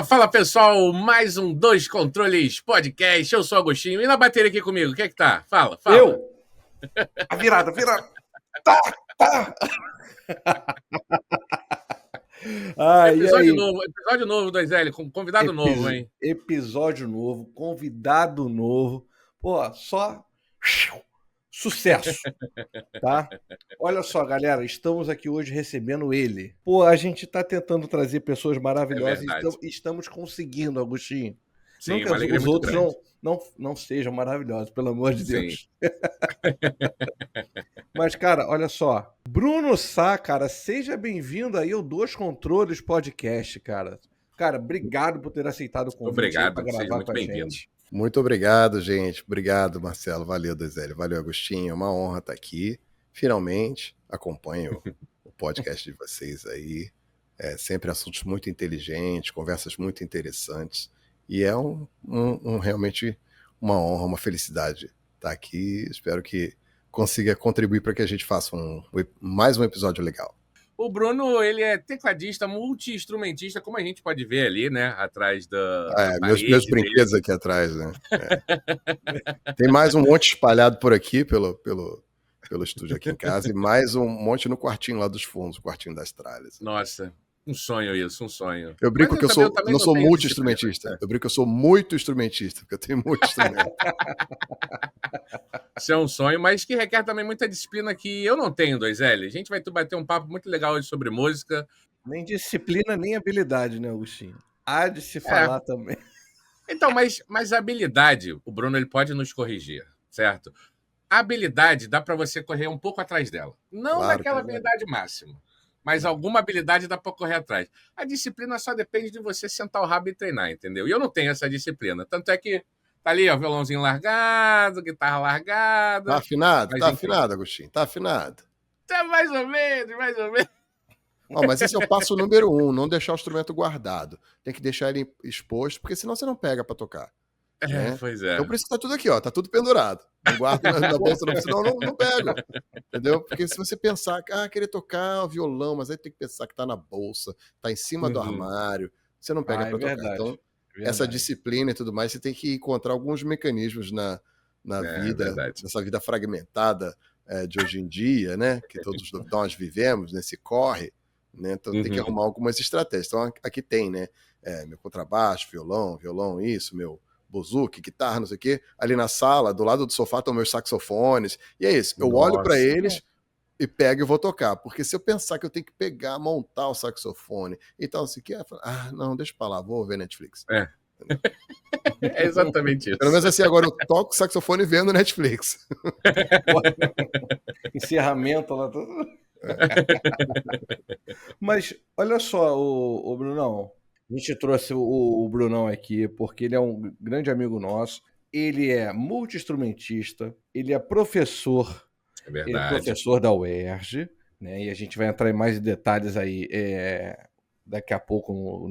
Fala pessoal, mais um Dois Controles Podcast. Eu sou o Agostinho. E na bateria aqui comigo, quem é que tá? Fala. Eu? A virada. Tá. Episódio novo do Zélio, com convidado novo, hein? Episódio novo, convidado novo. Pô, só sucesso, tá? Olha só, galera, estamos aqui hoje recebendo ele. Pô, a gente tá tentando trazer pessoas maravilhosas e estamos conseguindo, Agostinho. Sim, não que os outros não sejam maravilhosos, pelo amor de Deus. Mas, cara, olha só. Bruno Sá, cara, seja bem-vindo aí ao Dois Controles Podcast, cara. Cara, obrigado por ter aceitado o convite. Obrigado, para gravar seja muito com a bem-vindo. gente. Muito obrigado, gente. Obrigado, Marcelo. Valeu, Dezélio. Valeu, Agostinho. É uma honra estar aqui. Finalmente, acompanho o podcast de vocês aí. Sempre assuntos muito inteligentes, conversas muito interessantes. E é realmente uma honra, uma felicidade estar aqui. Espero que consiga contribuir para que a gente faça mais um episódio legal. O Bruno, ele é tecladista, multi-instrumentista, como a gente pode ver ali, né? Atrás da meus brinquedos aqui atrás, né? Tem mais um monte espalhado por aqui, pelo estúdio aqui em casa, e mais um monte no quartinho lá dos fundos, o quartinho das tralhas. Nossa, um sonho isso, um sonho. Eu brinco que eu não sou multi-instrumentista. Eu brinco que eu sou muito instrumentista, porque eu tenho muito instrumento. Isso é um sonho, mas que requer também muita disciplina que eu não tenho, 2L. A gente vai bater um papo muito legal hoje sobre música. Nem disciplina, nem habilidade, né, Agostinho? Há de se falar também. Então, mas a habilidade, o Bruno ele pode nos corrigir, certo? A habilidade dá para você correr um pouco atrás dela. Não daquela habilidade máxima, mas alguma habilidade dá para correr atrás. A disciplina só depende de você sentar o rabo e treinar, entendeu? E eu não tenho essa disciplina. Tanto é que tá ali, ó, violãozinho largado, guitarra largada. Tá afinado? Tá afinado, Agostinho? Tá afinado? Tá mais ou menos. Mas esse é o passo número 1, não deixar o instrumento guardado. Tem que deixar ele exposto, porque senão você não pega para tocar. Né? Pois é. Então por isso que tá tudo aqui, ó, tá tudo pendurado. Não guardo na bolsa, senão não pego. Entendeu? Porque se você pensar, querer tocar violão, mas aí tem que pensar que tá na bolsa, tá em cima do armário, você não pega para tocar. Então, essa disciplina e tudo mais, você tem que encontrar alguns mecanismos na vida, nessa vida fragmentada de hoje em dia, né? Que todos nós vivemos, nesse corre, né? Então tem que arrumar algumas estratégias. Então aqui tem, né? Meu contrabaixo, violão, isso, meu bozuki, guitarra, não sei o quê. Ali na sala, do lado do sofá, estão meus saxofones. E é isso. Eu olho para eles e pego e vou tocar. Porque se eu pensar que eu tenho que montar o saxofone e tal, assim, não, deixa pra lá, vou ver Netflix. É exatamente isso. Pelo menos assim, agora eu toco saxofone vendo Netflix. Encerramento lá tudo. Mas olha só, o Brunão. A gente trouxe o Brunão aqui porque ele é um grande amigo nosso. Ele é multi-instrumentista, ele é professor. É verdade. Ele é professor da UERJ, né? E a gente vai entrar em mais detalhes aí daqui a pouco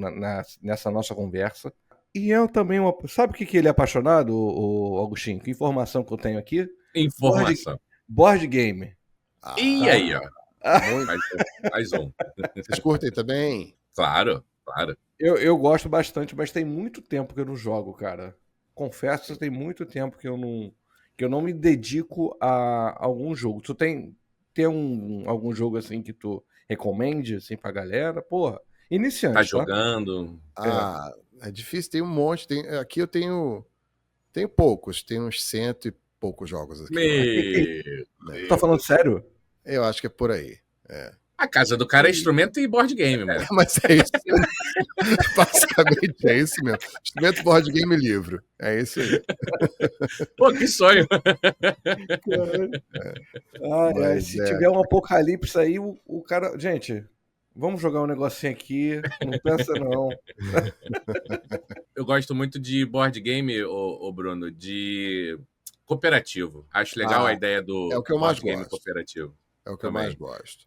nessa nossa conversa. E eu também... Sabe o que ele é apaixonado, o Agostinho? Que informação que eu tenho aqui? Informação. Board game. E aí, ó. Mais um. Vocês curtem também? Claro. Eu gosto bastante, mas tem muito tempo que eu não jogo, cara. Confesso que tem muito tempo que eu não me dedico a algum jogo. Tu tem algum jogo assim que tu recomende assim pra galera? Porra, iniciante, tá jogando? É difícil, tem um monte. Aqui eu tenho poucos, tem uns 100 e poucos jogos aqui. Tu tá falando sério? Eu acho que é por aí. A casa do cara é instrumento e board game, mano. Mas é isso. Basicamente é isso mesmo. Instrumento, board game e livro. É isso aí. Pô, que sonho. Se tiver um apocalipse aí, o cara... Gente, vamos jogar um negocinho aqui. Não pensa, não. Eu gosto muito de board game, ô Bruno, de cooperativo. Acho legal a ideia do o que eu mais board game gosto. cooperativo. É o que eu mais gosto.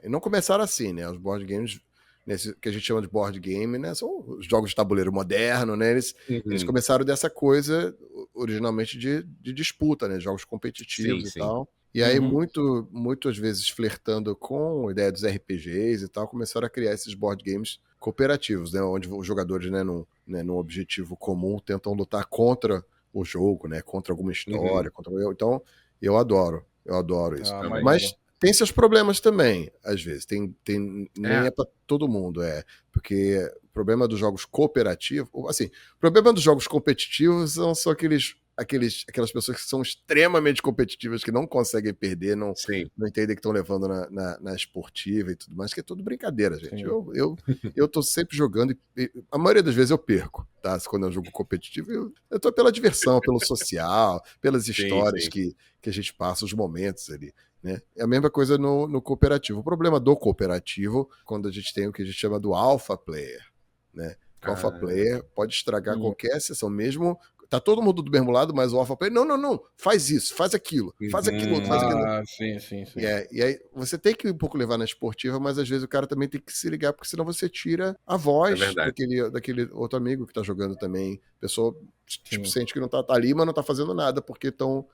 E não começaram assim, né? Os board games nesse que a gente chama de board game, né? São os jogos de tabuleiro moderno, né? Eles Uhum. começaram dessa coisa originalmente de disputa, né? Jogos competitivos Sim, e sim. tal. E aí, Uhum. muito às vezes flertando com a ideia dos RPGs e tal, começaram a criar esses board games cooperativos, né? Onde os jogadores, né, num objetivo comum, tentam lutar contra o jogo, né? Contra alguma história, Uhum. Então, eu adoro isso. Ah, Também. Mas maneiro. tem seus problemas também, às vezes. Nem É, é para todo mundo, porque o problema dos jogos cooperativos, assim, o problema dos jogos competitivos são aquelas pessoas que são extremamente competitivas, que não conseguem perder, sim. não entendem que estão levando na esportiva e tudo mais, que é tudo brincadeira, gente. Sim. Eu tô sempre jogando e a maioria das vezes eu perco, tá? Quando é um jogo competitivo, eu tô pela diversão, pelo social, pelas Sim, histórias sim. que a gente passa, os momentos ali. Né? É a mesma coisa no cooperativo. O problema do cooperativo, quando a gente tem o que a gente chama do alpha player, né? O alpha Ah, player pode estragar Hum. qualquer sessão, mesmo tá todo mundo do mesmo lado, mas o alpha player, não, faz isso, faz aquilo outro, faz aquilo. uhum. Sim, sim, sim. E aí você tem que um pouco levar na esportiva, mas às vezes o cara também tem que se ligar, porque senão você tira a É voz verdade. daquele outro amigo que tá jogando também. A pessoa, tipo, Sim. sente que não tá ali, mas não tá fazendo nada, porque estão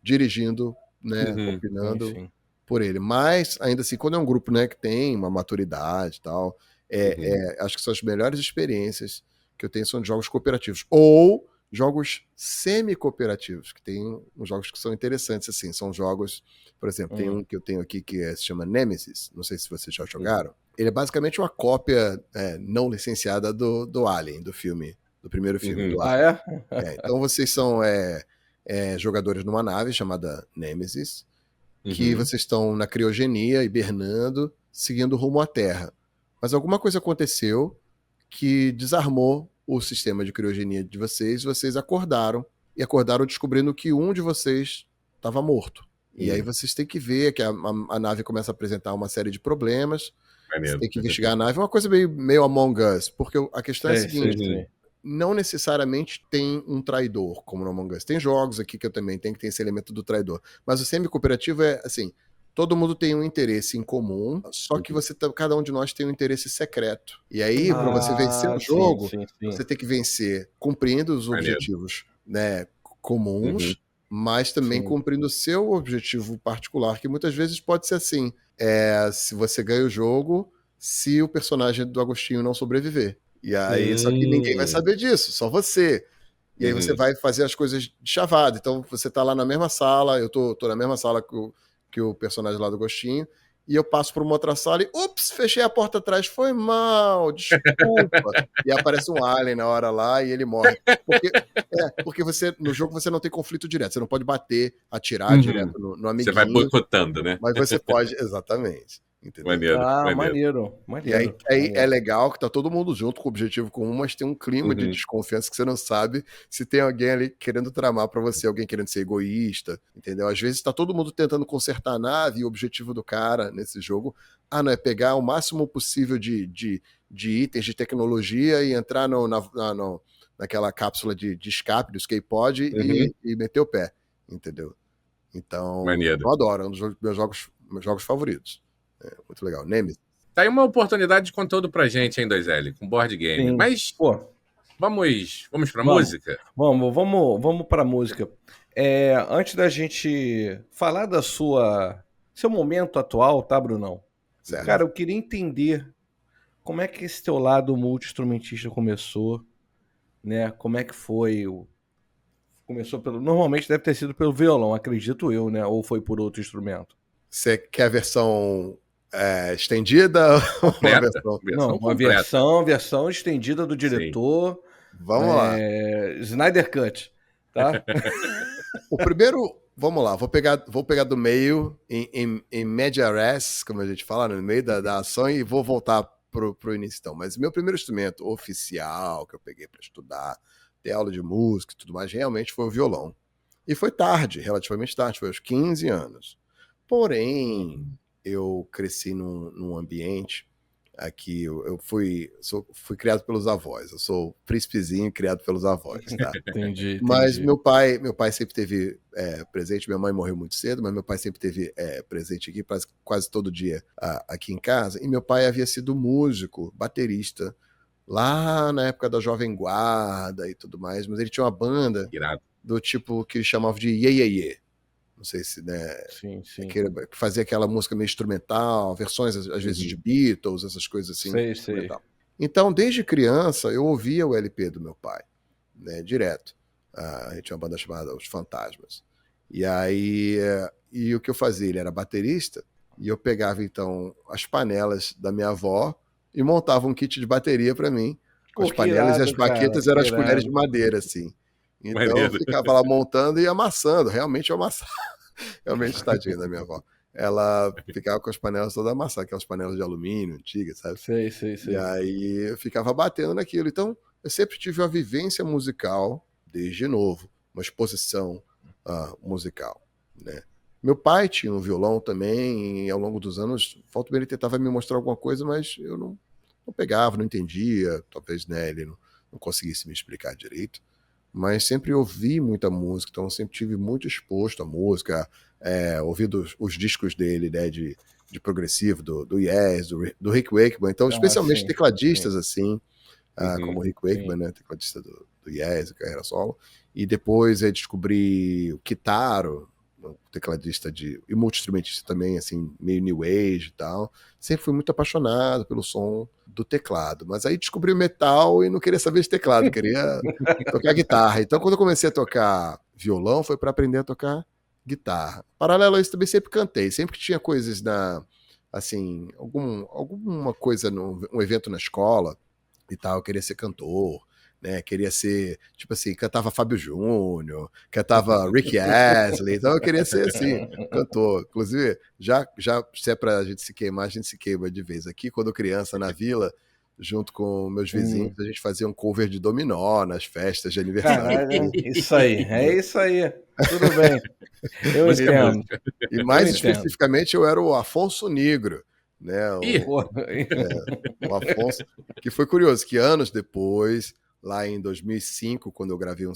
dirigindo, né, Uhum. Sim, opinando sim. por ele. Mas, ainda assim, quando é um grupo, né, que tem uma maturidade e tal, Uhum. acho que são as melhores experiências que eu tenho são de jogos cooperativos. Ou jogos semi-cooperativos, que tem uns jogos que são interessantes, assim. São jogos, por exemplo, tem Hum. um que eu tenho aqui que se chama Nemesis, não sei se vocês já Uhum. jogaram. Ele é basicamente uma cópia não licenciada do Alien, do filme, do primeiro filme, Uhum. do Ah, Alien. é? Então vocês são jogadores numa nave chamada Nemesis, que Uhum. vocês estão na criogenia, hibernando, seguindo rumo à Terra. Mas alguma coisa aconteceu que desarmou o sistema de criogenia de vocês acordaram, e acordaram descobrindo que um de vocês estava morto. E aí Uhum. vocês têm que ver que a nave começa a apresentar uma série de problemas, você Maneiro. tem que investigar a nave, é uma coisa meio Among Us, porque a questão é a Sei, sei, seguinte, Uhum. sei. não necessariamente tem um traidor, como no Among Us. Tem jogos aqui que eu também tenho que ter esse elemento do traidor. Mas o semi-cooperativo é assim: todo mundo tem um interesse em comum, só que Uhum. cada um de nós tem um interesse secreto. E aí, para você vencer Ah, o sim, jogo, sim, sim. você tem que vencer cumprindo os Maneiro. objetivos, né, Uhum. comuns, mas também Sim. cumprindo o seu objetivo particular, que muitas vezes pode ser assim: se você ganha o jogo, se o personagem do Agostinho não sobreviver. E aí, só que ninguém vai Hum. saber disso, só você. E aí você Uhum. vai fazer as coisas de chavada. Então você tá lá na mesma sala, eu tô na mesma sala que o personagem lá do Agostinho, e eu passo por uma outra sala e, ups, fechei a porta atrás, foi mal, desculpa. E aparece um alien na hora lá e ele morre. Porque no jogo você não tem conflito direto, você não pode bater, atirar Uhum. direto no Você vai amiguinho, boicotando, né? mas você pode, exatamente, entendeu? Maneiro, Ah, maneiro. maneiro, E aí, maneiro, aí é maneiro. legal que tá todo mundo junto com o objetivo comum, mas tem um clima de Uhum. desconfiança que você não sabe se tem alguém ali querendo tramar pra você, alguém querendo ser egoísta, entendeu? Às vezes tá todo mundo tentando consertar a nave e o objetivo do cara nesse jogo, não é pegar o máximo possível de itens de tecnologia e entrar naquela cápsula de escape do escape pod Uhum. e meter o pé, entendeu? Então, Maneiro. eu adoro, é um dos meus jogos favoritos. É muito legal. Nemesis. Tá aí uma oportunidade de conteúdo pra gente, hein, 2L, com board game. Sim. Mas Pô, vamos pra vamos, música? vamos para música. Antes da gente falar da seu momento atual, tá, Brunão? Certo. Cara, eu queria entender como é que esse teu lado multi-instrumentista começou, né? Como é que foi? Começou pelo. Normalmente deve ter sido pelo violão, acredito eu, né? Ou foi por outro instrumento? Você quer a versão estendida ou a Completa. versão. Não, Versão uma completa. versão estendida do Sim. diretor, Vamos lá. Snyder Cut, tá? O primeiro. Vamos lá, vou pegar do meio, em media res, como a gente fala, no meio da ação, e vou voltar pro início então. Mas meu primeiro instrumento oficial que eu peguei para estudar, ter aula de música e tudo mais, realmente foi o violão. E foi tarde, relativamente tarde, foi aos 15 anos. Porém, eu cresci num ambiente Aqui eu fui criado pelos avós. Eu sou príncipezinho criado pelos avós, tá? Entendi. Mas meu pai sempre teve presente. Minha mãe morreu muito cedo, mas meu pai sempre teve presente aqui quase todo dia aqui em casa. E meu pai havia sido músico, baterista, lá na época da Jovem Guarda e tudo mais. Mas ele tinha uma banda Irado. do tipo que chamavam de Iê, Iê, Iê. Não sei se, né? Sim. Que fazia aquela música meio instrumental, versões às vezes de Beatles, essas coisas assim. Sei. Então, desde criança, eu ouvia o LP do meu pai, né, direto. A gente tinha uma banda chamada Os Fantasmas. E aí, e o que eu fazia? Ele era baterista, e eu pegava então as panelas da minha avó e montava um kit de bateria para mim. Com as panelas e as baquetas eram as colheres de madeira, assim. Então eu ficava lá montando e amassando, realmente eu amassava. Realmente, tadinha da minha avó. Ela ficava com as panelas todas amassadas, aquelas panelas de alumínio antigas, sabe? Sei. E aí eu ficava batendo naquilo. Então eu sempre tive uma vivência musical, desde novo, uma exposição musical, né? Meu pai tinha um violão também, e ao longo dos anos, volta bem, ele tentava me mostrar alguma coisa, mas eu não pegava, não entendia, talvez, né, ele não conseguisse me explicar direito. Mas sempre ouvi muita música, então sempre tive muito exposto à música, ouvido os discos dele, né, de progressivo, do Yes, do Rick Wakeman, então especialmente tecladistas assim, como o Rick Wakeman, né, tecladista do Yes, carreira solo, e depois descobri o Kitaro, tecladista e multi-instrumentista também, assim, meio new age e tal. Sempre fui muito apaixonado pelo som do teclado, mas aí descobri o metal e não queria saber de teclado, queria tocar guitarra. Então, quando eu comecei a tocar violão, foi para aprender a tocar guitarra. Paralelo a isso, também sempre cantei, sempre que tinha coisas assim, alguma coisa, um evento na escola e tal, eu queria ser cantor, né? Queria ser, tipo assim, cantava Fábio Júnior, cantava Rick Astley, então eu queria ser assim, cantor. Inclusive, já se é pra gente se queimar, a gente se queima de vez. Aqui, quando criança, na vila, junto com meus vizinhos, a gente fazia um cover de Dominó nas festas de aniversário. Caralho, isso aí. Tudo bem. Eu entendo. E mais especificamente, eu era o Afonso Negro, né? O Afonso, que foi curioso, que anos depois, lá em 2005, quando eu gravei um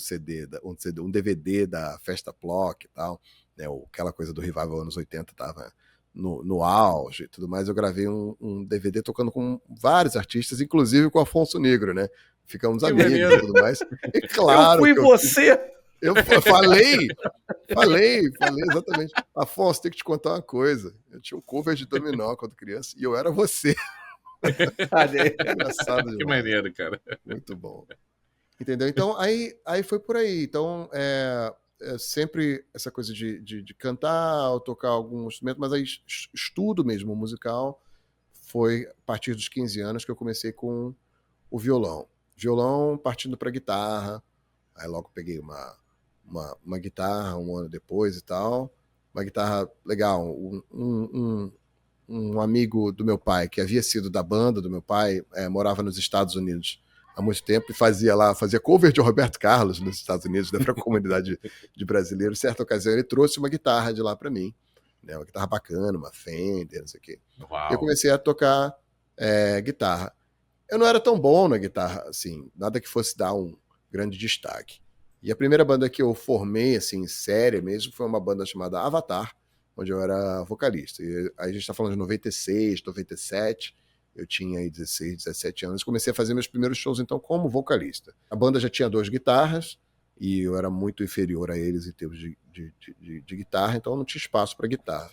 DVD da Festa Plock e tal, né, aquela coisa do Revival anos 80 tava no auge e tudo mais, eu gravei um DVD tocando com vários artistas, inclusive com o Afonso Negro, né? Ficamos amigos e tudo mais. E claro, eu fui você! Eu falei exatamente. Afonso, tem que te contar uma coisa. Eu tinha um cover de Dominó quando criança e eu era você. Engraçado demais. Que maneiro, cara. Muito bom. Entendeu? Então, aí foi por aí. Então, sempre essa coisa de cantar, tocar algum instrumento, mas aí estudo mesmo musical foi a partir dos 15 anos que eu comecei com o violão. Violão partindo para guitarra. Aí logo peguei uma guitarra um ano depois e tal. Uma guitarra legal. Um amigo do meu pai, que havia sido da banda do meu pai, morava nos Estados Unidos há muito tempo e fazia cover de Roberto Carlos nos Estados Unidos, né, para a comunidade de brasileiros. Certa ocasião ele trouxe uma guitarra de lá para mim, né, uma guitarra bacana, uma Fender, não sei o quê. Eu comecei a tocar guitarra. Eu não era tão bom na guitarra, assim, nada que fosse dar um grande destaque. E a primeira banda que eu formei, assim, séria mesmo, foi uma banda chamada Avatar, onde eu era vocalista. E aí a gente está falando de 96, 97, eu tinha aí 16, 17 anos, comecei a fazer meus primeiros shows, então, como vocalista. A banda já tinha 2 guitarras, e eu era muito inferior a eles em termos de guitarra, então não tinha espaço para guitarra.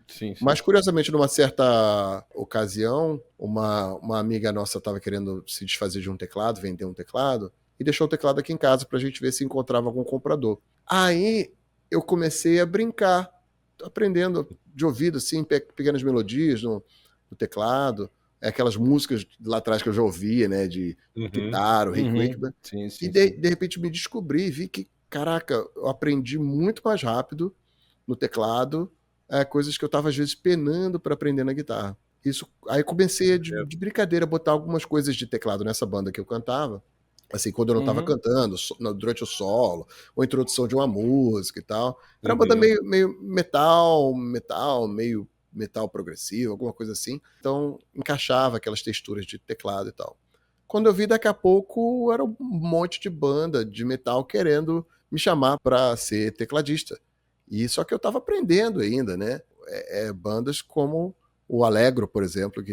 Sim. Mas, curiosamente, numa certa ocasião, uma amiga nossa estava querendo se desfazer de um teclado, vender um teclado, e deixou o teclado aqui em casa para a gente ver se encontrava algum comprador. Aí eu comecei a brincar, aprendendo de ouvido, assim, pequenas melodias no teclado, aquelas músicas lá atrás que eu já ouvia, né, de Kitaro, Rick Wakeman. E de repente me descobri e vi que, caraca, eu aprendi muito mais rápido no teclado, coisas que eu estava às vezes penando para aprender na guitarra. Aí comecei de brincadeira a botar algumas coisas de teclado nessa banda que eu cantava, assim, quando eu não estava cantando, durante o solo, ou introdução de uma música e tal. Era uma banda meio metal, meio metal progressivo, alguma coisa assim. Então, encaixava aquelas texturas de teclado e tal. Quando eu vi, daqui a pouco, era um monte de banda de metal querendo me chamar para ser tecladista. E só que eu estava aprendendo ainda, né? Bandas como o Allegro, por exemplo,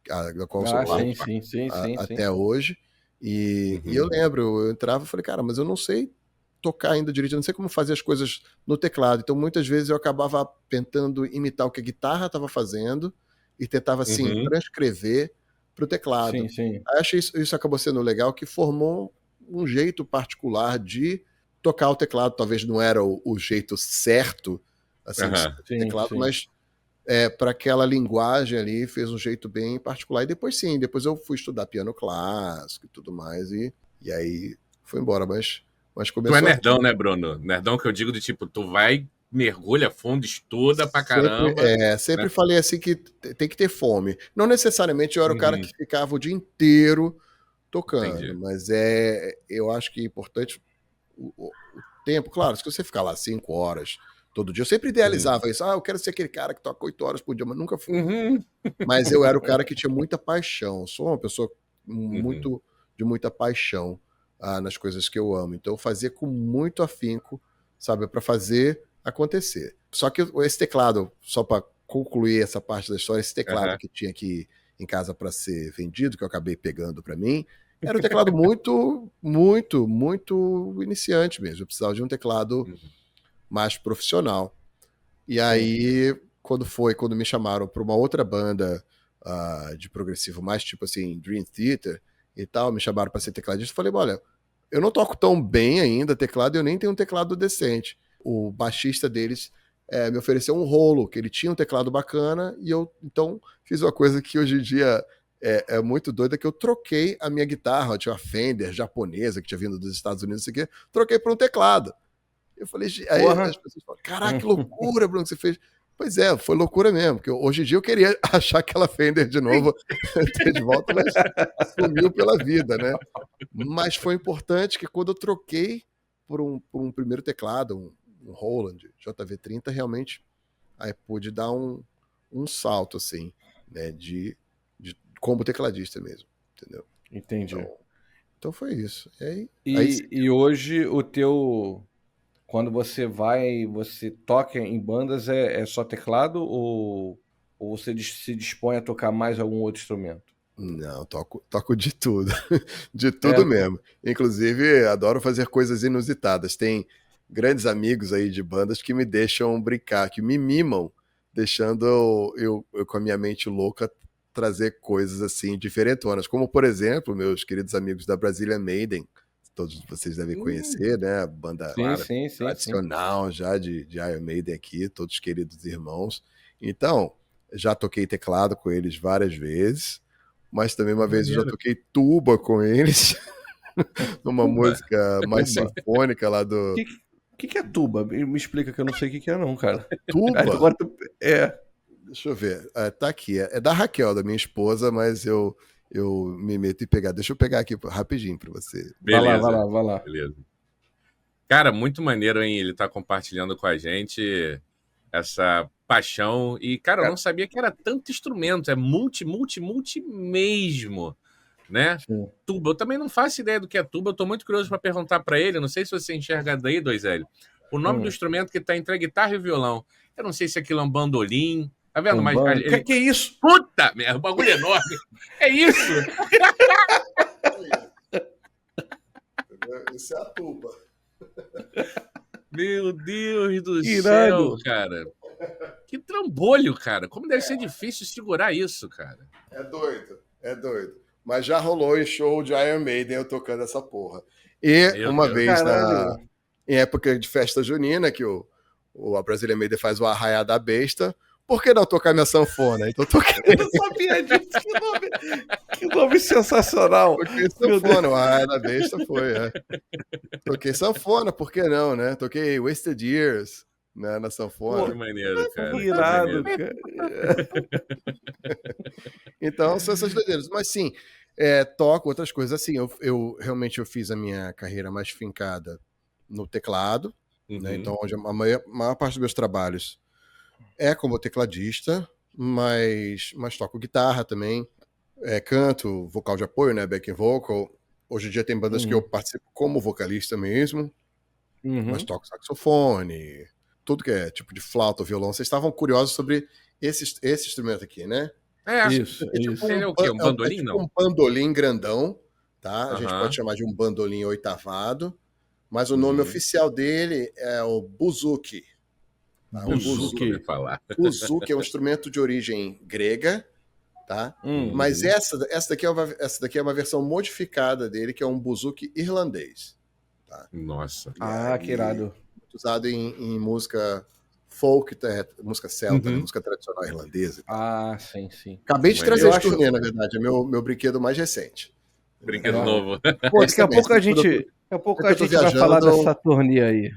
da qual eu sou parte sim. até hoje. E eu lembro, eu entrava e falei, cara, mas eu não sei tocar ainda direito, eu não sei como fazer as coisas no teclado. Então, muitas vezes eu acabava tentando imitar o que a guitarra estava fazendo e tentava, assim, transcrever para o teclado. Sim. Acho que isso acabou sendo legal, que formou um jeito particular de tocar o teclado. Talvez não era o jeito certo, assim, de teclado, mas para aquela linguagem ali fez um jeito bem particular. E depois eu fui estudar piano clássico e tudo mais, e aí foi embora, mas começou. Tu é nerdão, né, Bruno? Nerdão que eu digo de tipo, tu vai, mergulha fundo, estuda pra caramba. Sempre falei assim que tem que ter fome. Não necessariamente eu era o cara que ficava o dia inteiro tocando, Entendi. mas eu acho que é importante o tempo. Claro, se você ficar lá 5 horas todo dia, eu sempre idealizava isso. Eu quero ser aquele cara que toca 8 horas por dia, mas nunca fui. Mas eu era o cara que tinha muita paixão. Sou uma pessoa de muita paixão nas coisas que eu amo. Então eu fazia com muito afinco, sabe, para fazer acontecer. Só que esse teclado, só para concluir essa parte da história, esse teclado que tinha aqui em casa para ser vendido, que eu acabei pegando para mim, era um teclado muito, muito, muito iniciante mesmo. Eu precisava de um teclado mais profissional. E aí, quando me chamaram para uma outra banda de progressivo, mais tipo assim, Dream Theater e tal, me chamaram para ser tecladista, eu falei, olha, eu não toco tão bem ainda teclado, eu nem tenho um teclado decente. O baixista deles me ofereceu um rolo, que ele tinha um teclado bacana, e eu, então, fiz uma coisa que hoje em dia é muito doida, que eu troquei a minha guitarra, eu tinha uma Fender japonesa, que tinha vindo dos Estados Unidos, isso aqui, troquei por um teclado. Eu falei, aí as pessoas falam, caraca, que loucura, Bruno, que você fez. Pois é, foi loucura mesmo, porque hoje em dia eu queria achar aquela Fender de novo, ter de volta, mas sumiu pela vida, né? Mas foi importante que quando eu troquei por um primeiro teclado, um Roland JV30, realmente aí pude dar um salto, assim, né, de como tecladista mesmo, entendeu? Entendi. Então foi isso. E hoje o teu... Quando você toca em bandas, é só teclado ou você se dispõe a tocar mais algum outro instrumento? Não, toco de tudo. De tudo mesmo. Inclusive, adoro fazer coisas inusitadas. Tem grandes amigos aí de bandas que me deixam brincar, que me mimam, deixando eu com a minha mente louca, trazer coisas assim diferentonas. Como, por exemplo, meus queridos amigos da Brazilian Maiden, todos vocês devem conhecer, né? A banda tradicional já de Iron Maiden aqui, todos queridos irmãos. Então, já toquei teclado com eles várias vezes, mas também uma vez eu já toquei tuba com eles, numa música mais sinfônica lá do... O que é tuba? Me explica, que eu não sei o que é não, cara. Tuba? Agora Deixa eu ver. Tá aqui. É da Raquel, da minha esposa, mas eu me meto em pegar. Deixa eu pegar aqui rapidinho pra você. Beleza. Vai lá. Beleza. Cara, muito maneiro, hein? Ele tá compartilhando com a gente essa paixão. E, cara, eu não sabia que era tanto instrumento. É multi mesmo, né? Sim. Tuba. Eu também não faço ideia do que é tuba. Eu tô muito curioso para perguntar para ele. Não sei se você enxerga daí, 2L. O nome do instrumento que tá entre a guitarra e o violão. Eu não sei se aquilo é um bandolim. Tá vendo? Mas Que é isso? Puta merda, o bagulho é enorme. É isso? Isso é a tuba. Meu Deus do Irado. céu, cara. Que trambolho, cara. Como deve ser difícil segurar isso, cara. É doido. Mas já rolou em show de Iron Maiden eu tocando essa porra. E Meu uma Deus. vez em época de festa junina, que a Brazilian Maiden faz o Arraiá da Besta, por que não tocar minha sanfona? Então toquei. Eu não sabia disso. Que nome sensacional. Toquei sanfona, o Arraiá da Besta foi, Toquei sanfona, por que não, né? Toquei Wasted Years, né, na sanfona. Que maneiro, cara. Irado, cara. Então, são essas doideiras. Mas sim, toco outras coisas. Assim, eu realmente fiz a minha carreira mais fincada no teclado, né? Então, onde a maior parte dos meus trabalhos é como tecladista, mas toco guitarra também, canto, vocal de apoio, né, backing vocal. Hoje em dia tem bandas que eu participo como vocalista mesmo, mas toco saxofone, tudo que é tipo de flauta ou violão. Vocês estavam curiosos sobre esse instrumento aqui, né? Isso. Ele é o quê? Um bandolim, tipo não? um bandolim grandão, tá? A gente Aham. pode chamar de um bandolim oitavado, mas o nome oficial dele é o buzuki. Tá? Nunca ouvi falar. Buzuki é um instrumento de origem grega, tá? Mas essa daqui é uma versão modificada dele, que é um buzuki irlandês. Tá? Nossa. Que irado. Muito usado em música folk, música celta, né? Música tradicional irlandesa. Sim. Acabei de trazer esse turnê, na verdade. É meu brinquedo mais recente. Brinquedo novo. Pô, daqui a pouco a gente vai falar dessa turnê aí.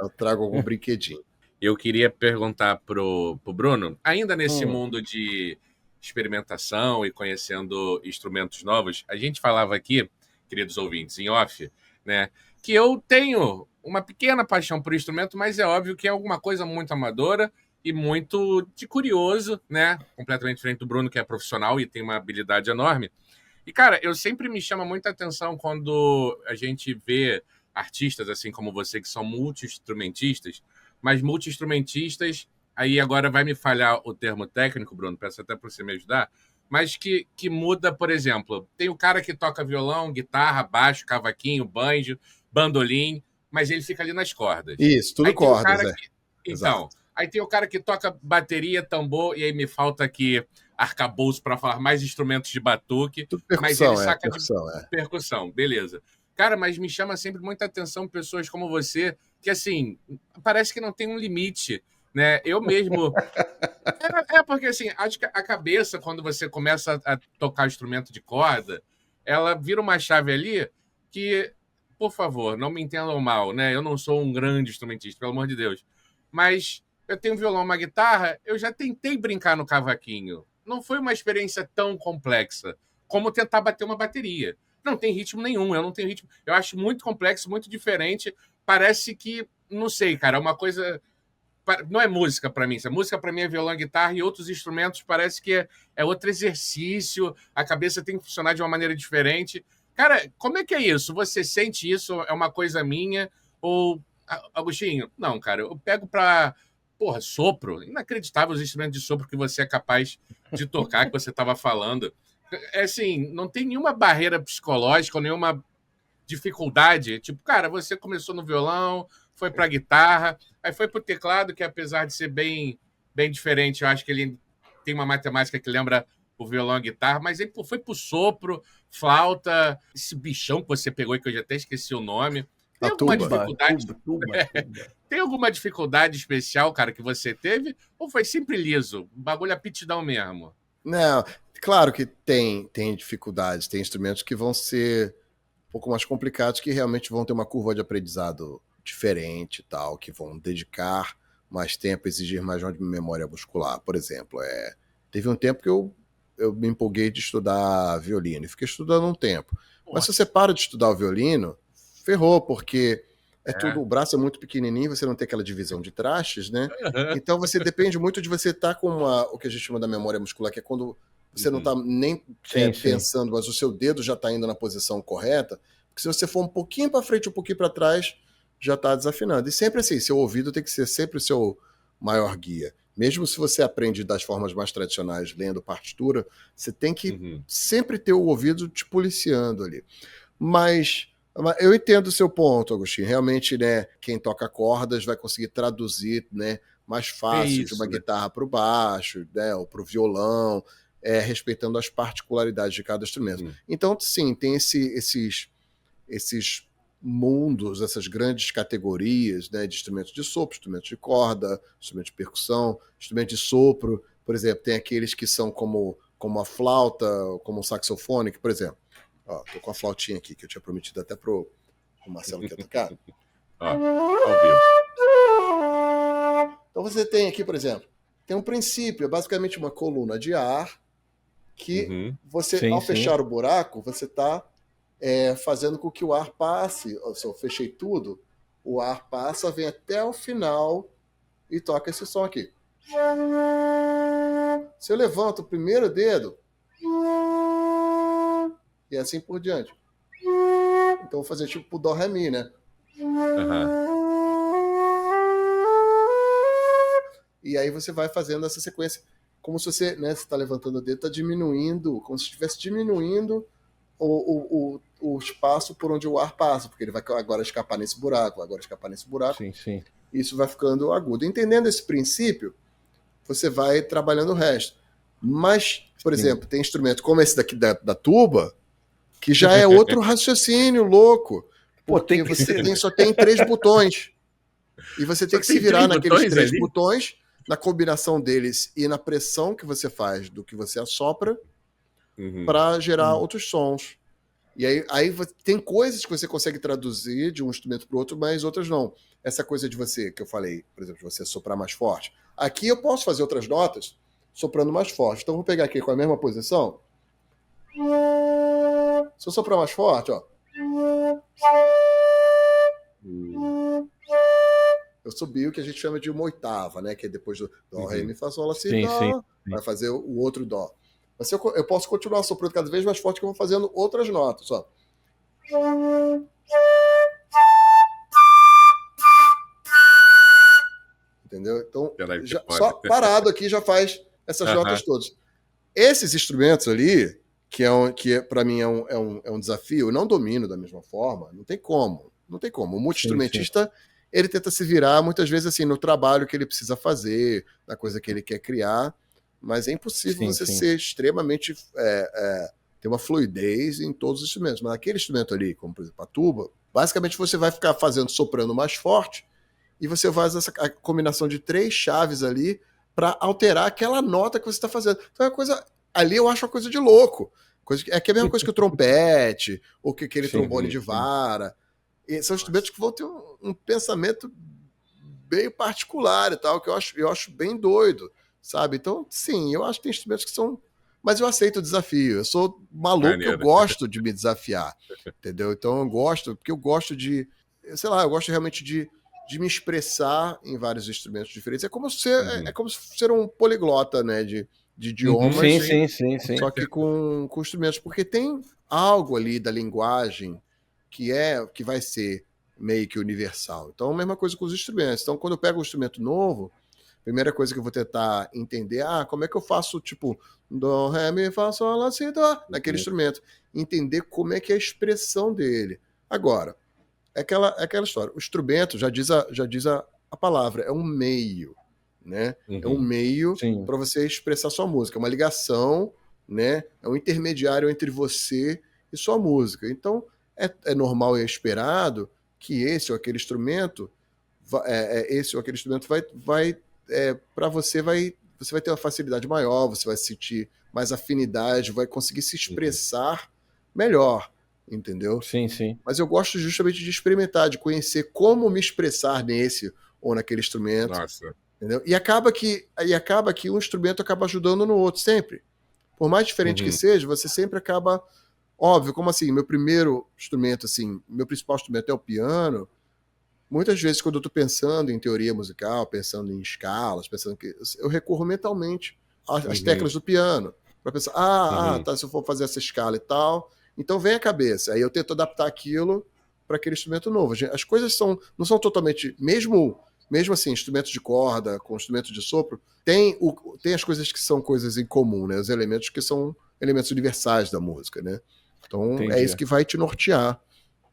Eu trago algum brinquedinho. Eu queria perguntar pro Bruno, ainda nesse mundo de experimentação e conhecendo instrumentos novos, a gente falava aqui, queridos ouvintes, em off, né, que eu tenho uma pequena paixão por instrumento, mas é óbvio que é alguma coisa muito amadora e muito de curioso, né, completamente diferente do Bruno, que é profissional e tem uma habilidade enorme. E, cara, eu sempre me chama muita atenção quando a gente vê artistas assim como você, que são multi-instrumentistas, mas multi-instrumentistas, aí agora vai me falhar o termo técnico, Bruno, peço até para você me ajudar, mas que muda, por exemplo, tem o cara que toca violão, guitarra, baixo, cavaquinho, banjo, bandolim, mas ele fica ali nas cordas. Isso, tudo aí cordas, Então, aí tem o cara que toca bateria, tambor, e aí me falta aqui arcabouço para falar mais instrumentos de batuque, tudo percussão, mas ele saca de percussão, beleza. Cara, mas me chama sempre muita atenção pessoas como você, que assim, parece que não tem um limite, né? Eu mesmo... porque assim, acho que a cabeça, quando você começa a tocar instrumento de corda, ela vira uma chave ali que, por favor, não me entendam mal, né? Eu não sou um grande instrumentista, pelo amor de Deus. Mas eu tenho um violão, uma guitarra, eu já tentei brincar no cavaquinho. Não foi uma experiência tão complexa como tentar bater uma bateria. Não tem ritmo nenhum, eu não tenho ritmo. Eu acho muito complexo, muito diferente. Parece que, não sei, cara, é uma coisa... Não é música para mim. Música para mim é violão, guitarra e outros instrumentos. Parece que é outro exercício. A cabeça tem que funcionar de uma maneira diferente. Cara, como é que é isso? Você sente isso? É uma coisa minha? Ou, Agostinho, não, cara, eu pego para... Porra, sopro. Inacreditável os instrumentos de sopro que você é capaz de tocar, que você estava falando. É assim, não tem nenhuma barreira psicológica, nenhuma dificuldade. Tipo, cara, você começou no violão, foi para a guitarra, aí foi para o teclado, que apesar de ser bem diferente, eu acho que ele tem uma matemática que lembra o violão e a guitarra, mas ele foi para o sopro, flauta, esse bichão que você pegou e que eu já até esqueci o nome. Tem alguma dificuldade? Tem alguma dificuldade especial, cara, que você teve? Ou foi sempre liso? Bagulho aptidão mesmo? Não, claro que tem dificuldades, tem instrumentos que vão ser um pouco mais complicados, que realmente vão ter uma curva de aprendizado diferente e tal, que vão dedicar mais tempo, exigir mais de memória muscular. Por exemplo, teve um tempo que eu me empolguei de estudar violino e fiquei estudando um tempo. Mas se você para de estudar o violino, ferrou, porque tudo, o braço é muito pequenininho, você não tem aquela divisão de trastes, né? Então você depende muito de você estar com o que a gente chama da memória muscular, que é quando você não está nem pensando, mas o seu dedo já está indo na posição correta, porque se você for um pouquinho para frente, um pouquinho para trás, já está desafinando. E sempre assim, seu ouvido tem que ser sempre o seu maior guia. Mesmo se você aprende das formas mais tradicionais, lendo partitura, você tem que sempre ter o ouvido te policiando ali. Mas eu entendo o seu ponto, Agostinho. Realmente, né, quem toca cordas vai conseguir traduzir, né, mais fácil de uma guitarra para o baixo, né, ou para o violão, respeitando as particularidades de cada instrumento. Então, sim, tem esses mundos, essas grandes categorias, né, de instrumentos de sopro, instrumentos de corda, instrumentos de percussão, instrumentos de sopro. Por exemplo, tem aqueles que são como a flauta, como o saxofone, que, por exemplo, tô com a flautinha aqui, que eu tinha prometido até pro Marcelo que ia tocar. Ao vivo. Então você tem aqui, por exemplo, tem um princípio, é basicamente uma coluna de ar, que você, ao fechar o buraco, você está fazendo com que o ar passe. Se eu fechei tudo, o ar passa, vem até o final e toca esse som aqui. Se eu levanto o primeiro dedo, e assim por diante. Então eu vou fazer tipo o Dó, Ré, Mi, né? E aí você vai fazendo essa sequência, como se você, né, você está levantando o dedo, está diminuindo, como se estivesse diminuindo o espaço por onde o ar passa, porque ele vai agora escapar nesse buraco, Sim, sim. Isso vai ficando agudo. Entendendo esse princípio, você vai trabalhando o resto. Mas, por exemplo, tem instrumento como esse daqui da tuba, que já é outro raciocínio louco, porque você só tem 3 botões. E você tem que se virar naqueles 3 botões, na combinação deles e na pressão que você faz do que você assopra, para gerar outros sons. E aí tem coisas que você consegue traduzir de um instrumento para o outro, mas outras não. Essa coisa de você, que eu falei, por exemplo, de você soprar mais forte. Aqui eu posso fazer outras notas soprando mais forte. Então vou pegar aqui com a mesma posição. Se eu soprar mais forte, ó. Eu subi o que a gente chama de uma oitava, né? Que é depois do Dó, Ré, Mi, Fá, Sol, Lá, Si, Dó. Vai fazer o outro Dó. Mas eu posso continuar soprando cada vez mais forte, que eu vou fazendo outras notas, ó. Entendeu? Então, só parado aqui já faz essas notas todas. Esses instrumentos ali, que para mim é um desafio, eu não domino da mesma forma, não tem como. O multi-instrumentista, ele tenta se virar muitas vezes assim no trabalho que ele precisa fazer, na coisa que ele quer criar, mas é impossível você ser extremamente ter uma fluidez em todos os instrumentos. Mas aquele instrumento ali, como por exemplo a tuba, basicamente você vai ficar soprando mais forte e você faz essa combinação de 3 chaves ali para alterar aquela nota que você está fazendo. Então é uma coisa ali, eu acho uma coisa de louco. É a mesma coisa que o trompete ou que aquele trombone de vara. E são instrumentos que vão ter um pensamento bem particular e tal, que eu acho bem doido, sabe? Então, sim, eu acho que tem instrumentos que são... Mas eu aceito o desafio. Eu sou maluco, que eu gosto de me desafiar, entendeu? Então eu gosto, porque eu gosto de... Sei lá, eu gosto realmente de me expressar em vários instrumentos diferentes. É como ser um poliglota, né? De idiomas. Sim. Só que com instrumentos. Porque tem algo ali da linguagem que vai ser meio que universal. Então, a mesma coisa com os instrumentos. Então, quando eu pego um instrumento novo, a primeira coisa que eu vou tentar entender, como é que eu faço, tipo, Dó, Ré, Mi, Fá, Sol, Lá, Si, Dó, naquele instrumento. Entender como é que é a expressão dele. Agora, é aquela história. O instrumento, já diz a palavra, é um meio, né? É um meio para você expressar sua música. É uma ligação, né? É um intermediário entre você e sua música. Então, é normal e é esperado que esse ou aquele instrumento vai para você vai ter uma facilidade maior, você vai sentir mais afinidade, vai conseguir se expressar melhor, entendeu? Sim. Mas eu gosto justamente de experimentar, de conhecer como me expressar nesse ou naquele instrumento. Nossa. Entendeu? E acaba que um instrumento acaba ajudando no outro, sempre. Por mais diferente que seja, você sempre acaba... Óbvio, como assim? Meu primeiro instrumento, assim, meu principal instrumento é o piano. Muitas vezes, quando eu estou pensando em teoria musical, pensando em escalas, eu recorro mentalmente às teclas do piano. Para pensar, tá, se eu for fazer essa escala e tal... Então vem a cabeça, aí eu tento adaptar aquilo para aquele instrumento novo. As coisas não são totalmente... Mesmo assim, instrumentos de corda, com instrumentos de sopro, tem as coisas que são coisas em comum, né? Os elementos que são elementos universais da música, né? Então é isso que vai te nortear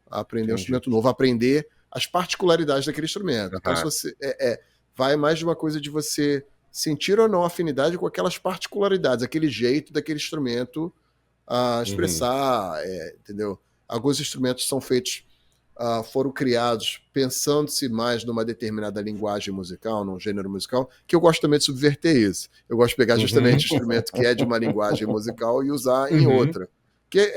a aprender um instrumento novo, a aprender as particularidades daquele instrumento. Então se você vai mais de uma coisa de você sentir ou não afinidade com aquelas particularidades, aquele jeito daquele instrumento a expressar, entendeu? Alguns instrumentos são feitos, foram criados pensando-se mais numa determinada linguagem musical, num gênero musical, que eu gosto também de subverter isso. Eu gosto de pegar justamente o instrumento que é de uma linguagem musical e usar em outra. Que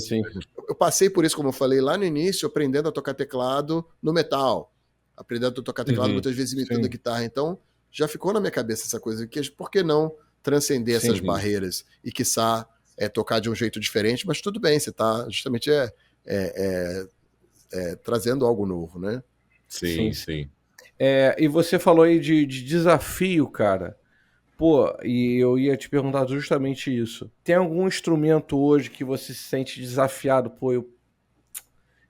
sim. Eu passei por isso, como eu falei lá no início, aprendendo a tocar teclado no metal, aprendendo a tocar teclado muitas vezes imitando a guitarra. Então, já ficou na minha cabeça essa coisa, que por que não transcender essas barreiras e, quiçá, tocar de um jeito diferente, mas tudo bem, você está justamente trazendo algo novo, né? Sim. E você falou aí de desafio, cara. Pô, e eu ia te perguntar justamente isso. Tem algum instrumento hoje que você se sente desafiado? Pô,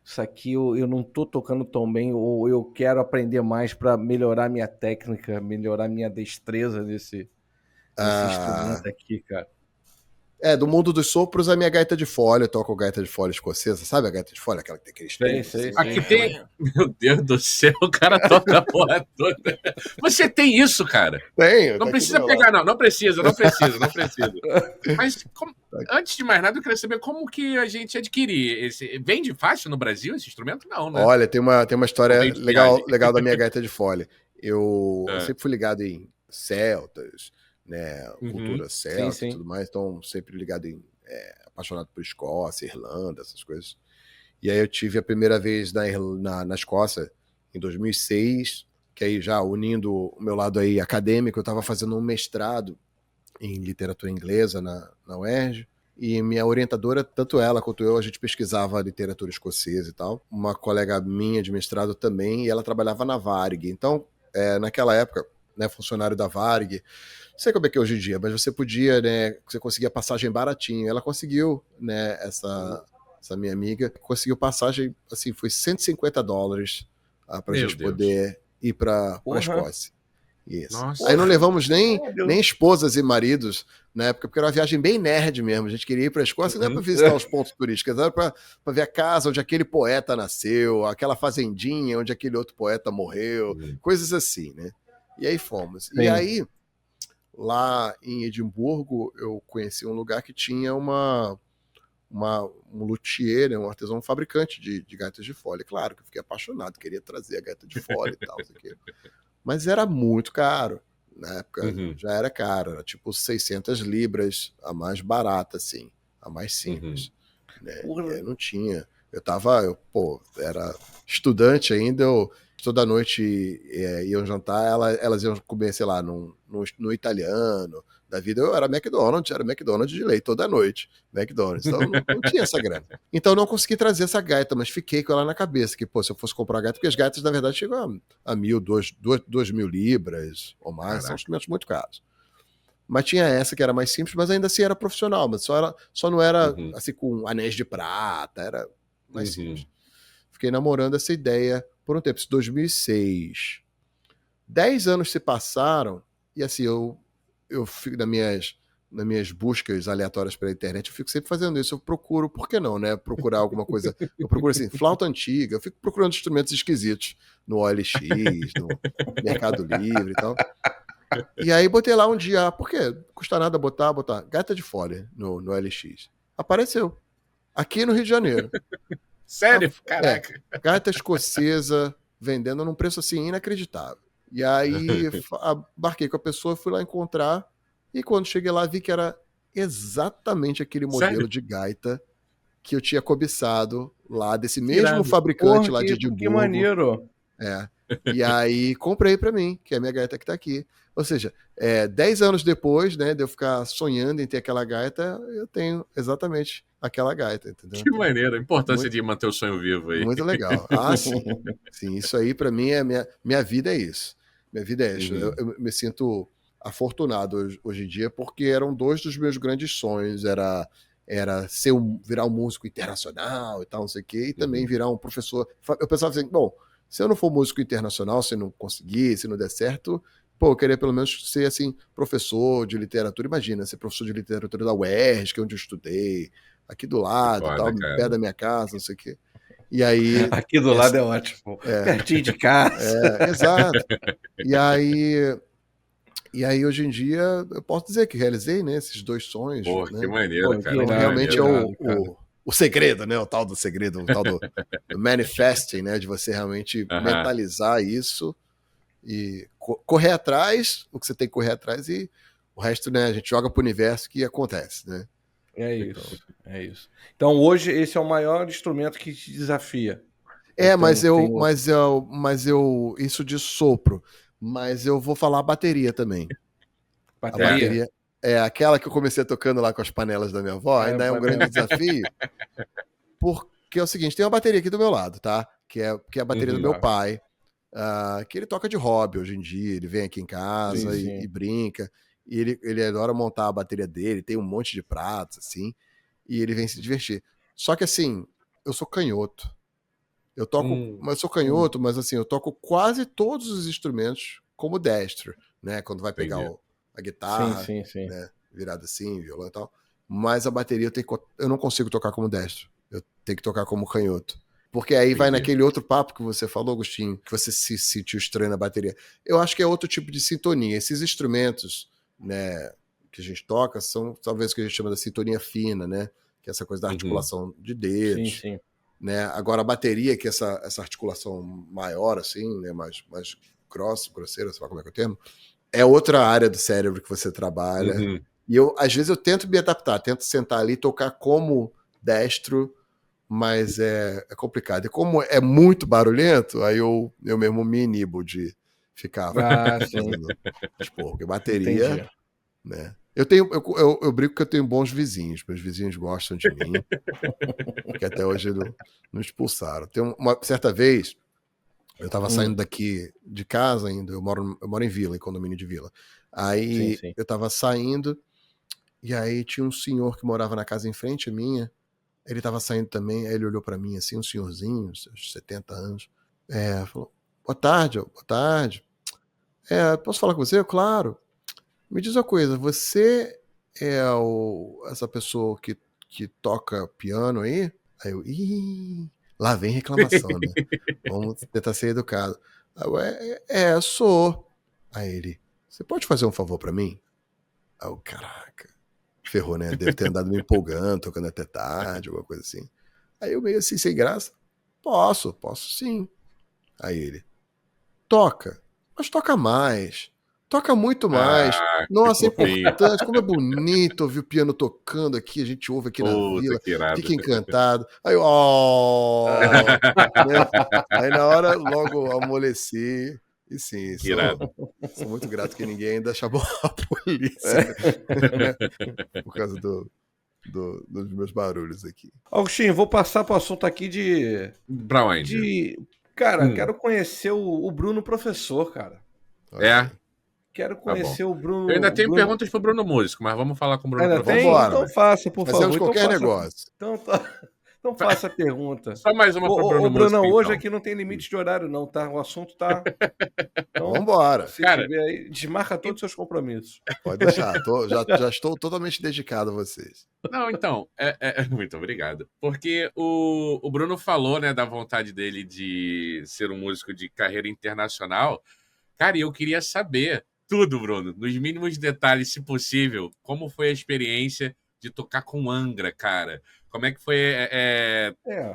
isso aqui eu não tô tocando tão bem, ou eu quero aprender mais para melhorar minha técnica, melhorar minha destreza nesse Ah, instrumento aqui, cara. do mundo dos sopros, a minha gaita de fole, eu toco gaita de fole escocesa, sabe a gaita de fole? Aquela que tem aqueles Sei, tubos, sei, assim. sei. Aqui tem. Meu Deus do céu, o cara toca a porra toda. Você tem isso, cara? Tenho, Não tá aqui do precisa meu pegar, lado. não. Não precisa, não precisa, não precisa. Mas, antes de mais nada, eu queria saber como que a gente adquire esse. Vende fácil no Brasil esse instrumento? Não, né? Olha, tem uma Ou história vem de legal, viagem? legal da minha gaita de fole. Eu É. sempre fui ligado em celtas, né, Uhum. cultura Sim, celta e sim. tudo mais, então sempre ligado em apaixonado por Escócia, Irlanda, essas coisas. E aí eu tive a primeira vez na Escócia em 2006, que aí já unindo o meu lado aí acadêmico, eu estava fazendo um mestrado em literatura inglesa na UERJ. E minha orientadora, tanto ela quanto eu, a gente pesquisava literatura escocesa e tal. Uma colega minha de mestrado também, e ela trabalhava na Varig. Então, naquela época, né, funcionário da Varig, não sei como é que é hoje em dia, mas você podia, né, você conseguia passagem baratinho. Ela conseguiu, né, essa minha amiga, conseguiu passagem, assim, foi $150 para a Meu gente Deus. poder ir para a Porra. Escócia. Isso. Aí Nossa. não levamos nem, Oh, Deus. nem esposas e maridos na época, porque era uma viagem bem nerd mesmo. A gente queria ir para a Escócia, não é para Uhum. visitar os pontos turísticos, era para ver a casa onde aquele poeta nasceu, aquela fazendinha onde aquele outro poeta morreu, Uhum. coisas assim, né? E aí fomos. E Sim. aí, lá em Edimburgo, eu conheci um lugar que tinha um luthier, né, um artesão, um fabricante de gaitas de fole. Claro que eu fiquei apaixonado, queria trazer a gaita de fole e tal, isso aqui. Mas era muito caro. Na época Uhum. já era caro, era tipo 600 libras, a mais barata, assim, a mais simples. Né? Porra. E aí não tinha. Eu era estudante ainda, toda noite iam jantar, elas iam comer, sei lá, no italiano da vida. Eu era McDonald's de lei toda noite, McDonald's. Então não tinha essa grana. Então não consegui trazer essa gaita, mas fiquei com ela na cabeça, que, pô, se eu fosse comprar a gaita, porque as gaitas, na verdade, chegam a 2.000 libras ou mais, Caraca. são instrumentos muito caros. Mas tinha essa que era mais simples, mas ainda assim era profissional, mas só não era assim com anéis de prata, era mais simples. Fiquei namorando essa ideia por um tempo, isso 2006. 10 anos se passaram e assim, eu fico nas minhas buscas aleatórias pela internet, eu fico sempre fazendo isso. Eu procuro, por que não, né? Procurar alguma coisa. Eu procuro assim, flauta antiga, eu fico procurando instrumentos esquisitos no OLX, no Mercado Livre e tal. E aí botei lá um dia, por quê? Não custa nada botar gaita de fole no OLX. Apareceu. Aqui no Rio de Janeiro. Sério? Caraca. Gaita escocesa vendendo num preço assim inacreditável. E aí embarquei com a pessoa, fui lá encontrar, e quando cheguei lá vi que era exatamente aquele modelo Sério? de gaita que eu tinha cobiçado lá desse mesmo Irado. fabricante Porra, lá de que Edimburgo. maneiro. E aí comprei pra mim, que é a minha gaita que tá aqui. Ou seja, 10 anos depois, né, de eu ficar sonhando em ter aquela gaita, eu tenho exatamente aquela gaita, entendeu? Que maneiro. A importância Muito, de manter o sonho vivo aí. muito legal. Ah, sim. Sim, isso aí pra mim é minha vida é isso. Minha vida é isso. Eu me sinto afortunado hoje em dia porque eram dois dos meus grandes sonhos, era virar um músico internacional e tal, não sei o quê, e também virar um professor. Eu pensava assim, bom, se eu não for músico internacional, se não conseguir, se não der certo, pô, eu queria pelo menos ser, assim, professor de literatura. Imagina, ser professor de literatura da UERJ, que é onde eu estudei, aqui do lado, foda, tal, cara. perto da minha casa, não sei o quê. E aí... Aqui do lado é ótimo. Pertinho de casa. Exato. E aí, hoje em dia, eu posso dizer que realizei, né, esses dois sonhos. Porra, né? que maneiro, Pô, cara. Então, que realmente irado, o segredo, né? O tal do segredo, o tal do manifesting, né? De você realmente mentalizar isso e correr atrás, o que você tem que correr atrás, e o resto, né? A gente joga pro universo que acontece, né? É isso. Então hoje esse é o maior instrumento que te desafia. Mas eu isso de sopro, mas eu vou falar a bateria também. Bateria? A bateria é aquela que eu comecei tocando lá com as panelas da minha avó, ainda é um grande desafio, porque é o seguinte, tem uma bateria aqui do meu lado, tá? Que é a bateria do meu pai, que ele toca de hobby hoje em dia, ele vem aqui em casa Sim. e brinca. e ele adora montar a bateria dele, tem um monte de pratos, assim, e ele vem se divertir. Só que, assim, eu sou canhoto. Eu sou canhoto, mas assim, eu toco quase todos os instrumentos como destro, né? Quando vai pegar a guitarra, sim. né? Virado assim, violão e tal. Mas a bateria eu não consigo tocar como destro. Eu tenho que tocar como canhoto. Porque aí vai naquele outro papo que você falou, Agostinho, que você se sentiu estranho na bateria. Eu acho que é outro tipo de sintonia. Esses instrumentos, né, que a gente toca são talvez o que a gente chama de sintonia fina, né? Que é essa coisa da articulação de dedos. Sim. Né? Agora a bateria, que é essa articulação maior, assim, né? mais grosseira, sei lá como é que é o termo, é outra área do cérebro que você trabalha. E às vezes eu tento me adaptar, tento sentar ali e tocar como destro, mas é complicado. E como é muito barulhento, aí eu mesmo me inibo de ficar fazendo esporro. Porque bateria, né? Eu brinco que eu tenho bons vizinhos. Meus vizinhos gostam de mim. Que até hoje não expulsaram. Tem uma certa vez, eu estava saindo daqui de casa ainda. Eu moro em vila, em condomínio de vila. Aí eu estava saindo, e aí tinha um senhor que morava na casa em frente à minha. Ele estava saindo também, aí ele olhou para mim assim, um senhorzinho, seus 70 anos. Falou: boa tarde. Posso falar com você? Claro. Me diz uma coisa, você é essa pessoa que toca piano aí? Aí eu, lá vem reclamação, né? Vamos tentar ser educado. Aí eu, sou. Aí ele, você pode fazer um favor pra mim? Aí eu, caraca, ferrou, né? Deve ter andado me empolgando, tocando até tarde, alguma coisa assim. Aí eu meio assim, sem graça, posso sim. Aí ele, toca, mas toca mais. Toca muito mais. Nossa, é importante. Como é bonito ouvir o piano tocando aqui. A gente ouve aqui na vila. Fica encantado. Aí eu, né? Aí na hora, logo amoleci. E sim, sou muito grato que ninguém ainda chamou a polícia. Né? Por causa dos meus barulhos aqui. Agostinho, vou passar para o assunto aqui de... Pra onde? Cara, quero conhecer o Bruno professor, cara. Quero conhecer o Bruno. Eu ainda tenho perguntas pro Bruno Músico, mas vamos falar com o Bruno professor. Então faça, por favor. Fazemos qualquer negócio. Então faça a pergunta. Só mais uma pro Bruno Músico. Brunão, hoje aqui não tem limite de horário, não, tá? O assunto tá. Então, vambora. Se tiver aí, desmarca todos os seus compromissos. Pode deixar. Já estou totalmente dedicado a vocês. Não, então, muito obrigado. Porque o Bruno falou, né, da vontade dele de ser um músico de carreira internacional. Cara, e eu queria saber tudo, Bruno, nos mínimos detalhes, se possível, como foi a experiência de tocar com Angra, cara? Como é que foi?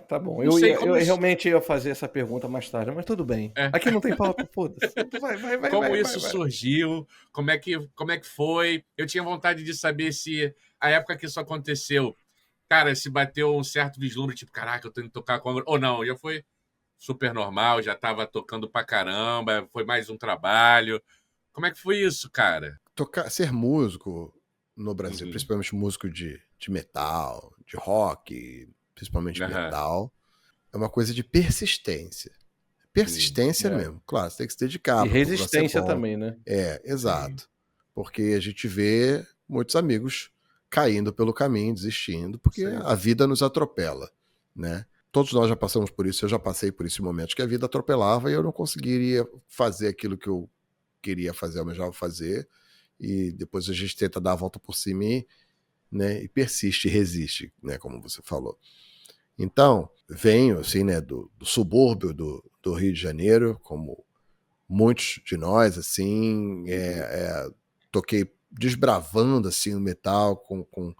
Tá bom. Eu realmente ia fazer essa pergunta mais tarde, mas tudo bem. Aqui não tem pauta, foda-se. Vai. Como isso surgiu? Como é que foi? Eu tinha vontade de saber se a época que isso aconteceu, cara, se bateu um certo vislumbre, tipo, caraca, eu tô indo tocar com Angra, ou não, já foi super normal, já tava tocando pra caramba, foi mais um trabalho. Como é que foi isso, cara? Ser músico no Brasil, principalmente músico de metal, de rock, principalmente metal, é uma coisa de persistência. Persistência mesmo. Claro, você tem que se dedicar. E resistência também, né? Exato. Porque a gente vê muitos amigos caindo pelo caminho, desistindo, porque a vida nos atropela, né? Todos nós já passamos por isso, eu já passei por esse momento que a vida atropelava e eu não conseguiria fazer aquilo que eu queria fazer, almejava fazer, e depois a gente tenta dar a volta por cima e persiste, resiste, né, como você falou. Então, venho assim, né, do subúrbio do Rio de Janeiro, como muitos de nós, assim, toquei desbravando assim, o metal com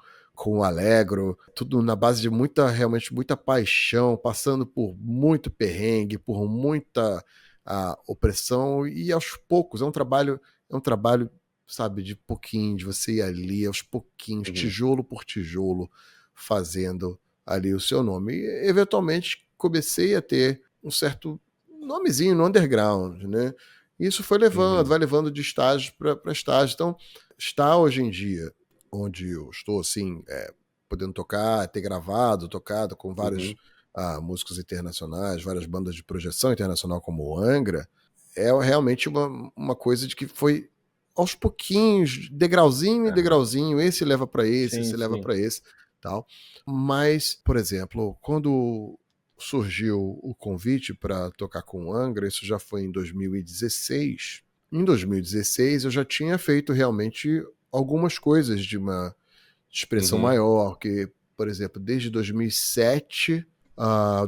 o Alegro, tudo na base de realmente muita paixão, passando por muito perrengue, por muita opressão, e aos poucos, é um trabalho, sabe, de pouquinho, de você ir ali, aos pouquinhos, tijolo por tijolo, fazendo ali o seu nome. E, eventualmente, comecei a ter um certo nomezinho no underground, né? E isso foi levando, vai levando de estágio para estágio. Então, está hoje em dia, onde eu estou, assim, podendo tocar, ter tocado com vários músicos internacionais, várias bandas de projeção internacional como o Angra, é realmente uma coisa de que foi aos pouquinhos, degrauzinho em degrauzinho, esse leva para esse, esse leva para esse, tal. Mas, por exemplo, quando surgiu o convite para tocar com o Angra, isso já foi em 2016. Em 2016 eu já tinha feito realmente algumas coisas de uma expressão maior, que, por exemplo, desde 2007...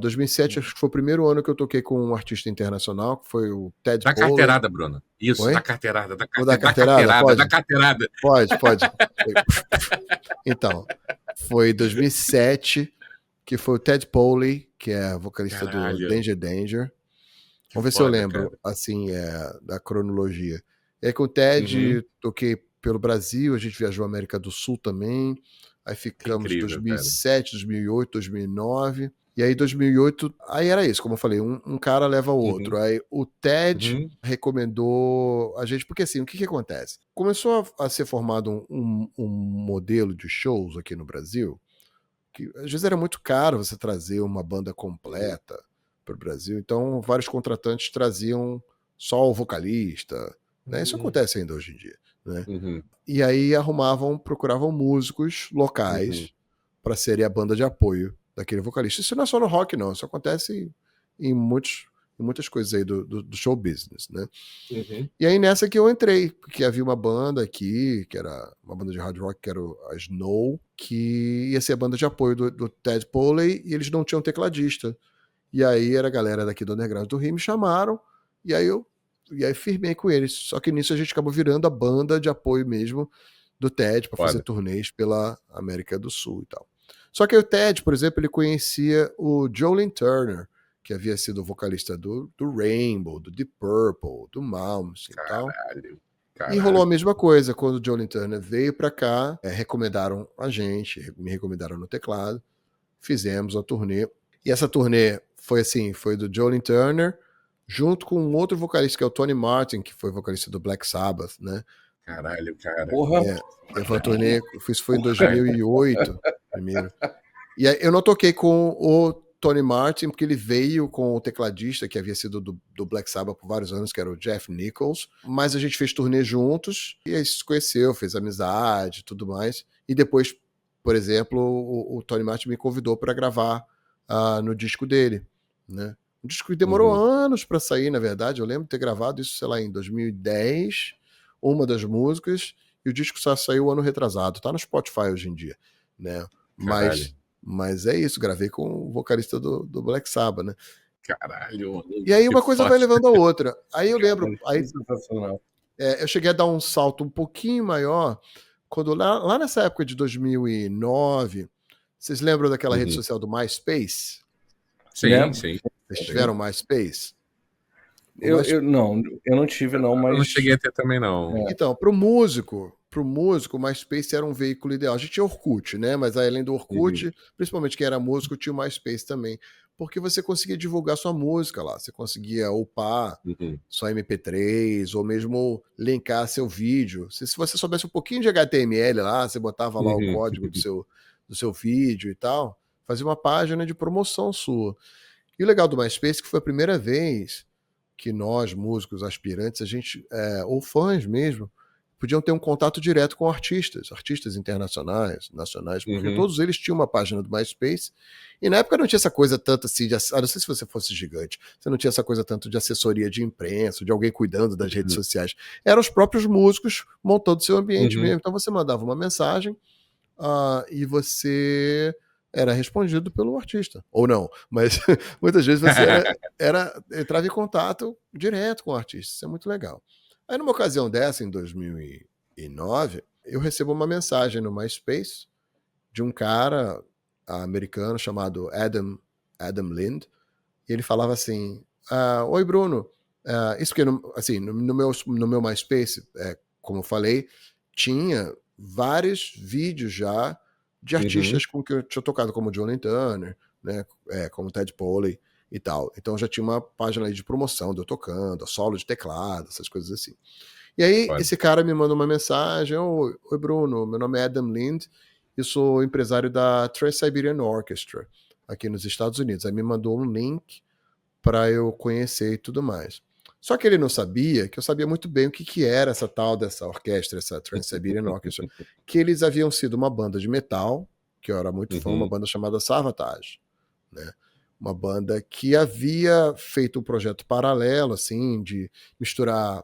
2007 acho que foi o primeiro ano que eu toquei com um artista internacional, que foi o Ted Da Polley. carteirada, Bruno. Isso, Oi? da carteirada. Vou dar carteirada? Pode? Da carteirada. Pode. Então, foi 2007 que foi o Ted Polley, que é vocalista do Danger. Vamos ver se eu lembro, assim, da cronologia. E aí com o Ted, toquei pelo Brasil, a gente viajou à América do Sul também. Aí ficamos em 2007, 2008, 2009. E aí 2008, aí era isso, como eu falei, um cara leva o outro. Aí o Ted recomendou a gente, porque assim, o que acontece? Começou a ser formado um modelo de shows aqui no Brasil, que às vezes era muito caro você trazer uma banda completa para o Brasil, então vários contratantes traziam só o vocalista, né? Isso acontece ainda hoje em dia, né? E aí procuravam músicos locais para serem a banda de apoio daquele vocalista. Isso não é só no rock, não. Isso acontece em muitas coisas aí do show business, né? E aí nessa que eu entrei, porque havia uma banda aqui, que era uma banda de hard rock, que era a Snow, que ia ser a banda de apoio do Ted Polley, e eles não tinham tecladista. E aí era a galera daqui do Underground do Rio, me chamaram, e aí firmei com eles. Só que nisso a gente acabou virando a banda de apoio mesmo do Ted, para fazer turnês pela América do Sul e tal. Só que o Ted, por exemplo, ele conhecia o Joe Turner, que havia sido o vocalista do Rainbow, do Deep Purple, do Malmsteen e tal. E rolou a mesma coisa. Quando o Joe Turner veio para cá, recomendaram a gente, me recomendaram no teclado, fizemos a turnê. E essa turnê foi assim, foi do Joe Turner, junto com um outro vocalista, que é o Tony Martin, que foi vocalista do Black Sabbath, né? Caralho, cara. Porra. Foi a turnê, isso foi em 2008, primeiro. E aí eu não toquei com o Tony Martin, porque ele veio com o tecladista, que havia sido do Black Sabbath por vários anos, que era o Jeff Nichols, mas a gente fez turnê juntos, e aí se conheceu, fez amizade e tudo mais. E depois, por exemplo, o Tony Martin me convidou para gravar no disco dele, né? Um disco que demorou anos para sair, na verdade. Eu lembro de ter gravado isso, sei lá, em 2010, uma das músicas, e o disco só saiu ano retrasado. Tá no Spotify hoje em dia, né? Mas é isso, gravei com o vocalista do Black Sabbath, né? Caralho. E aí uma coisa vai levando a outra. Aí eu lembro, eu cheguei a dar um salto um pouquinho maior, quando lá nessa época de 2009, vocês lembram daquela rede social do MySpace? Sim, sim. Vocês tiveram MySpace? Eu não tive, não, mas... Eu não cheguei a ter também, não. Então, pro músico, o MySpace era um veículo ideal. A gente tinha Orkut, né? Mas além do Orkut, principalmente quem era músico, tinha o MySpace também. Porque você conseguia divulgar sua música lá. Você conseguia upar sua MP3, ou mesmo linkar seu vídeo. Se você soubesse um pouquinho de HTML lá, você botava lá o código do seu vídeo e tal, fazia uma página de promoção sua. E o legal do MySpace é que foi a primeira vez que nós, músicos aspirantes, a gente, ou fãs mesmo, podiam ter um contato direto com artistas internacionais, nacionais, porque todos eles tinham uma página do MySpace, e na época não tinha essa coisa tanto assim, a não ser se você fosse gigante, você não tinha essa coisa tanto de assessoria de imprensa, de alguém cuidando das redes sociais. Eram os próprios músicos montando seu ambiente mesmo. Então você mandava uma mensagem e você era respondido pelo artista. Ou não, mas muitas vezes você entrava em contato direto com o artista. Isso é muito legal. Aí numa ocasião dessa, em 2009, eu recebo uma mensagem no MySpace de um cara americano chamado Adam Lind, e ele falava assim, oi Bruno, isso porque assim, no meu MySpace, como eu falei, tinha vários vídeos já de artistas com que eu tinha tocado, como Joe Turner, né, como Ted Polley e tal. Então já tinha uma página aí de promoção de eu tocando, solo de teclado, essas coisas assim. E aí esse cara me manda uma mensagem, oi Bruno, meu nome é Adam Lind, eu sou empresário da Trans-Siberian Orchestra, aqui nos Estados Unidos. Aí me mandou um link para eu conhecer e tudo mais. Só que ele não sabia que eu sabia muito bem o que era essa tal dessa orquestra, essa Trans-Siberian Orchestra, que eles haviam sido uma banda de metal, que eu era muito fã, uma banda chamada Savatage, né? Uma banda que havia feito um projeto paralelo, assim, de misturar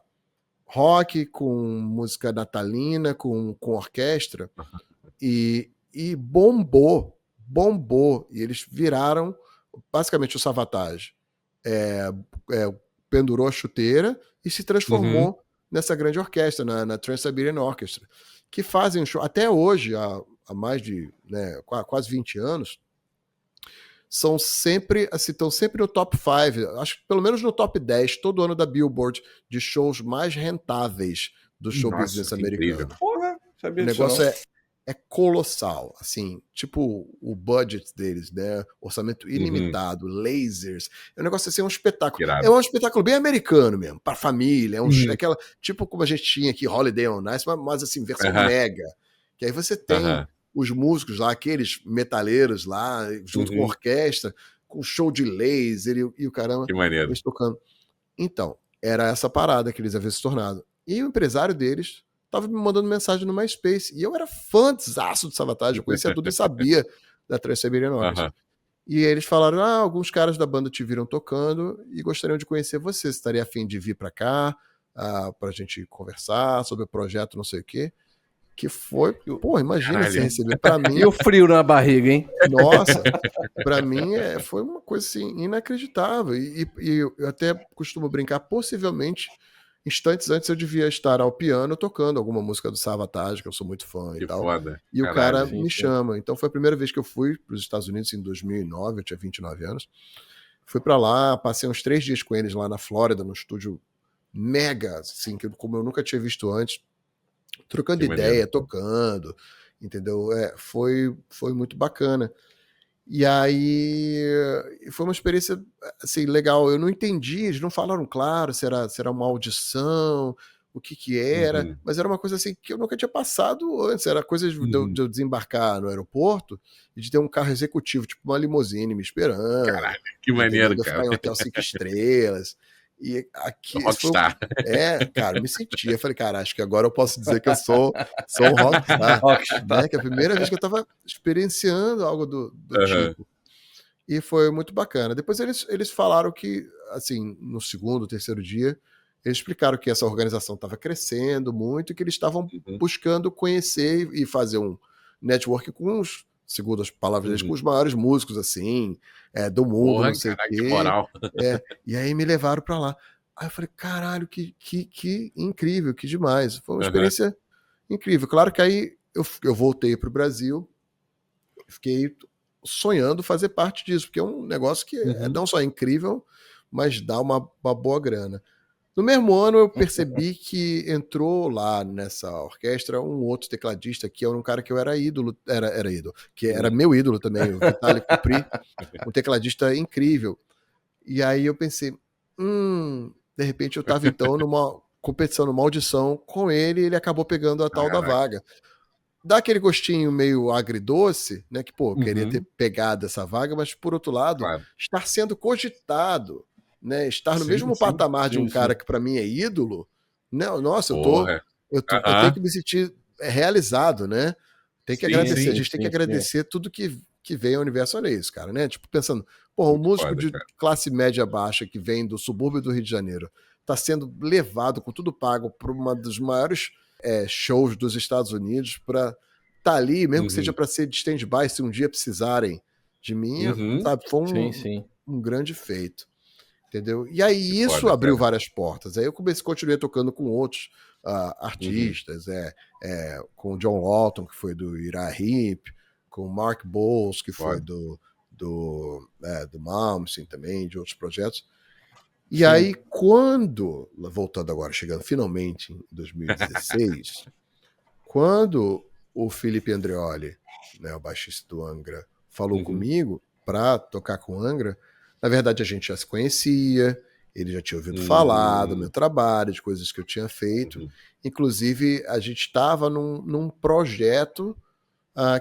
rock com música natalina, com orquestra, e bombou. E eles viraram, basicamente, o Savatage pendurou a chuteira e se transformou nessa grande orquestra, na Trans-Siberian Orchestra, que fazem um show, até hoje, há mais de quase 20 anos, são sempre, assim, estão sempre no top 5, acho que pelo menos no top 10, todo ano da Billboard, de shows mais rentáveis do show business americano. Porra, sabia O disso negócio não. é colossal, assim, tipo o budget deles, né? Orçamento ilimitado, lasers. É um negócio assim, é um espetáculo. Irado. É um espetáculo bem americano mesmo, para família. É aquela, tipo como a gente tinha aqui, Holiday on Ice, mas assim, versão mega. Que aí você tem os músicos lá, aqueles metaleiros lá, junto com a orquestra, com show de laser e o caramba. Que maneiro. Eles tocando. Então, era essa parada que eles haviam se tornado. E o empresário deles tava me mandando mensagem no MySpace. E eu era fãzaço do Savatage, eu conhecia tudo e sabia da Trans-Siberian Orchestra. E eles falaram, alguns caras da banda te viram tocando e gostariam de conhecer você. Você estaria afim de vir para cá, pra gente conversar sobre o projeto, não sei o quê. Que foi, pô, imagina você receber para mim. E o frio na barriga, hein? Nossa, para mim foi uma coisa assim, inacreditável. E eu até costumo brincar, possivelmente, instantes antes eu devia estar ao piano tocando alguma música do Savatage, que eu sou muito fã que e tal. Foda. E caralho, o cara me chama. Então foi a primeira vez que eu fui para os Estados Unidos em 2009, eu tinha 29 anos. Fui para lá, passei uns 3 dias com eles lá na Flórida, num estúdio mega, assim, como eu nunca tinha visto antes, trocando ideia, tocando, entendeu? Foi muito bacana. E aí foi uma experiência assim, legal. Eu não entendi, eles não falaram claro se era uma audição, o que era, mas era uma coisa assim que eu nunca tinha passado antes. Era coisa de eu desembarcar no aeroporto e de ter um carro executivo, tipo uma limusine me esperando. Caralho, que maneiro, de eu ficar em hotel 5 estrelas. E aqui rockstar. Cara, eu me sentia. Eu falei, cara, acho que agora eu posso dizer que eu sou um rockstar. Né? Que é a primeira vez que eu tava experienciando algo do tipo. E foi muito bacana. Depois eles falaram que, assim, no segundo, terceiro dia, eles explicaram que essa organização estava crescendo muito e que eles estavam buscando conhecer e fazer um network com os, segundo as palavras deles, com os maiores músicos, assim, do mundo, porra, não sei o quê. Que moral. E aí me levaram para lá. Aí eu falei, caralho, que incrível, que demais. Foi uma experiência incrível. Claro que aí eu voltei para o Brasil, fiquei sonhando fazer parte disso, porque é um negócio que não só incrível, mas dá uma boa grana. No mesmo ano eu percebi que entrou lá nessa orquestra um outro tecladista, que era um cara que eu era ídolo, que era meu ídolo também, o Vitaly Kupri, um tecladista incrível. E aí eu pensei, de repente eu estava então numa competição, numa audição com ele, e ele acabou pegando a tal da vaga. Dá aquele gostinho meio agridoce, né? Que, pô, queria ter pegado essa vaga, mas por outro lado, estar sendo cogitado, né? Estar no mesmo patamar de um cara que para mim é ídolo, né? Nossa, eu tenho que me sentir realizado, né? Tem que agradecer, a gente tem que agradecer tudo que vem ao universo. Olha isso, cara, né? Tipo, pensando, porra, um músico de classe média baixa que vem do subúrbio do Rio de Janeiro tá sendo levado com tudo pago por uma dos maiores shows dos Estados Unidos para tá ali, mesmo que seja para ser de stand-by, se um dia precisarem de mim, sabe? Foi um grande feito, entendeu? E aí isso abriu várias portas. Aí eu continuei tocando com outros artistas, com o John Walton, que foi do Ira Hip, com o Mark Bowles, que foi do Malmsteen também, de outros projetos. E aí, voltando agora, chegando finalmente em 2016, quando o Felipe Andreoli, né, o baixista do Angra, falou comigo para tocar com o Angra, na verdade a gente já se conhecia, ele já tinha ouvido falar do meu trabalho, de coisas que eu tinha feito. Inclusive, a gente estava num projeto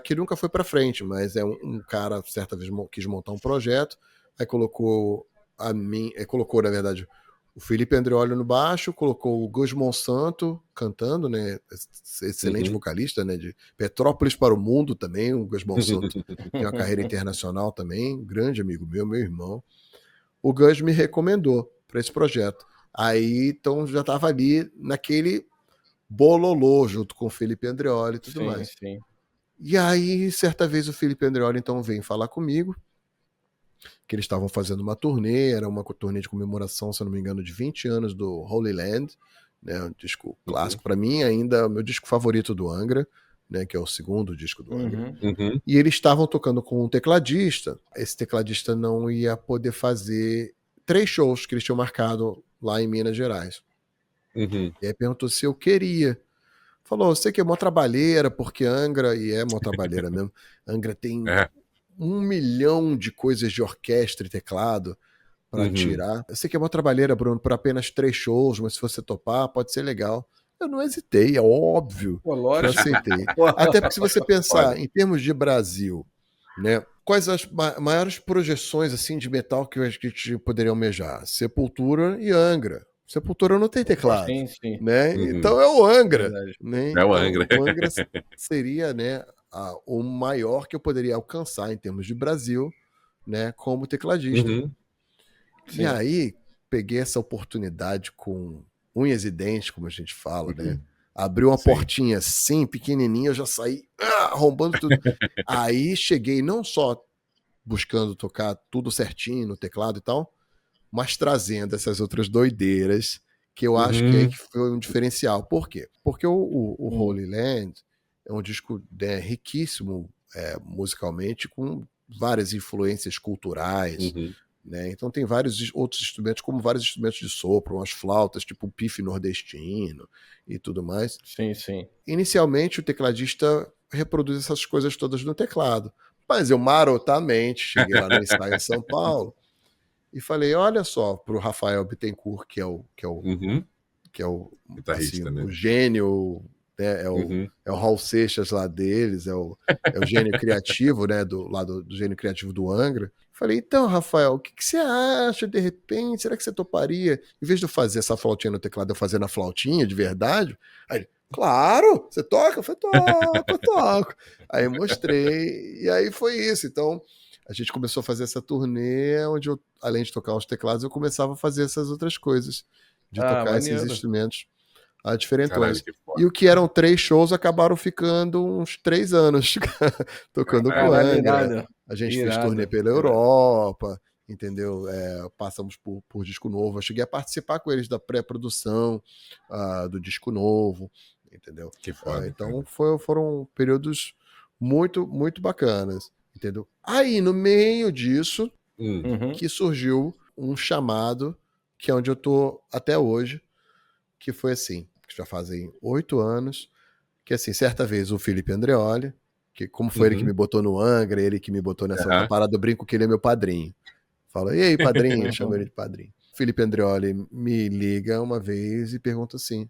que nunca foi para frente, mas um cara, certa vez, quis montar um projeto, aí colocou, na verdade, o Felipe Andreoli no baixo, colocou o Gus Monsanto cantando, né? Excelente vocalista, né? De Petrópolis para o Mundo também, o Gus Monsanto tem uma carreira internacional também, um grande amigo meu irmão. O Gus me recomendou para esse projeto. Aí, então, já estava ali naquele bololô junto com o Felipe Andreoli e tudo mais. Sim. E aí, certa vez, o Felipe Andreoli, então, veio falar comigo, que eles estavam fazendo uma turnê, era uma turnê de comemoração, se eu não me engano, de 20 anos do Holy Land, né, um disco clássico, para mim ainda é o meu disco favorito do Angra, né, que é o segundo disco do Angra. E eles estavam tocando com um tecladista, esse tecladista não ia poder fazer 3 shows que eles tinham marcado lá em Minas Gerais. E aí perguntou se eu queria. Falou, você que é mó trabalheira, porque Angra, e é mó trabalheira mesmo, Angra tem 1 milhão de coisas de orquestra e teclado para tirar. Eu sei que é uma trabalheira, Bruno, por apenas 3 shows, mas se você topar, pode ser legal. Eu não hesitei, é óbvio. Pô, lógico. Eu aceitei. Até porque se você pensar em termos de Brasil, né? Quais as maiores projeções assim de metal que a gente poderia almejar? Sepultura e Angra. Sepultura não tem teclado, Sim. né? Então é o Angra, né? É o Angra. Então, o Angra seria, né, o maior que eu poderia alcançar em termos de Brasil, né, como tecladista. E aí peguei essa oportunidade com unhas e dentes, como a gente fala, né? Abriu uma portinha assim, pequenininha, eu já saí arrombando tudo. Aí cheguei não só buscando tocar tudo certinho no teclado e tal, mas trazendo essas outras doideiras que eu acho que aí que foi um diferencial. Por quê? Porque o Holy Land é um disco, né, riquíssimo musicalmente, com várias influências culturais, né? Então tem vários outros instrumentos, como vários instrumentos de sopro, umas flautas, tipo um pife nordestino e tudo mais. Sim. Inicialmente o tecladista reproduz essas coisas todas no teclado, mas eu marotamente cheguei lá no ensaio em São Paulo e falei, olha só, pro Rafael Bittencourt, que é o guitarrista, assim, né? o gênio, né? É o Raul Seixas lá deles, é o gênio criativo, né? Do lado do gênio criativo do Angra. Falei, então, Rafael, o que você acha de repente? Será que você toparia? Em vez de eu fazer essa flautinha no teclado, eu fazer na flautinha de verdade? Aí ele, claro, você toca? Eu falei, toco. Aí eu mostrei, e aí foi isso. Então, a gente começou a fazer essa turnê, onde eu, além de tocar os teclados, eu começava a fazer essas outras coisas, de tocar maneiro. esses instrumentos diferentões. Caralho, e o que eram 3 shows acabaram ficando uns 3 anos tocando com o Angra. A gente fez turnê pela Europa, entendeu? Passamos por disco novo. Eu cheguei a participar com eles da pré-produção do disco novo, entendeu? Que foda, então foram períodos muito, muito bacanas, entendeu? Aí, no meio disso, que surgiu um chamado, que é onde eu tô até hoje, que foi assim, que já fazem 8 anos, que assim, certa vez o Felipe Andreoli, que como foi ele que me botou no Angra, ele que me botou nessa outra parada, eu brinco que ele é meu padrinho. Fala, e aí, padrinho? Chama ele de padrinho. Felipe Andreoli me liga uma vez e pergunta assim,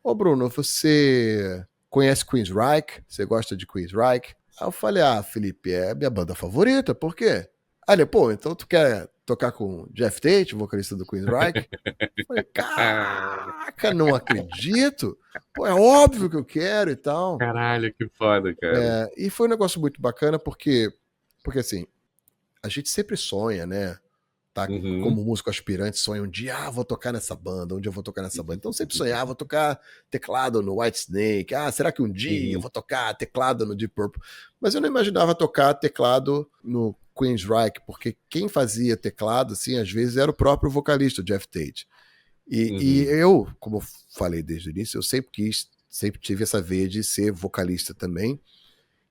ô Bruno, você conhece Queensryche? Você gosta de Queensryche? Aí eu falei, Felipe, é minha banda favorita, por quê? Aí ele, pô, então tu quer tocar com Jeff Tate, o vocalista do Queensryche? Eu falei, caraca, não acredito. Pô, é óbvio que eu quero e tal. Caralho, que foda, cara. E foi um negócio muito bacana porque assim, a gente sempre sonha, né? Tá? Como músico aspirante, sonha um dia, vou tocar nessa banda, um dia eu vou tocar nessa banda. Então sempre sonhava, vou tocar teclado no Whitesnake, será que um dia eu vou tocar teclado no Deep Purple? Mas eu não imaginava tocar teclado no Queensryche, porque quem fazia teclado, assim, às vezes era o próprio vocalista, o Jeff Tate. E eu, como eu falei desde o início, eu sempre tive essa veia de ser vocalista também.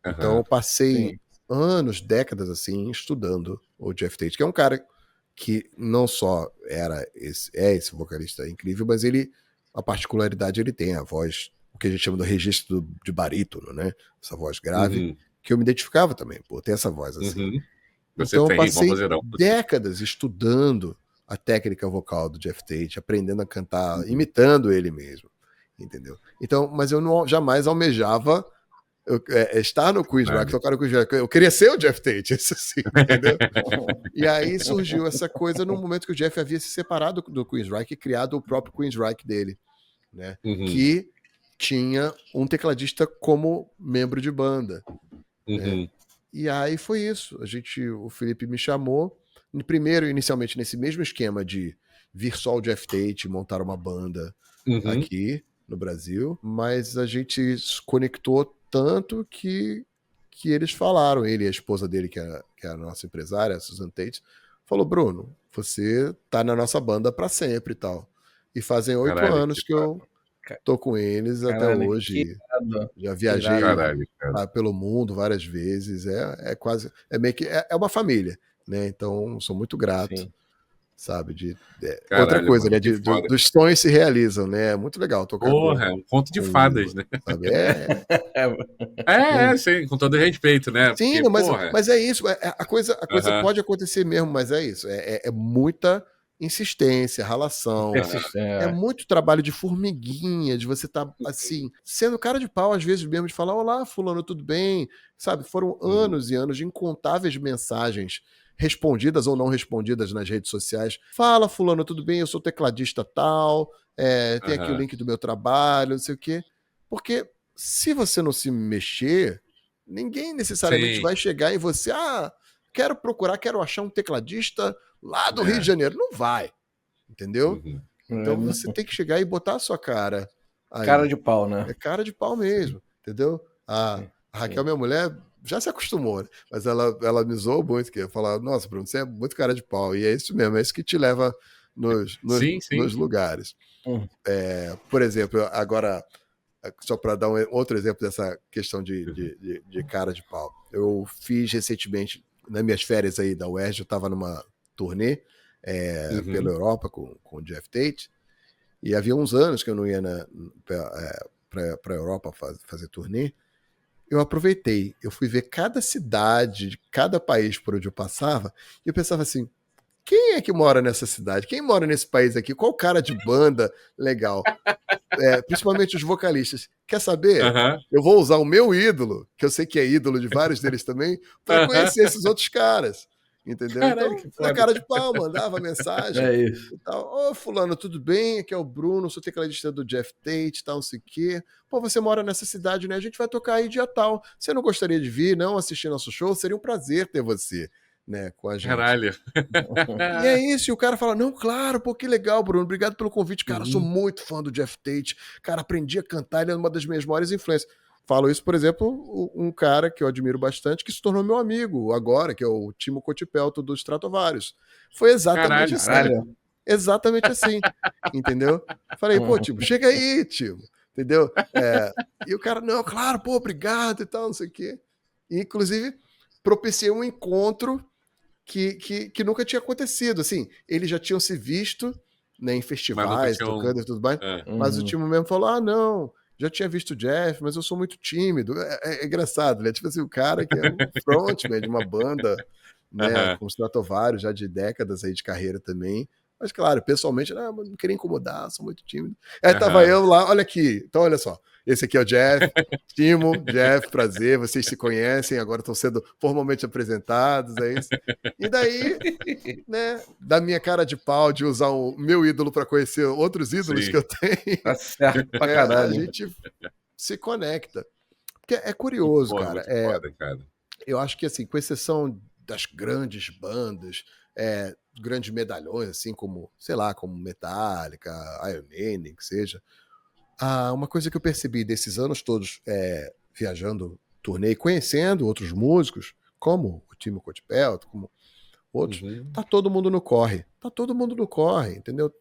Então eu passei anos, décadas, assim, estudando o Jeff Tate, que é um cara que não só esse vocalista incrível, mas a particularidade, ele tem a voz, o que a gente chama do registro de barítono, né? Essa voz grave, que eu me identificava também, tem essa voz assim. Então eu passei décadas estudando a técnica vocal do Jeff Tate, aprendendo a cantar, imitando ele mesmo, entendeu? Então, mas eu jamais almejava estar no Queen's Rock, tocar no Queen's Rock. Eu queria ser o Jeff Tate, isso sim, entendeu? E aí surgiu essa coisa no momento que o Jeff havia se separado do Queen's Rock e criado o próprio Queen's Rock dele, né? Que tinha um tecladista como membro de banda. Né? E aí foi isso. O Felipe me chamou, primeiro, inicialmente, nesse mesmo esquema de vir só o Jeff Tate, montar uma banda aqui no Brasil, mas a gente se conectou tanto que eles falaram, ele e a esposa dele, que é a nossa empresária, a Susan Tate, falou: Bruno, você tá na nossa banda para sempre e tal. E fazem 8 anos que eu tô com eles até hoje. Já viajei pelo mundo várias vezes. É meio que é uma família, né? Então sou muito grato. Sim. Sabe? Outra coisa, né? Dos sonhos se realizam, né? É muito legal tocar. Porra, um conto de fadas, né? Sabe? Sim, com todo respeito, né? Sim, porque, mas é isso. A coisa pode acontecer mesmo, mas é isso. É muita insistência, ralação. É muito trabalho de formiguinha, de você estar assim, sendo cara de pau, às vezes mesmo, de falar: olá, fulano, tudo bem? Sabe? Foram anos e anos de incontáveis mensagens respondidas ou não respondidas nas redes sociais. Fala, fulano, tudo bem? Eu sou tecladista tal, tem aqui o link do meu trabalho, não sei o quê. Porque se você não se mexer, ninguém necessariamente vai chegar em você: quero achar um tecladista lá do Rio de Janeiro. Não vai, entendeu? Então você tem que chegar e botar a sua cara aí. Cara de pau, né? É cara de pau mesmo, entendeu? A Raquel, minha mulher, já se acostumou, né? Mas ela me zoou muito, que ia falar: nossa, Bruno, você é muito cara de pau. E é isso mesmo, é isso que te leva nos lugares. Por exemplo, agora, só para dar outro exemplo dessa questão de cara de pau. Eu fiz recentemente, nas minhas férias aí da UERJ, eu estava numa turnê pela Europa com o Jeff Tate, e havia uns anos que eu não ia para a Europa fazer turnê. Eu aproveitei, eu fui ver cada cidade, cada país por onde eu passava, e eu pensava assim: quem é que mora nessa cidade? Quem mora nesse país aqui? Qual cara de banda legal? Principalmente os vocalistas. Quer saber? Eu vou usar o meu ídolo, que eu sei que é ídolo de vários deles também, para conhecer esses outros caras. Entendeu? Caralho, então, na cara de pau, mandava mensagem. É isso. E tal. Ô, fulano, tudo bem? Aqui é o Bruno, sou tecladista do Jeff Tate, tal, não sei o quê. Pô, você mora nessa cidade, né? A gente vai tocar aí dia tal. Você não gostaria de vir, não, assistir nosso show? Seria um prazer ter você, né, com a gente. Caralho. E é isso, e o cara fala: não, claro, pô, que legal, Bruno, obrigado pelo convite. Cara, sou muito fã do Jeff Tate. Cara, aprendi a cantar, ele é uma das minhas maiores influências. Falo isso, por exemplo, um cara que eu admiro bastante, que se tornou meu amigo agora, que é o Timo Cotipelto do Stratovarius. Foi exatamente assim. Caralho. Exatamente assim, entendeu? Falei: pô, Timo, chega aí, Timo, entendeu? E o cara: não, claro, pô, obrigado e tal, não sei o quê. E, inclusive, propiciei um encontro que nunca tinha acontecido. Assim, eles já tinham se visto, né, em festivais, tocando e tudo mais, mas o Timo mesmo falou: não, já tinha visto o Jeff, mas eu sou muito tímido. É engraçado, né? Tipo assim, o cara que é um frontman de uma banda, né, com Stratovarius, já de décadas aí de carreira também. Mas, claro, pessoalmente, não queria incomodar, sou muito tímido. Aí tava eu lá, olha aqui. Então, olha só. Esse aqui é o Jeff, Timo, Jeff, prazer, vocês se conhecem, agora estão sendo formalmente apresentados, é isso. E daí, né, da minha cara de pau de usar o meu ídolo para conhecer outros ídolos que eu tenho, tá certo pra caralho. A gente se conecta. Porque é curioso, cara. Foda, cara. Eu acho que, assim, com exceção das grandes bandas, grandes medalhões, assim, como, sei lá, como Metallica, Iron Maiden, que seja, uma coisa que eu percebi desses anos todos viajando, turnê, conhecendo outros músicos, como o Timo Cotipelto, como outros, tá todo mundo no corre. Tá todo mundo no corre, entendeu?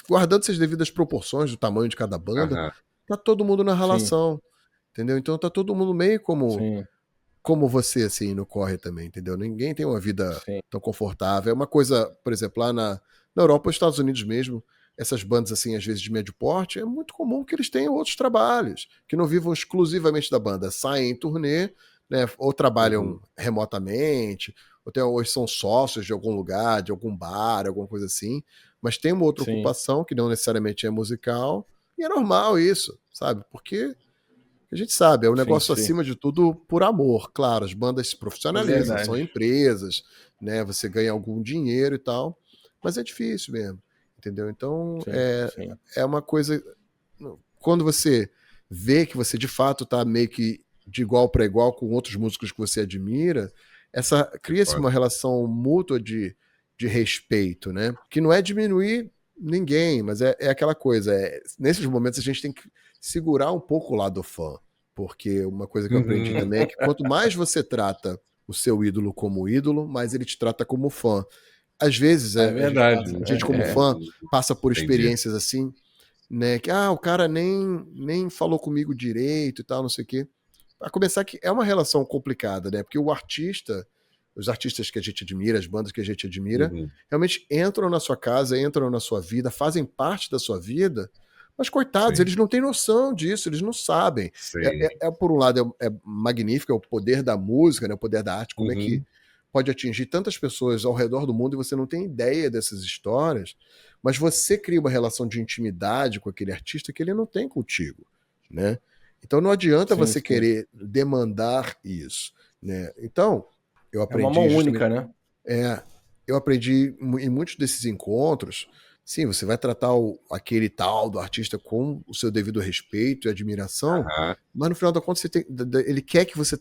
Guardando essas devidas proporções do tamanho de cada banda, tá todo mundo na relação, entendeu? Então tá todo mundo meio como você, assim, no corre também, entendeu? Ninguém tem uma vida tão confortável. É uma coisa, por exemplo, lá na Europa, nos Estados Unidos mesmo, essas bandas, assim, às vezes de médio porte, é muito comum que eles tenham outros trabalhos, que não vivam exclusivamente da banda. Saem em turnê, né, ou trabalham remotamente, ou são sócios de algum lugar, de algum bar, alguma coisa assim, mas tem uma outra ocupação que não necessariamente é musical, e é normal isso, sabe? Porque A gente sabe, é um negócio sim. acima de tudo por amor. Claro, as bandas se profissionalizam, são empresas, né? Você ganha algum dinheiro e tal, mas é difícil mesmo, entendeu? Então, Sim. é uma coisa... Quando você vê que você de fato tá meio que de igual para igual com outros músicos que você admira, cria-se uma relação mútua de respeito, né? Que não é diminuir ninguém, mas é aquela coisa. Nesses momentos a gente tem que segurar um pouco o lado fã, porque uma coisa que eu aprendi também é que quanto mais você trata o seu ídolo como ídolo, mais ele te trata como fã. Às vezes É verdade. a gente como fã passa por experiências assim, né? Que o cara nem falou comigo direito e tal, não sei o quê. A começar que é uma relação complicada, né? Porque os artistas que a gente admira, as bandas que a gente admira, realmente entram na sua casa, entram na sua vida, fazem parte da sua vida, mas coitados, eles não têm noção disso, eles não sabem. Por um lado, é magnífico, é o poder da música, né? O poder da arte, como é que pode atingir tantas pessoas ao redor do mundo e você não tem ideia dessas histórias, mas você cria uma relação de intimidade com aquele artista que ele não tem contigo, né? Então não adianta você querer demandar isso, né? Então, eu aprendi... É uma mão única, né? Eu aprendi em muitos desses encontros, sim, você vai tratar aquele tal do artista com o seu devido respeito e admiração, mas no final da conta ele quer que você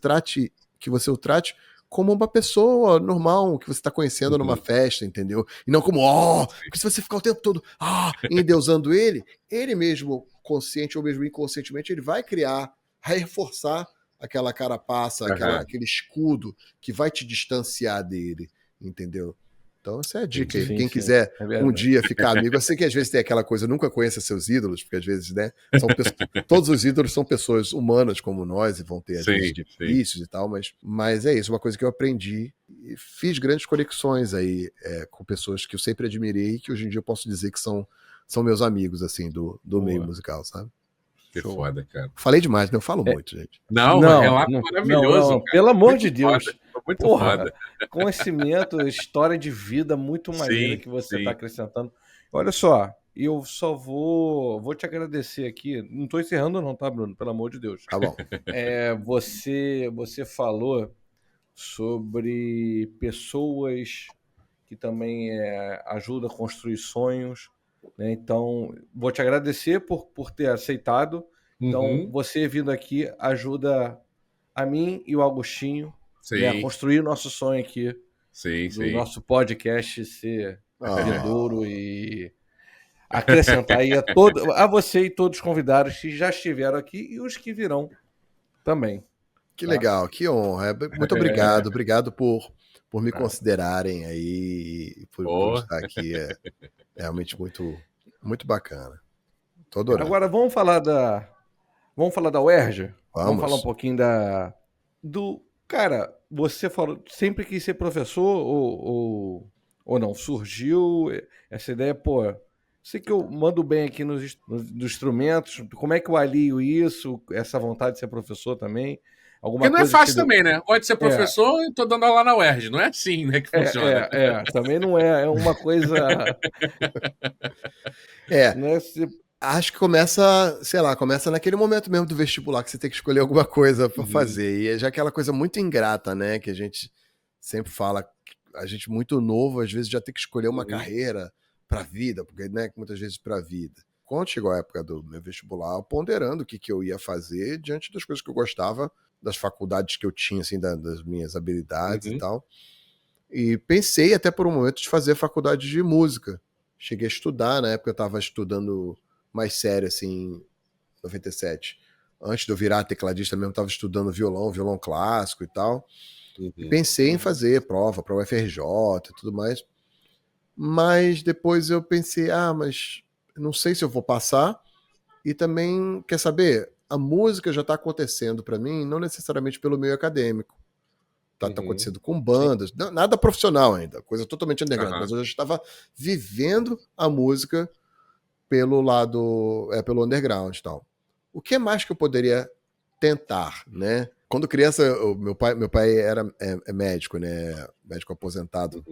o trate como uma pessoa normal que você está conhecendo numa festa, entendeu? E não como, porque se você ficar o tempo todo endeusando ele mesmo, consciente ou mesmo inconscientemente, ele vai reforçar aquela carapaça, aquele escudo que vai te distanciar dele, entendeu? Então essa é a dica aí. Quem quiser um dia ficar amigo, eu sei que às vezes tem aquela coisa, nunca conheça seus ídolos, porque às vezes, né, todos os ídolos são pessoas humanas como nós e vão ter às vezes vícios e tal, mas é isso, uma coisa que eu aprendi e fiz grandes conexões aí com pessoas que eu sempre admirei e que hoje em dia eu posso dizer que são meus amigos, assim, do meio musical, sabe? Que foda, cara. Falei demais, né? Eu falo muito, gente. Não, relato maravilhoso. Não. Pelo amor de Deus. Foda, muito foda. Conhecimento, história de vida muito maneira que você está acrescentando. Olha só, eu só vou te agradecer aqui. Não estou encerrando não, tá, Bruno? Pelo amor de Deus. Tá bom. Você falou sobre pessoas que também ajudam a construir sonhos, né? Então, vou te agradecer por ter aceitado. Então, você vindo aqui ajuda a mim e o Augustinho, né, a construir o nosso sonho aqui do nosso podcast ser vindouro e acrescentar aí a você e todos os convidados que já estiveram aqui e os que virão também. Que legal, que honra. Muito obrigado. Obrigado por me considerarem aí, por estar aqui. É realmente muito, muito bacana. Tô adorando. Agora vamos falar da UERJ? Vamos falar um pouquinho Cara, você falou, sempre quis ser professor ou não? Surgiu essa ideia, sei que eu mando bem aqui nos instrumentos, como é que eu alio isso, essa vontade de ser professor também? Porque não é fácil também, né? Pode ser professor e tô dando aula na UERJ. Não é assim, né, que funciona. Também não é uma coisa... Acho que começa naquele momento mesmo do vestibular que você tem que escolher alguma coisa para fazer. E é já aquela coisa muito ingrata, né? Que a gente sempre fala, a gente muito novo, às vezes já tem que escolher uma carreira para a vida, porque, né, muitas vezes para a vida. Quando chegou a época do meu vestibular, eu ponderando o que eu ia fazer diante das coisas que eu gostava, das faculdades que eu tinha, assim, das minhas habilidades e tal. E pensei até por um momento de fazer faculdade de música. Cheguei a estudar, na época eu estava estudando mais sério, assim, em 97. Antes de eu virar tecladista mesmo, estava estudando violão clássico e tal. E pensei em fazer prova para o UFRJ e tudo mais. Mas depois eu pensei, mas não sei se eu vou passar. E também, quer saber, a música já está acontecendo para mim, não necessariamente pelo meio acadêmico. Tá acontecendo com bandas, nada profissional ainda, coisa totalmente underground, mas eu já estava vivendo a música pelo lado, pelo underground e tal. O que mais que eu poderia tentar, né? Quando criança, meu pai era médico, né? Médico aposentado,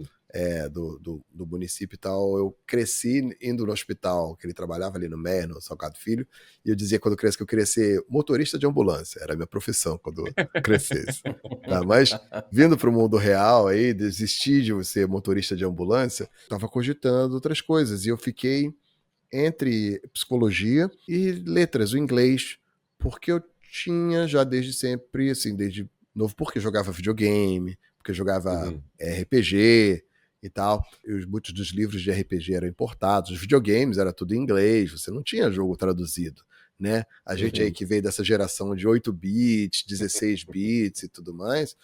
do município e tal, eu cresci indo no hospital, que ele trabalhava ali no Meia, no Salgado Filho, e eu dizia quando eu cresci que eu queria ser motorista de ambulância, era a minha profissão quando eu crescesse. Tá? Mas vindo para o mundo real, aí, desisti de ser motorista de ambulância, estava cogitando outras coisas, e eu fiquei entre psicologia e letras, o inglês, porque eu tinha já desde sempre, assim, desde novo, porque jogava videogame, porque jogava RPG e tal. Muitos dos livros de RPG eram importados, os videogames era tudo em inglês, você não tinha jogo traduzido, né? A gente aí que veio dessa geração de 8 bits, 16 bits e tudo mais,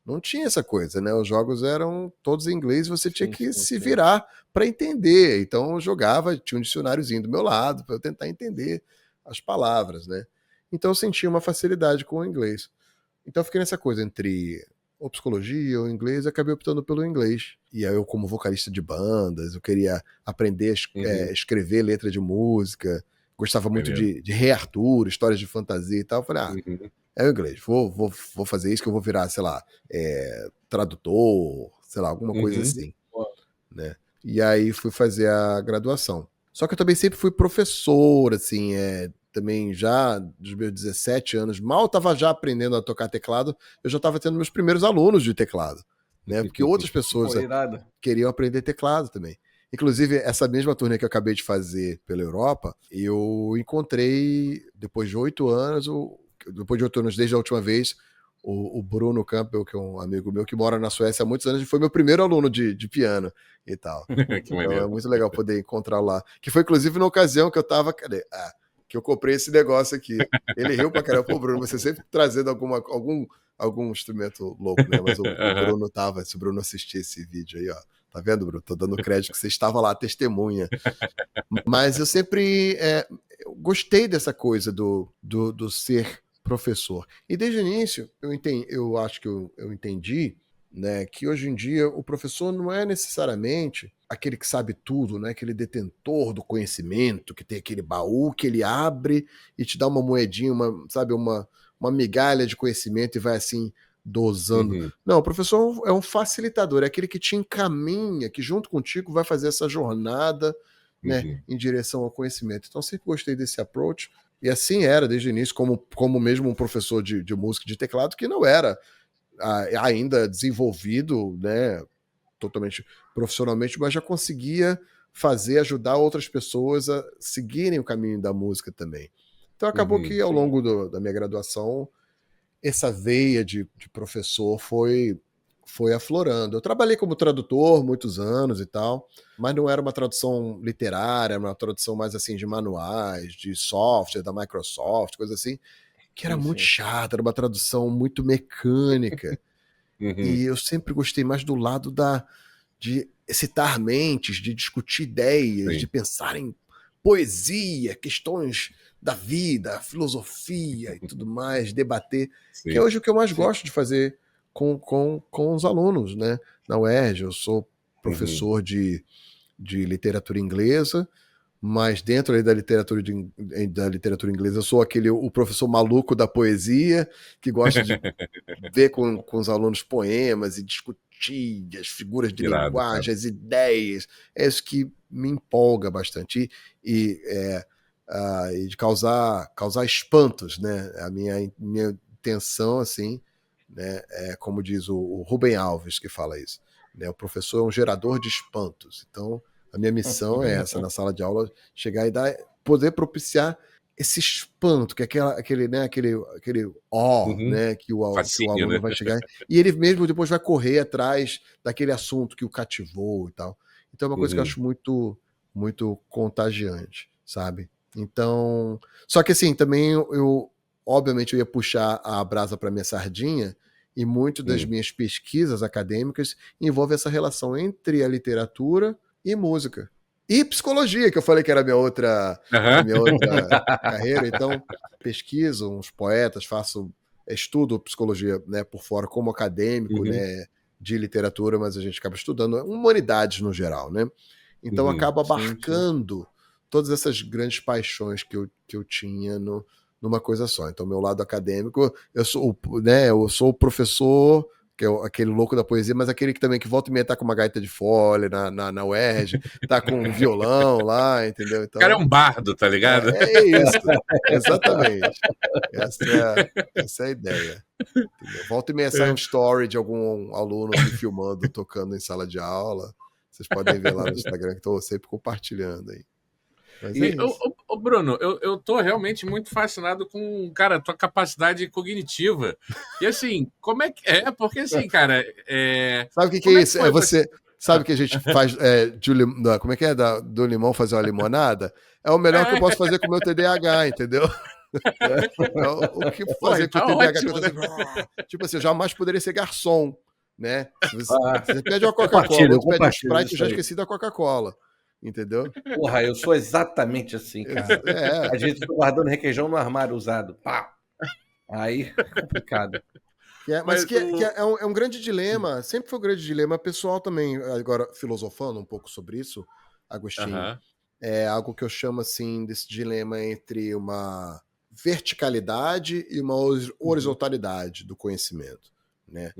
não tinha essa coisa, né? Os jogos eram todos em inglês e você tinha que se virar para entender. Então eu jogava, tinha um dicionáriozinho do meu lado para eu tentar entender as palavras, né? Então eu sentia uma facilidade com o inglês. Então eu fiquei nessa coisa entre ou psicologia ou inglês, acabei optando pelo inglês. E aí eu, como vocalista de bandas, eu queria aprender a escrever letra de música, gostava muito de Rei Arthur, histórias de fantasia e tal. Eu falei, é o inglês, vou fazer isso que eu vou virar, sei lá, tradutor, sei lá, alguma coisa assim, né? E aí fui fazer a graduação. Só que eu também sempre fui professor, assim, também já dos meus 17 anos, mal estava já aprendendo a tocar teclado, eu já estava tendo meus primeiros alunos de teclado, né? Porque outras pessoas queriam aprender teclado também. Inclusive, essa mesma turnê que eu acabei de fazer pela Europa, eu encontrei, depois de 8 anos, desde a última vez, o Bruno Campbell, que é um amigo meu que mora na Suécia há muitos anos, e foi meu primeiro aluno de piano e tal. Então é muito legal poder encontrá-lo lá. Que foi, inclusive, na ocasião que eu tava... que eu comprei esse negócio aqui. Ele riu pra caramba. Pô, Bruno, você sempre trazendo algum instrumento louco, né? Mas o Bruno tava, se o Bruno assistir esse vídeo aí, ó. Tá vendo, Bruno? Tô dando crédito que você estava lá, testemunha. Mas eu sempre eu gostei dessa coisa do ser professor. E desde o início, eu acho que eu entendi, né, que hoje em dia o professor não é necessariamente aquele que sabe tudo, né, aquele detentor do conhecimento, que tem aquele baú que ele abre e te dá uma moedinha, uma migalha de conhecimento e vai assim dosando. Não, o professor é um facilitador, é aquele que te encaminha, que junto contigo vai fazer essa jornada, né, em direção ao conhecimento. Então sempre gostei desse approach. E assim era desde o início, como mesmo um professor de música e de teclado que não era ainda desenvolvido, né, totalmente profissionalmente, mas já conseguia ajudar outras pessoas a seguirem o caminho da música também. Então acabou que ao longo da minha graduação, essa veia de professor foi aflorando. Eu trabalhei como tradutor muitos anos e tal, mas não era uma tradução literária, era uma tradução mais assim de manuais, de software da Microsoft, coisa assim, que era muito chata, era uma tradução muito mecânica. E eu sempre gostei mais do lado de excitar mentes, de discutir ideias, de pensar em poesia, questões da vida, filosofia e tudo mais, debater, que é hoje o que eu mais gosto de fazer com os alunos, né? Na UERJ, eu sou professor de literatura inglesa, mas dentro aí da literatura inglesa eu sou o professor maluco da poesia, que gosta de ver com os alunos poemas e discutir as figuras de linguagem, as ideias. É isso que me empolga bastante. E de causar espantos, né? A minha intenção, assim, né, como diz o Rubem Alves, que fala isso, né? O professor é um gerador de espantos. Então, a minha missão é essa, na sala de aula, chegar e poder propiciar esse espanto, que é aquele né, né, que o aluno, né, vai chegar, e ele mesmo depois vai correr atrás daquele assunto que o cativou e tal. Então é uma coisa que eu acho muito, muito contagiante, sabe? Então, só que assim, também obviamente eu ia puxar a brasa para minha sardinha, e muito das minhas pesquisas acadêmicas envolve essa relação entre a literatura e música. E psicologia, que eu falei que era a minha outra carreira. Então, pesquiso uns poetas, estudo psicologia, né, por fora como acadêmico, né, de literatura, mas a gente acaba estudando humanidades no geral, né? Então acaba abarcando todas essas grandes paixões que eu tinha numa coisa só. Então, meu lado acadêmico, eu sou o professor que é aquele louco da poesia, mas aquele que também que volta e meia tá com uma gaita de fole na UERJ, tá com um violão lá, entendeu? Então, O cara é um bardo, tá ligado? é isso, exatamente. Essa é a ideia. Entendeu? Volta e meia sai um story de algum aluno me filmando, tocando em sala de aula. Vocês podem ver lá no Instagram que estou sempre compartilhando aí. Mas é isso. Bruno, eu tô realmente muito fascinado com, cara, tua capacidade cognitiva. E assim, como é que é? Porque assim, cara, sabe o que é isso? É você. Sabe que a gente faz como é que é? Do limão fazer uma limonada? É o melhor que eu posso fazer com o meu TDAH, entendeu? O que fazer com o TDAH? Ótimo, né? Tipo assim, eu jamais poderia ser garçom, né? Você pede uma Coca-Cola, outro pede um Sprite, eu já esqueci da Coca-Cola. Entendeu? Porra, eu sou exatamente assim, cara. A gente tá guardando requeijão no armário usado. Pá! Aí é complicado. Mas é um grande dilema, sempre foi um grande dilema pessoal também, agora filosofando um pouco sobre isso, Agostinho, é algo que eu chamo assim desse dilema entre uma verticalidade e uma horizontalidade do conhecimento, né?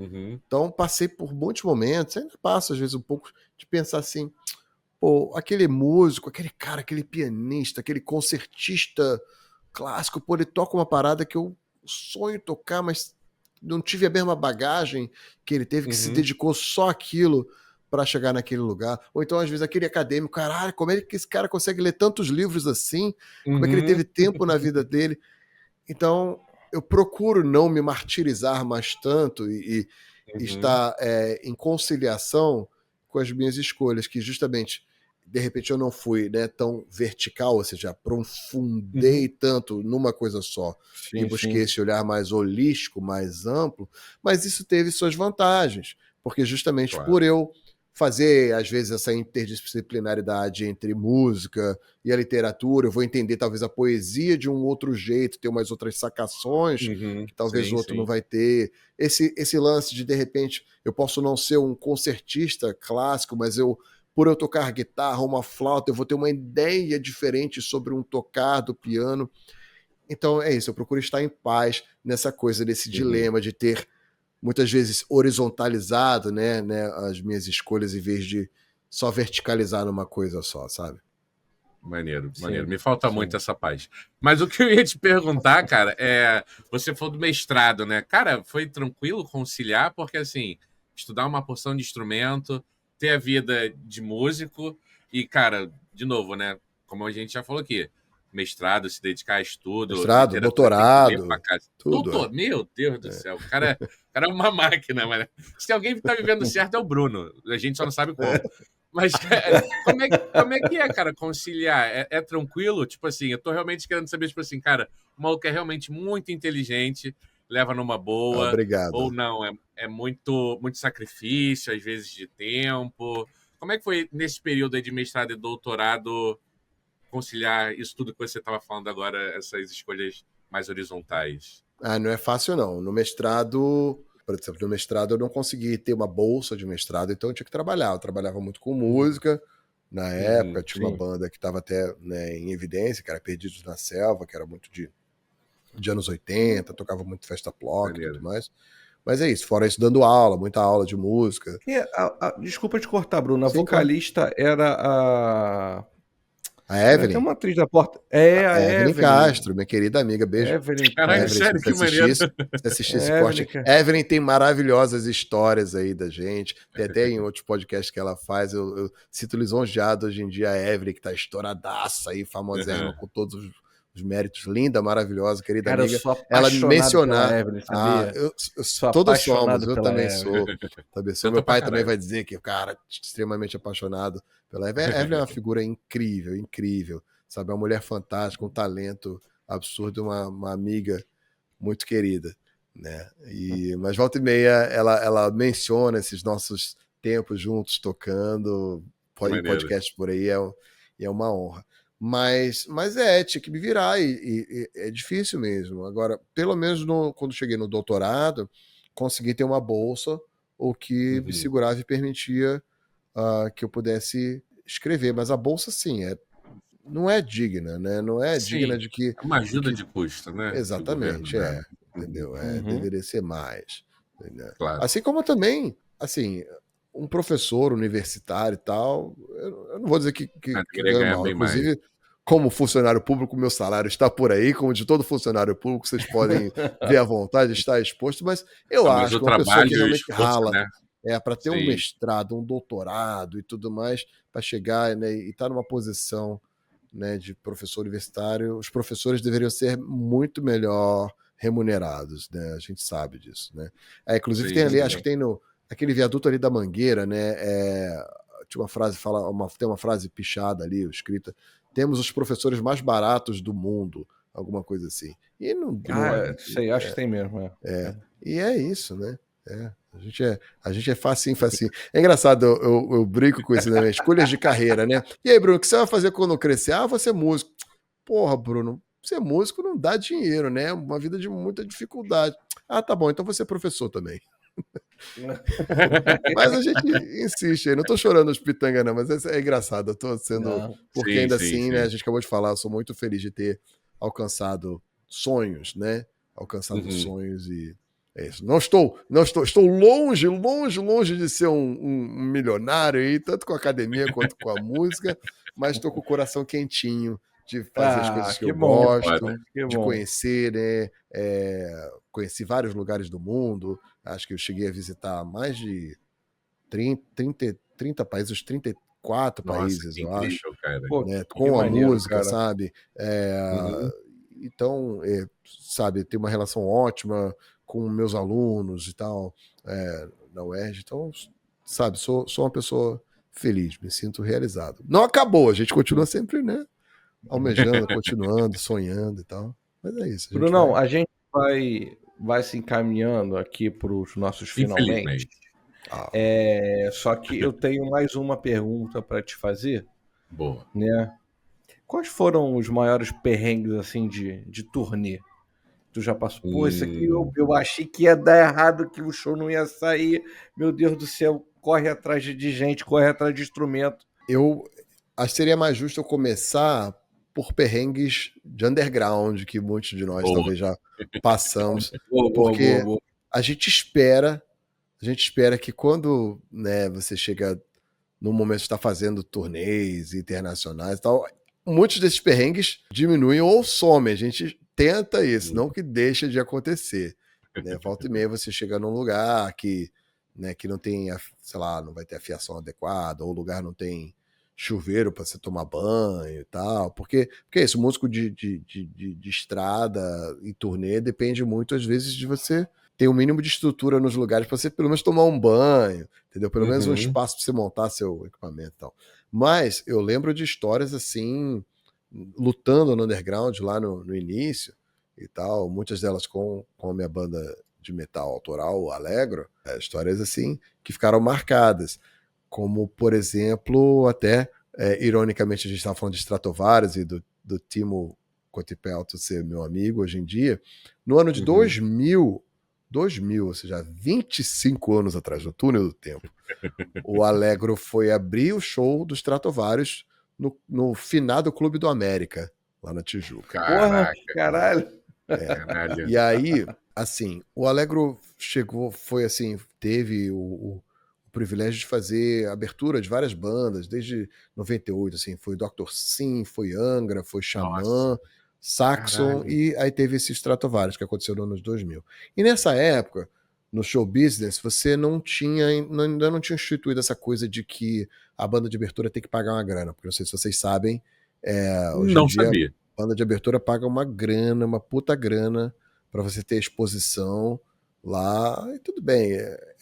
Então passei por muitos momentos, ainda passo às vezes um pouco de pensar assim, pô, aquele músico, aquele cara, aquele pianista, aquele concertista clássico, pô, ele toca uma parada que eu sonho tocar, mas não tive a mesma bagagem que ele teve, que se dedicou só àquilo para chegar naquele lugar. Ou então, às vezes, aquele acadêmico, caralho, como é que esse cara consegue ler tantos livros assim? Como é que ele teve tempo na vida dele? Então, eu procuro não me martirizar mais tanto e estar em conciliação com as minhas escolhas, que justamente, de repente, eu não fui, né, tão vertical, ou seja, aprofundei tanto numa coisa só, e busquei esse olhar mais holístico, mais amplo, mas isso teve suas vantagens, porque justamente por eu fazer, às vezes, essa interdisciplinaridade entre música e a literatura, eu vou entender talvez a poesia de um outro jeito, ter umas outras sacações que talvez o outro não vai ter. Esse lance de repente, eu posso não ser um concertista clássico, mas por eu tocar guitarra ou uma flauta, eu vou ter uma ideia diferente sobre um tocar do piano. Então é isso, eu procuro estar em paz nessa coisa, nesse dilema de ter muitas vezes horizontalizado, né, as minhas escolhas em vez de só verticalizar numa coisa só, sabe? Maneiro. Me falta muito essa paz. Mas o que eu ia te perguntar, cara, você falou do mestrado, né? Cara, foi tranquilo conciliar? Porque, assim, estudar uma porção de instrumento, ter a vida de músico e, cara, de novo, né? Como a gente já falou aqui, mestrado, se dedicar a estudo, mestrado, doutorado, tudo. Meu Deus do céu, o cara é uma máquina, mano. Se alguém tá vivendo certo é o Bruno, a gente só não sabe como. Mas como é que é, cara, conciliar? É tranquilo? Tipo assim, eu tô realmente querendo saber, tipo assim, cara, o maluco é realmente muito inteligente, leva numa boa. Obrigado. Ou não, é muito, muito sacrifício, às vezes de tempo. Como é que foi nesse período aí de mestrado e doutorado conciliar isso tudo que você estava falando agora, essas escolhas mais horizontais? Não é fácil, não. No mestrado, por exemplo, eu não consegui ter uma bolsa de mestrado, então eu tinha que trabalhar. Eu trabalhava muito com música. Na época, tinha uma banda que estava até, né, em evidência, que era Perdidos na Selva, que era muito de anos 80, tocava muito festa plock e tudo mais. Mas é isso, fora isso, dando aula, muita aula de música. Desculpa te cortar, Bruno. A vocalista era a Evelyn. Tem uma atriz da porta. A Evelyn Castro, minha querida amiga. Beijo. Caralho, sério, que maneiro. Se assistir esse corte. Evelyn tem maravilhosas histórias aí da gente. Tem até em outros podcasts que ela faz. Eu cito lisonjeado hoje em dia a Evelyn, que tá estouradaça aí, famosérrima, com todos os méritos. Linda, maravilhosa, querida amiga. Eu sou ela mencionar. Evelyn, sabia? Todos somos, eu também sou. Meu pai também vai dizer que o cara extremamente apaixonado pela Evelyn. Evelyn é uma figura incrível, incrível. Sabe, é uma mulher fantástica, um talento absurdo, uma amiga muito querida, né? Mas volta e meia ela menciona esses nossos tempos juntos tocando, podcast por aí, é uma honra. Mas tinha que me virar e é difícil mesmo. Agora, pelo menos quando cheguei no doutorado, consegui ter uma bolsa, o que me segurava e permitia que eu pudesse escrever. Mas a bolsa, sim, não é digna, né? Não é digna de que... É uma ajuda de custo, né? Exatamente, governo, né? entendeu? Deveria ser mais. Claro. Assim como também, assim, um professor universitário e tal, eu não vou dizer que Queria ganha ganhar mal. bem mais. Inclusive, como funcionário público, meu salário está por aí, como de todo funcionário público, vocês podem ver à vontade, está exposto, mas eu Mas acho o que uma pessoa trabalho que e o realmente esforço, rala né? para ter um Sim. mestrado, um doutorado e tudo mais, para chegar, né, e estar numa posição, né, de professor universitário, os professores deveriam ser muito melhor remunerados, né? A gente sabe disso, né? Inclusive tem Sim, ali, sim. acho que tem aquele viaduto ali da Mangueira, né? Tinha uma frase, tem uma frase pichada ali, escrita: temos os professores mais baratos do mundo, alguma coisa assim. E não, sei, acho que tem mesmo. e é isso, né? A gente é facinho, facinho. É engraçado, eu brinco com isso, né? Escolhas de carreira, né? E aí, Bruno, o que você vai fazer quando crescer? Ah, vou ser músico. Porra, Bruno, ser músico não dá dinheiro, né? Uma vida de muita dificuldade. Ah, tá bom, então você é professor também. Mas a gente insiste aí. Não tô chorando os pitanga, não, mas é engraçado. Eu tô sendo. Não. Porque Sim, ainda sim, assim, né? A sim. gente acabou de falar, eu sou muito feliz de ter alcançado sonhos, né? Alcançado Uhum. sonhos e. É isso. Estou longe, longe, longe de ser um milionário aí, tanto com a academia quanto com a música, mas estou com o coração quentinho de fazer as coisas que Que eu bom, gosto, que de bom. conhecer, né? Conheci vários lugares do mundo. Acho que eu cheguei a visitar mais de 30 países, uns 34 Nossa, países, que eu acho, incrível, cara. Pô, né? que Com a maneiro, música, cara. sabe? Uhum. Então, sabe, tem uma relação ótima com meus alunos e tal, na UERJ. Então, sabe, sou uma pessoa feliz, me sinto realizado. Não acabou, a gente continua sempre, né? Almejando, continuando, sonhando e tal. Mas é isso, a gente Brunão, vai. a gente vai se encaminhando aqui para os nossos finalmente. Infelizmente. Só que eu tenho mais uma pergunta para te fazer, Boa. né? Quais foram os maiores perrengues assim de turnê? Tu já passou? Pô, isso aqui eu achei que ia dar errado, que o show não ia sair. Meu Deus do céu, corre atrás de gente, corre atrás de instrumento. Eu acho que seria mais justo eu começar por perrengues de underground, que muitos de nós Boa. talvez já passamos, Boa, porque boa. a gente espera que quando, né, você chega no momento de estar fazendo turnês internacionais e tal, muitos desses perrengues diminuem ou somem. A gente tenta isso, não que deixa de acontecer. Né? Volta e meia você chega num lugar que, né, que não tem, sei lá, não vai ter a fiação adequada, ou o lugar não tem chuveiro para você tomar banho e tal. Porque é isso, músico de estrada e turnê depende muito, às vezes, de você ter um mínimo de estrutura nos lugares para você pelo menos tomar um banho, entendeu? Pelo menos um espaço para você montar seu equipamento e tal. Mas eu lembro de histórias assim, lutando no underground lá no início e tal, muitas delas com a minha banda de metal autoral, o Alegro, histórias assim que ficaram marcadas, como por exemplo, até ironicamente a gente estava falando de Stratovarius e do Timo Cotipelto ser meu amigo hoje em dia, no ano de 2000, ou seja, 25 anos atrás, no túnel do tempo, o Alegro foi abrir o show dos Stratovarius no finado Clube do América, lá na Tijuca. Porra, Caraca, caralho. caralho. E aí, assim, o Alegro chegou, foi assim, teve o privilégio de fazer abertura de várias bandas, desde 98, assim, foi Dr. Sim, foi Angra, foi Xamã, Nossa, Saxon, caralho. e aí teve esse Stratovarius, que aconteceu nos anos 2000. E nessa época, no show business, você ainda não tinha instituído essa coisa de que a banda de abertura tem que pagar uma grana, porque não sei se vocês sabem, hoje em Não dia, sabia. a banda de abertura paga uma grana, uma puta grana, para você ter exposição lá, e tudo bem,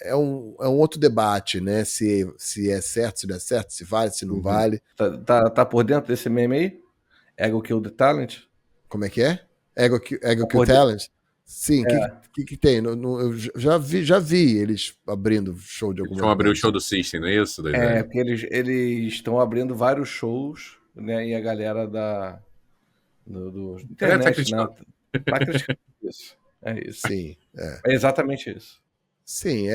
é um outro debate, né? Se é certo, se não é certo, se vale, se não vale. Tá por dentro desse meme aí? Ego Kill the Talent? Como é que é? Ego Tá Kill por dentro. Talent? Sim, o que tem? Eu já vi eles abrindo show de Eles algumas vão abrir o bandas. show do System, não é isso, doideira? Porque eles estão abrindo vários shows, né? E a galera do Galera tá internet, né? criticando. Tá criticando isso. É isso. Sim, É exatamente isso. sim,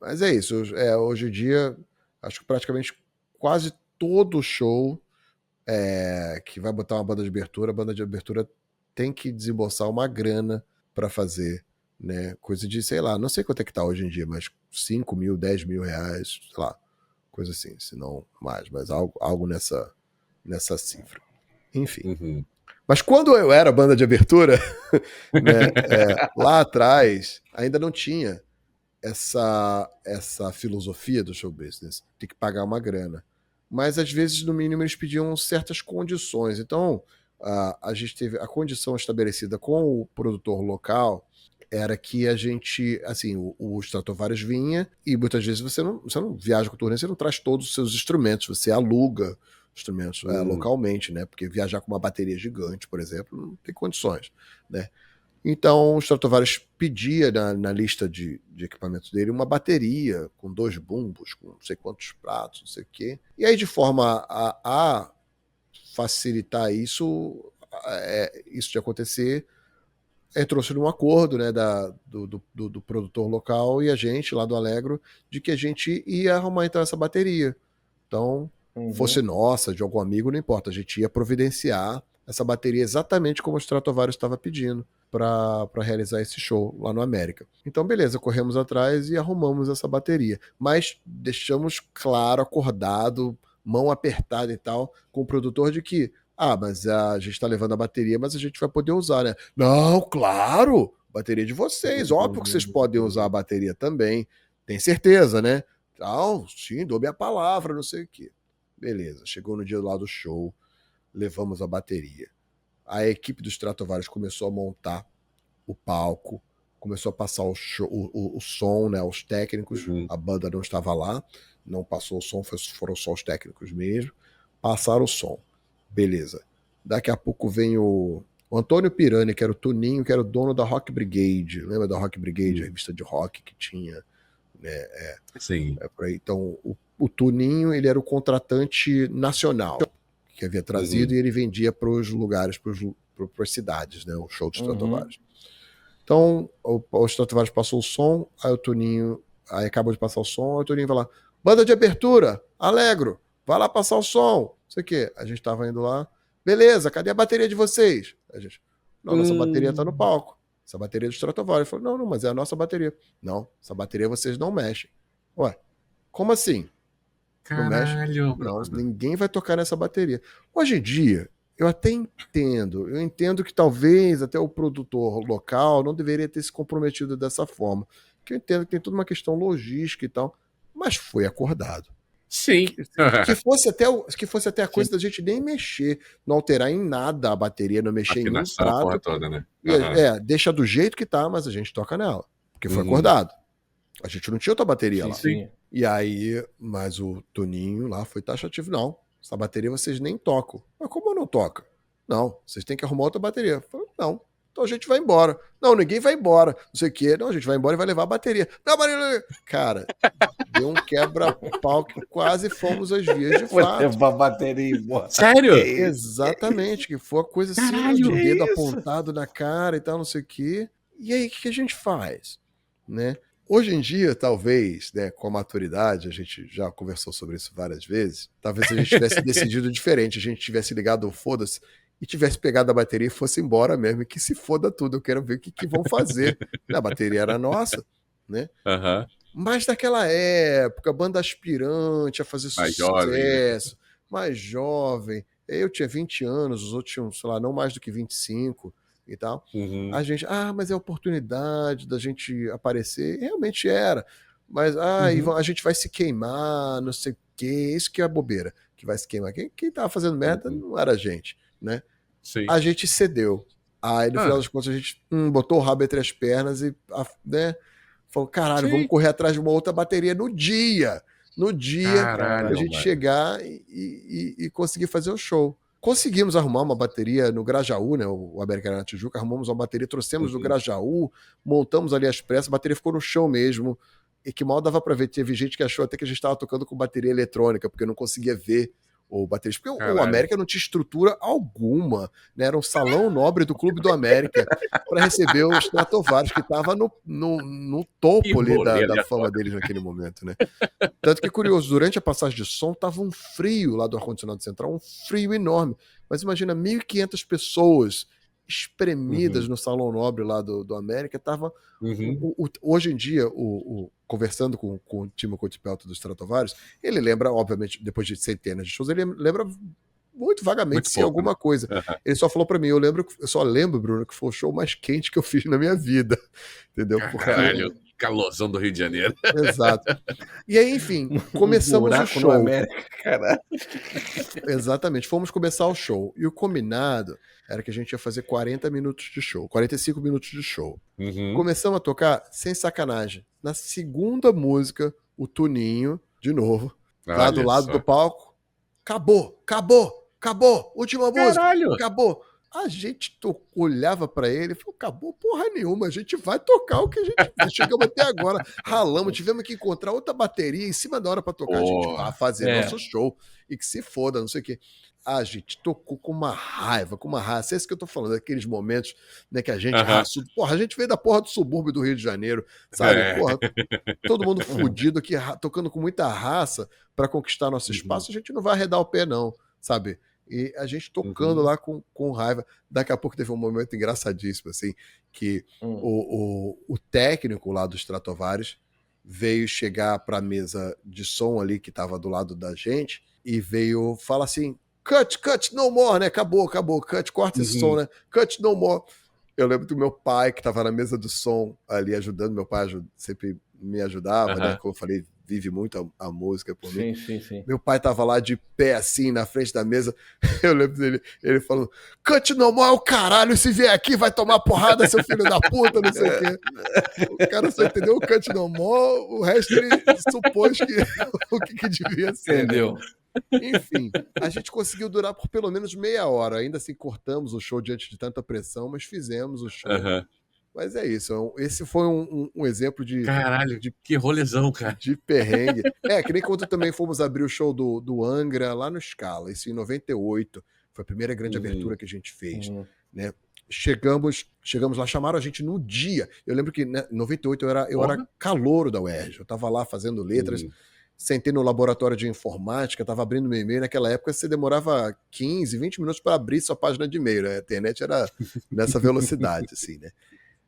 mas é isso. Hoje em dia, acho que praticamente quase todo show que vai botar uma banda de abertura, a banda de abertura tem que desembolsar uma grana para fazer, né? Coisa de, sei lá, não sei quanto é que tá hoje em dia, mas 5 mil, 10 mil reais, sei lá, coisa assim, se não mais, mas algo nessa cifra. Enfim. Mas quando eu era banda de abertura, né, lá atrás, ainda não tinha essa filosofia do show business, tem que pagar uma grana. Mas às vezes, no mínimo, eles pediam certas condições. Então, a gente teve a condição estabelecida com o produtor local era que a gente, assim, o Stratovarius vinha e muitas vezes você não viaja com o turnê, você não traz todos os seus instrumentos, você aluga instrumentos localmente, né? Porque viajar com uma bateria gigante, por exemplo, não tem condições, né? Então o Stratovarius pedia na lista de equipamentos dele uma bateria com 2 bumbos, com não sei quantos pratos, não sei o quê. E aí, de forma a facilitar isso de acontecer, entrou-se num acordo, né, do produtor local e a gente lá do Allegro, de que a gente ia arrumar então essa bateria. Então, fosse nossa, de algum amigo, não importa, a gente ia providenciar essa bateria exatamente como o Stratovarius estava pedindo para realizar esse show lá no América. Então, beleza, corremos atrás e arrumamos essa bateria. Mas deixamos claro, acordado, mão apertada e tal, com o produtor de que mas a gente tá levando a bateria, mas a gente vai poder usar, né? Não, claro! Bateria de vocês, óbvio que vocês podem usar a bateria também. Tem certeza, né? Sim, dou minha palavra, não sei o quê. Beleza, chegou no dia lá do show, levamos a bateria. A equipe do Stratovarius começou a montar o palco, começou a passar o som, né? Os técnicos, a banda não estava lá, não passou o som, foram só os técnicos mesmo. Passaram o som. Beleza. Daqui a pouco vem o Antônio Pirani, que era o Tuninho, que era o dono da Rock Brigade. Lembra da Rock Brigade, a revista de rock que tinha? Né? Sim. Por aí. Então, o Tuninho, ele era o contratante nacional que havia trazido e ele vendia para os lugares, para as cidades, né? O show do Stratovarius. Então, o Stratovarius passou o som, aí o Tuninho, aí acabou de passar o som, aí o Tuninho vai lá, banda de abertura, Allegro, vai lá passar o som. Não sei o quê. A gente tava indo lá. Beleza, cadê a bateria de vocês? A gente, não, nossa bateria tá no palco. Essa bateria do Stratovarius. Ele falou, não, mas é a nossa bateria. Não, essa bateria vocês não mexem. Ué, como assim? Caralho, não mexe? Não, ninguém vai tocar nessa bateria. Hoje em dia, eu até entendo. Eu entendo que talvez até o produtor local não deveria ter se comprometido dessa forma. Que eu entendo que tem toda uma questão logística e tal. Mas foi acordado. Sim. Que fosse até a coisa da gente nem mexer, não alterar em nada a bateria, não mexer em nenhum prato. Porra toda, né? Deixa do jeito que tá, mas a gente toca nela. Porque foi acordado. A gente não tinha outra bateria lá. Sim. E aí, mas o Toninho lá foi taxativo. Não, essa bateria vocês nem tocam. Mas como não toca? Não, vocês têm que arrumar outra bateria. Eu falei, não. Então a gente vai embora. Não, ninguém vai embora. Não sei o quê. Não, a gente vai embora e vai levar a bateria. Não, cara, deu um quebra-pau que quase fomos às vias de fato. Levar a bateria embora. Sério? Exatamente, que foi uma coisa assim, de dedo apontado na cara e tal, não sei o quê. E aí, o que a gente faz? Né? Hoje em dia, talvez, né, com a maturidade, a gente já conversou sobre isso várias vezes, talvez a gente tivesse decidido diferente, a gente tivesse ligado o foda-se e tivesse pegado a bateria e fosse embora mesmo, e que se foda tudo, eu quero ver o que vão fazer. A bateria era nossa, né? Mas naquela época, banda aspirante a fazer mais sucesso, mais jovem, eu tinha 20 anos, os outros tinham, sei lá, não mais do que 25 e tal. A gente, mas é a oportunidade da gente aparecer, realmente era, mas a gente vai se queimar, não sei o quê, isso que é a bobeira, que vai se queimar. Quem tava fazendo merda não era a gente, né? Sim. A gente cedeu. Aí, no final das contas, a gente botou o rabo entre as pernas e, né, falou, caralho, vamos correr atrás de uma outra bateria no dia. No dia, a gente chegar e conseguir fazer o show. Conseguimos arrumar uma bateria no Grajaú, né? O Americana na Tijuca, arrumamos uma bateria, trouxemos do Grajaú, montamos ali as pressas, a bateria ficou no chão mesmo, e que mal dava pra ver. Teve gente que achou até que a gente estava tocando com bateria eletrônica, porque não conseguia ver o baterista, porque o América não tinha estrutura alguma, né? Era um salão nobre do Clube do América para receber os Stratovarius, que estava no topo ali da fama deles naquele momento, né? Tanto que, curioso, durante a passagem de som tava um frio lá do ar-condicionado central, um frio enorme, mas imagina 1.500 pessoas espremidas no Salão Nobre lá do América. Tava, hoje em dia, conversando com o Timo Cottipelto dos Stratovarius, ele lembra, obviamente, depois de centenas de shows, ele lembra muito vagamente se alguma coisa. Ele só falou pra mim, eu só lembro, Bruno, que foi o show mais quente que eu fiz na minha vida. Entendeu? Caralho, calorzão do Rio de Janeiro. Exato. E aí, enfim, começamos o show. América, caralho. Exatamente, fomos começar o show. E o combinado era que a gente ia fazer 40 minutos de show, 45 minutos de show. Começamos a tocar sem sacanagem. Na segunda música, o Tuninho, de novo, lá do lado do palco, acabou, última música, acabou. A gente olhava pra ele e falou, acabou porra nenhuma, a gente vai tocar o que a gente chegamos até agora, ralamos, tivemos que encontrar outra bateria em cima da hora pra tocar, a gente vai fazer nosso show, e que se foda, não sei o quê. A gente tocou com uma raiva, é isso que eu tô falando, daqueles momentos, né, que a gente raçudo, porra, a gente veio da porra do subúrbio do Rio de Janeiro, sabe, porra, todo mundo fudido aqui, tocando com muita raça pra conquistar nosso espaço, a gente não vai arredar o pé não, sabe? E a gente tocando lá com raiva. Daqui a pouco teve um momento engraçadíssimo, assim, que o técnico lá do Stratovarius veio chegar pra mesa de som ali, que tava do lado da gente, e veio falar assim, cut, no more, né? Acabou, cut, corta esse som, né? Cut, no more. Eu lembro do meu pai, que tava na mesa do som ali ajudando, meu pai sempre me ajudava, né? Como eu falei, vive muito a música por mim. Sim. Meu pai tava lá de pé, assim, na frente da mesa. Eu lembro dele, ele falando, cut no more, o caralho, se vier aqui vai tomar porrada, seu filho da puta, não sei o quê. O cara só entendeu o cut no more, o resto ele supôs que o que devia ser. Entendeu? Né? Enfim, a gente conseguiu durar por pelo menos meia hora. Ainda assim, cortamos o show diante de tanta pressão, mas fizemos o show. Mas é isso. Esse foi um exemplo de... Caralho, que rolezão, cara. De perrengue. Que nem quando também fomos abrir o show do Angra lá no Scala, isso em 98. Foi a primeira grande abertura que a gente fez. Né? Chegamos lá, chamaram a gente no dia. Eu lembro que, né, em 98 eu era calouro da UERJ. Eu tava lá fazendo letras, sentei no laboratório de informática, tava abrindo meu e-mail. Naquela época você demorava 15, 20 minutos para abrir sua página de e-mail. Né? A internet era nessa velocidade, assim, né?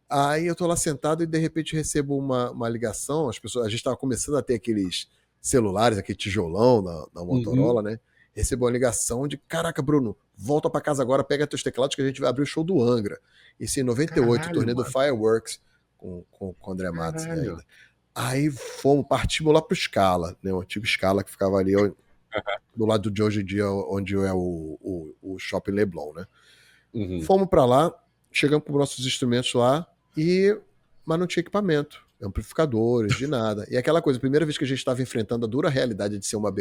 Aí eu tô lá sentado e de repente recebo uma ligação. A gente tava começando a ter aqueles celulares, aquele tijolão na Motorola, né? Recebo uma ligação de, caraca, Bruno, volta pra casa agora, pega teus teclados que a gente vai abrir o show do Angra. Isso em 98, turnê do Fireworks com o André Matos ainda. Aí partimos lá pro Scala, né? O antigo Scala que ficava ali do lado de hoje em dia, onde é o Shopping Leblon, né? Fomos pra lá, chegamos com nossos instrumentos lá, mas não tinha equipamento, amplificadores, de nada. E aquela coisa, a primeira vez que a gente estava enfrentando a dura realidade de ser uma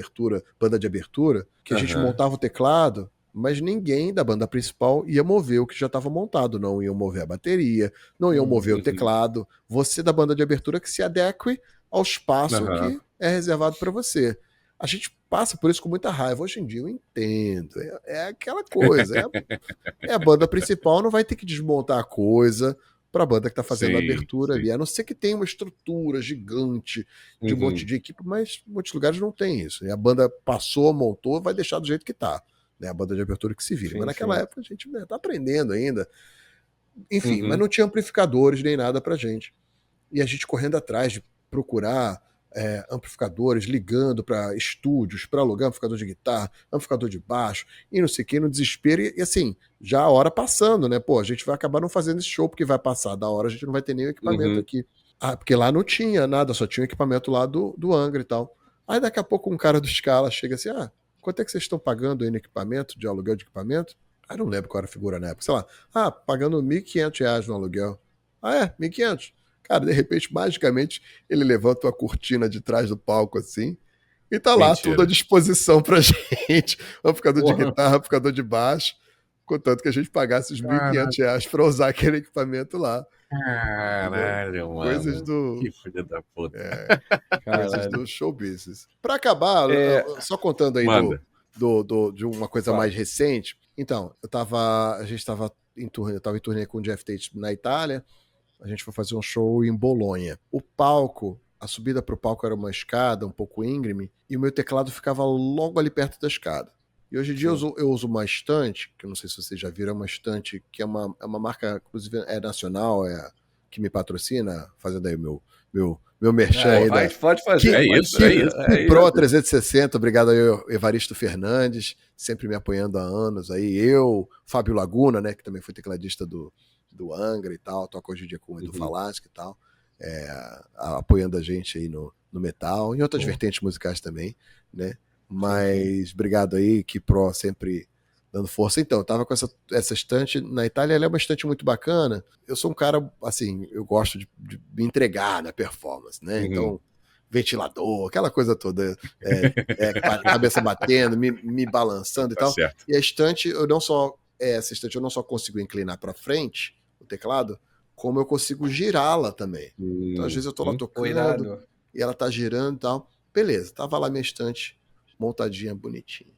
banda de abertura, que a gente montava o teclado, mas ninguém da banda principal ia mover o que já estava montado, não iam mover a bateria, não iam mover o teclado. Você da banda de abertura que se adeque ao espaço que é reservado para você. A gente passa por isso com muita raiva. Hoje em dia eu entendo. É aquela coisa. A banda principal, não vai ter que desmontar a coisa para a banda que está fazendo a abertura ali. A não ser que tenha uma estrutura gigante de um monte de equipe, mas em muitos lugares não tem isso. E a banda passou, montou, vai deixar do jeito que está. Né? A banda de abertura que se vira. Mas naquela época a gente está aprendendo ainda. Enfim, mas não tinha amplificadores nem nada pra gente. E a gente correndo atrás de procurar amplificadores, ligando para estúdios, para alugar amplificador de guitarra, amplificador de baixo, e não sei o que, no desespero, e assim, já a hora passando, né? Pô, a gente vai acabar não fazendo esse show, porque vai passar da hora, a gente não vai ter nenhum equipamento aqui. Porque lá não tinha nada, só tinha um equipamento lá do Angra e tal. Aí daqui a pouco um cara do Scala chega assim, quanto é que vocês estão pagando aí no equipamento, de aluguel de equipamento? Aí não lembro qual era a figura na época, sei lá, pagando R$1.500 no aluguel. R$1.500? Cara, de repente, magicamente, ele levanta uma cortina de trás do palco assim e tá lá tudo à disposição pra gente. Amplificador de guitarra, amplificador de baixo, contanto que a gente pagasse os R$1.500 pra usar aquele equipamento lá. Caralho, mano. Coisas do... Que filho da puta. Coisas do show business. Pra acabar, só contando aí de uma coisa mais recente. Então, a gente tava em turnê com o Jeff Tate na Itália. A gente foi fazer um show em Bolonha. O palco, a subida pro palco era uma escada um pouco íngreme, e o meu teclado ficava logo ali perto da escada. E hoje em dia eu uso uma estante, que eu não sei se vocês já viram, é uma estante que é uma marca, inclusive é nacional, que me patrocina, fazendo aí o meu merchan aí. Pode fazer. É isso. Pro 360, obrigado aí, Evaristo Fernandes, sempre me apoiando há anos aí. Fábio Laguna, né, que também foi tecladista do Angra e tal, toca hoje em dia com o Edu Falaschi e tal, apoiando a gente aí no metal, em outras vertentes musicais também, né? Mas obrigado aí, que Pro sempre dando força. Então, eu tava com essa estante na Itália, ela é uma estante muito bacana. Eu sou um cara, assim, eu gosto de me entregar na performance, né? Então, ventilador, aquela coisa toda, cabeça batendo, me balançando e tal. Certo. E a estante, essa estante eu não só consigo inclinar para frente o teclado, como eu consigo girá-la também. Então, às vezes eu tô lá tocando e ela tá girando e tal. Beleza, tava lá minha estante montadinha, bonitinha.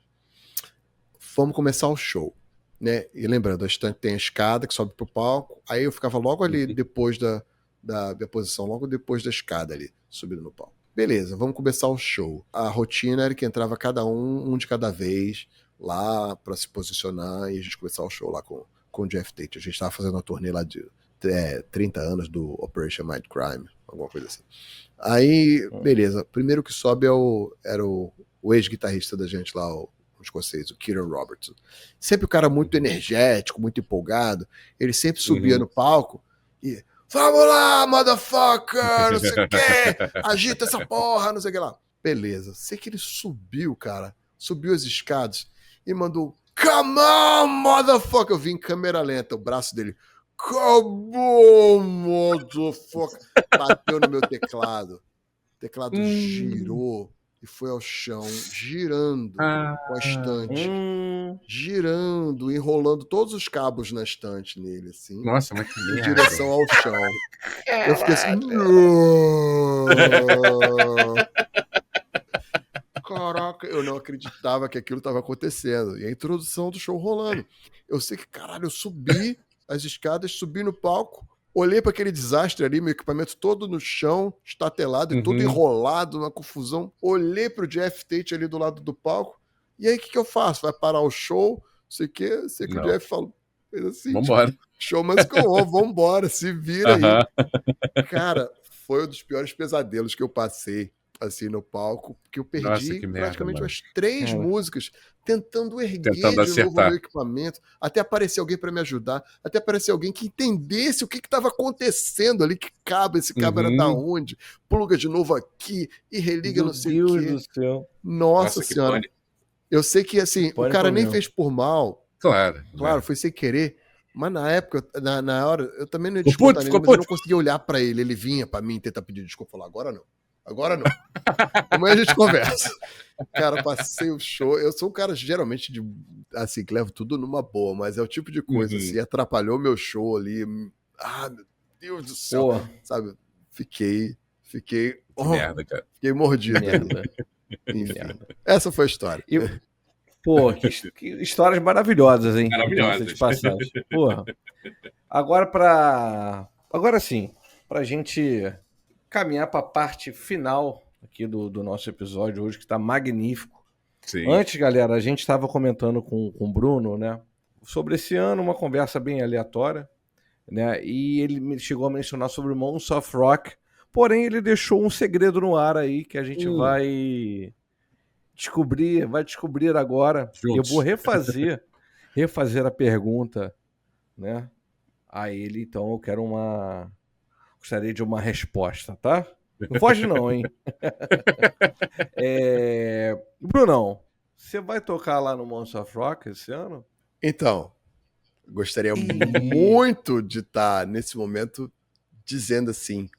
Vamos começar o show, né? E lembrando, a estante tem a escada que sobe pro palco, aí eu ficava logo ali depois da minha posição, logo depois da escada ali, subindo no palco. Beleza, vamos começar o show. A rotina era que entrava cada um de cada vez, lá para se posicionar e a gente começar o show lá com o Jeff Tate. A gente tava fazendo uma turnê lá de 30 anos do Operation Mindcrime, alguma coisa assim. Aí, beleza, primeiro que sobe era o ex-guitarrista da gente lá, o escocês, o Kieran Robertson. Sempre o cara muito energético, muito empolgado. Ele sempre subia no palco e vamos lá, motherfucker, não sei o quê, agita essa porra, não sei o que lá. Beleza, sei que ele subiu, cara, subiu as escadas e mandou come on, motherfucker. Eu vi em câmera lenta o braço dele. Come on, motherfucker. Bateu no meu teclado. O teclado girou e foi ao chão, girando com a estante. Girando, enrolando todos os cabos na estante nele, assim. Nossa, mas que em merda. direção ao chão. Eu fiquei assim. Caraca, eu não acreditava que aquilo estava acontecendo. E a introdução do show rolando. Eu sei que, caralho, eu subi as escadas, subi no palco, olhei para aquele desastre ali, meu equipamento todo no chão, estatelado e todo enrolado, uma confusão. Olhei pro Jeff Tate ali do lado do palco. E aí, o que eu faço? Vai parar o show? Não sei o quê. Sei que o Jeff falou. Fez assim, Vambora. Tipo, show must go on, vambora, se vira aí. Cara, foi um dos piores pesadelos que eu passei assim no palco, porque eu perdi praticamente umas 3 músicas tentando erguer de novo o meu equipamento, até aparecer alguém para me ajudar, até aparecer alguém que entendesse o que estava acontecendo ali, que cabo, esse cabo era da onde, pluga de novo aqui e religa não sei o quê. Do céu. Nossa senhora. Eu sei que assim, o cara nem fez por mal. Claro, foi sem querer. Mas na época, na hora, eu também não ia descontar nele, mas eu não conseguia olhar pra ele. Ele vinha pra mim tentar pedir desculpa. Falar, agora não. Agora não. Amanhã a gente conversa. Cara, passei o show. Eu sou um cara, geralmente, assim, que levo tudo numa boa, mas é o tipo de coisa, assim, atrapalhou meu show ali. Ah, meu Deus do céu. Sabe? Fiquei... merda, cara. Fiquei mordido. Merda. Enfim, essa foi a história. Pô, que histórias maravilhosas, hein? Maravilhosas. De passagem. Porra. Agora sim, pra gente caminhar pra parte final aqui do nosso episódio hoje, que tá magnífico. Sim. Antes, galera, a gente estava comentando com o Bruno, né? Sobre esse ano, uma conversa bem aleatória, né? E ele chegou a mencionar sobre o Monsters of Rock, porém ele deixou um segredo no ar aí que a gente vai descobrir agora. Juntos. Eu vou refazer a pergunta, né, a ele, então eu quero gostaria de uma resposta, tá? Não foge não, hein? Brunão, você vai tocar lá no Monsters of Rock esse ano? Então, gostaria muito de estar nesse momento dizendo assim,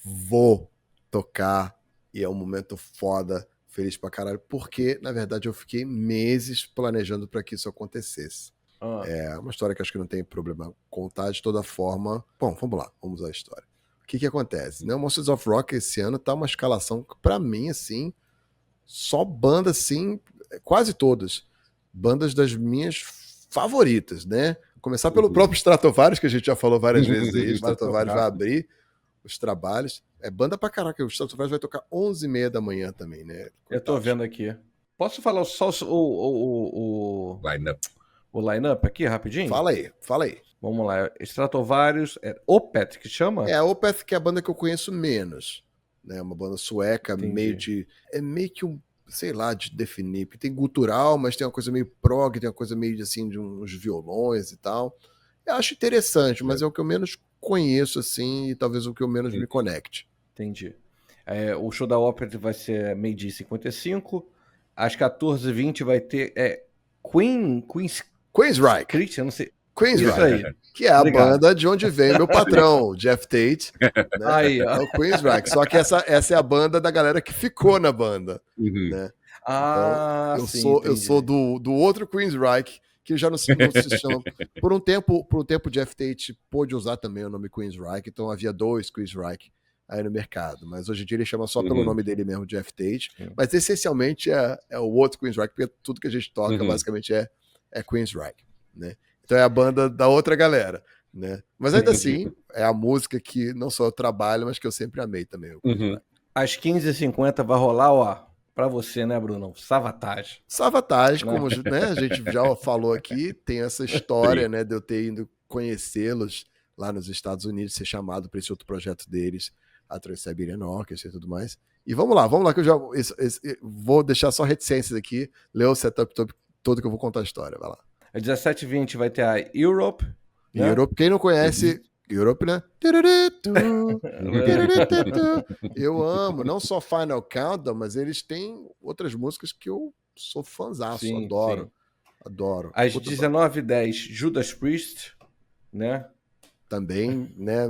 vou tocar e é um momento foda, feliz pra caralho, porque, na verdade, eu fiquei meses planejando para que isso acontecesse. É uma história que acho que não tem problema contar de toda forma. Bom, vamos lá, vamos à história. O que acontece? Né? O Monsters of Rock esse ano tá uma escalação que, pra mim, assim, só banda, assim, quase todas. Bandas das minhas favoritas, né? Começar pelo próprio Stratovarius, que a gente já falou várias vezes aí. O Stratovarius vai abrir os trabalhos. É banda pra caraca. O Stratovarius vai tocar 11h30 da manhã também, né? Eu tô vendo aqui. Posso falar só o Line-up. line-up aqui, rapidinho? Fala aí. Vamos lá. Stratovarius, Opeth, que chama? A Opeth, que é a banda que eu conheço menos. Né? Uma banda sueca, Entendi. meio que um, sei lá, de definir. Porque tem gutural, mas tem uma coisa meio prog, tem uma coisa meio assim de uns violões e tal. Eu acho interessante, mas é o que eu menos conheço, assim, e talvez o que eu menos me conecte. Entendi. O show da Opeth vai ser 12h55. Às 14h20 vai ter Queensryche. Eu não sei. Queensryche, Isso aí. que é a Obrigado. banda de onde vem meu patrão, Jeff Tate. Né? Aí, ó. É o Queensryche. Só que essa é a banda da galera que ficou na banda. Né? Então, eu sou do outro Queensryche, que já não se chama. Por um tempo, Jeff Tate pôde usar também o nome Queensryche, então havia 2 Queensryche aí no mercado. Mas hoje em dia ele chama só pelo nome dele mesmo, Jeff Tate. Mas essencialmente é o outro Queensryche, porque tudo que a gente toca basicamente é Queensryche. Né? Então é a banda da outra galera. Né? Mas ainda assim, é a música que não só eu trabalho, mas que eu sempre amei também. Às 15h50 vai rolar, ó, pra você, né, Bruno? Savatage. Savatage, como né, a gente já falou aqui, tem essa história, né, de eu ter ido conhecê-los lá nos Estados Unidos, ser chamado para esse outro projeto deles, a Trans-Siberian Orchestra e tudo mais. E vamos lá, que eu já vou deixar só reticências aqui, ler o setup todo que eu vou contar a história, vai lá. Às 17h20 vai ter a Europe. Né? Europe, quem não conhece, Europe, né? Eu amo, não só Final Countdown, mas eles têm outras músicas que eu sou fãzaço, adoro. Às 19h10, Judas Priest, né? Também, né?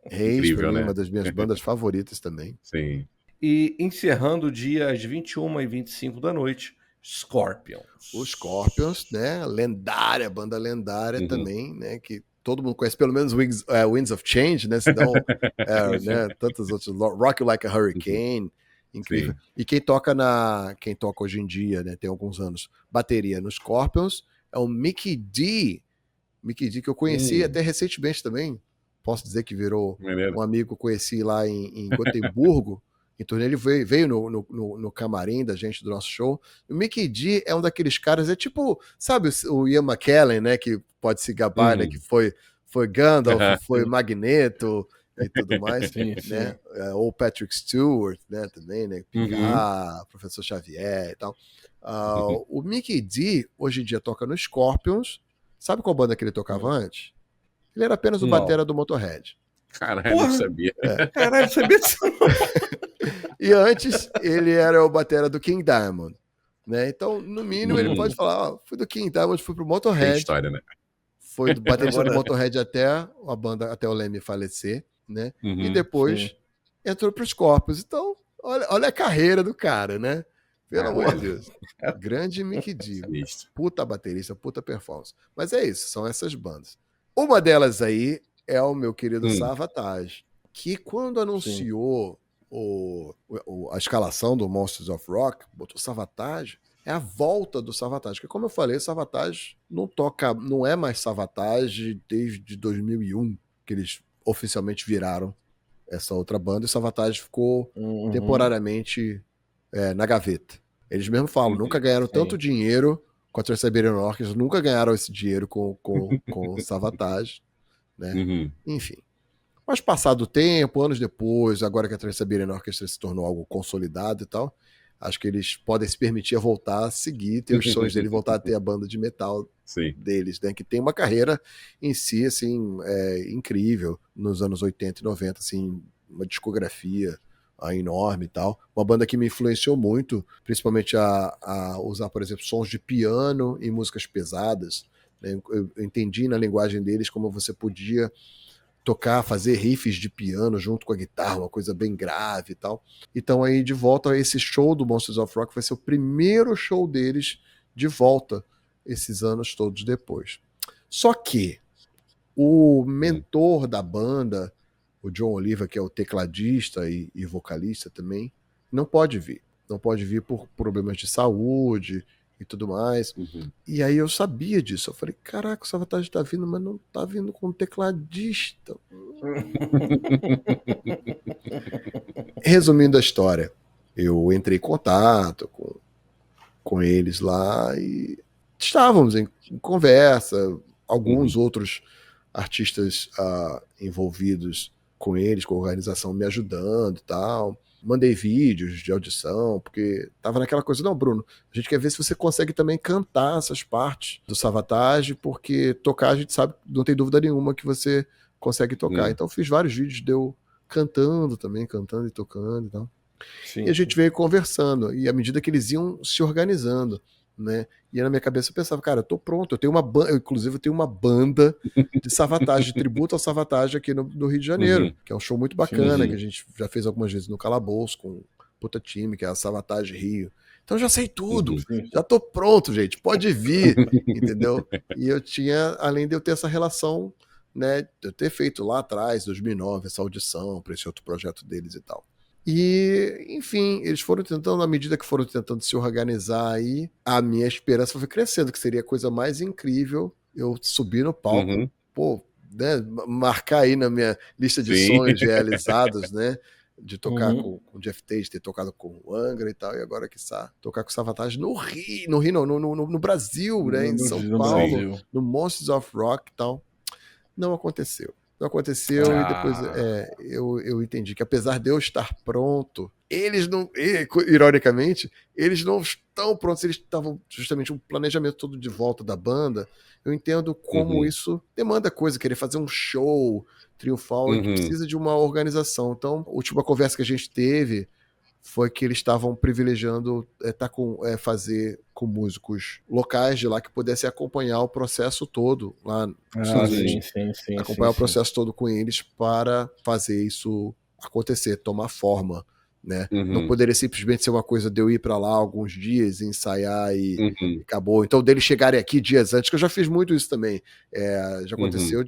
Reis, pra mim, uma das minhas bandas favoritas também. Sim. E encerrando o dia às 21h25 da noite, Scorpions. Os Scorpions, né? Banda lendária também, né? Que todo mundo conhece, pelo menos Winds of Change, né? Senão, né? Tantos outros, Rock You Like a Hurricane, incrível. Sim. E quem toca hoje em dia, né? Tem alguns anos, bateria nos Scorpions, é o Mikkey D, que eu conheci até recentemente também. Posso dizer que virou um amigo, conheci lá em Gotemburgo. Então ele veio no camarim da gente do nosso show. O Mikkey D é um daqueles caras, é tipo, sabe o Ian McKellen, né? Que pode se gabar, né? Que foi Gandalf, foi Magneto e tudo mais, né? Ou Patrick Stewart, né? Também, né? Picard, Professor Xavier e tal. O Mikkey D hoje em dia toca no Scorpions. Sabe qual banda que ele tocava antes? Ele era apenas o batera do Motorhead. Caralho, não sabia. Caralho, sabia disso. E antes, ele era o batera do King Diamond. Né? Então, no mínimo, ele pode falar, fui do King Diamond, fui pro Motorhead. Tem história, né? Foi do baterista do Motorhead até o Lemmy falecer, né? E depois entrou pro Scorpions. Então, olha a carreira do cara, né? Pelo amor de Deus. Grande Mikkey D. Puta baterista, puta performance. Mas é isso, são essas bandas. Uma delas aí é o meu querido Savatage, que quando anunciou a escalação do Monsters of Rock, botou Savatage, é a volta do Savatage. Porque, como eu falei, Savatage não é mais Savatage desde 2001, que eles oficialmente viraram essa outra banda, e Savatage ficou temporariamente na gaveta. Eles mesmos falam, nunca ganharam tanto dinheiro com a Trans-Siberian Orchestra, nunca ganharam esse dinheiro com o Savatage, né? Enfim. Mas passado o tempo, anos depois, agora que a Trans-Siberian Orchestra se tornou algo consolidado e tal, acho que eles podem se permitir voltar a seguir, ter os sonhos dele voltar a ter a banda de metal deles, né? Que tem uma carreira em si, assim, incrível, nos anos 80 e 90, assim, uma discografia enorme e tal. Uma banda que me influenciou muito, principalmente a usar, por exemplo, sons de piano em músicas pesadas. Né? Eu entendi na linguagem deles como você podia tocar, fazer riffs de piano junto com a guitarra, uma coisa bem grave e tal. Então aí de volta a esse show do Monsters of Rock vai ser o primeiro show deles de volta esses anos todos depois. Só que o mentor da banda, o John Oliva, que é o tecladista e vocalista também, não pode vir. Não pode vir por problemas de saúde e tudo mais. E aí eu sabia disso. Eu falei, caraca, o Savatage tá vindo, mas não tá vindo com tecladista. Resumindo a história, eu entrei em contato com com eles lá e estávamos em conversa, alguns outros artistas envolvidos com eles, com a organização, me ajudando e tal. Mandei vídeos de audição, porque tava naquela coisa, não, Bruno, a gente quer ver se você consegue também cantar essas partes do Savatage, porque tocar a gente sabe, não tem dúvida nenhuma que você consegue tocar. Então fiz vários vídeos de eu cantando também, cantando e tocando e tal. Sim, e a gente veio conversando, e à medida que eles iam se organizando, né? E na minha cabeça eu pensava, cara, eu tô pronto, eu tenho uma banda, inclusive eu tenho uma banda de Savatage, de tributo ao Savatage aqui no Rio de Janeiro, que é um show muito bacana, que a gente já fez algumas vezes no Calabouço com um puta time, que é a Savatage Rio. Então eu já sei tudo, já tô pronto, gente, pode vir, entendeu? E eu tinha, além de eu ter essa relação, né, de eu ter feito lá atrás, 2009, essa audição para esse outro projeto deles e tal. E, enfim, eles foram tentando, à medida que foram tentando se organizar aí, a minha esperança foi crescendo, que seria a coisa mais incrível eu subir no palco, pô, né, marcar aí na minha lista de sonhos realizados, né, de tocar com o Jeff Tate, ter tocado com o Angra e tal, e agora, quiçá, tocar com o Savatage no Rio, no Brasil, né, em São Paulo, no Monsters of Rock e tal. Não aconteceu. Não aconteceu e depois eu entendi que apesar de eu estar pronto, eles não, ironicamente, eles não estão prontos, eles estavam justamente um planejamento todo de volta da banda. Eu entendo como isso demanda coisa, querer fazer um show triunfal, que precisa de uma organização. Então, a última conversa que a gente teve foi que eles estavam privilegiando fazer com músicos locais de lá que pudessem acompanhar o processo todo lá nos Estados Unidos. Acompanhar o processo todo com eles para fazer isso acontecer, tomar forma, né? Não poderia simplesmente ser uma coisa de eu ir para lá alguns dias, ensaiar e acabou. Então, deles chegarem aqui dias antes, que eu já fiz muito isso também. Já aconteceu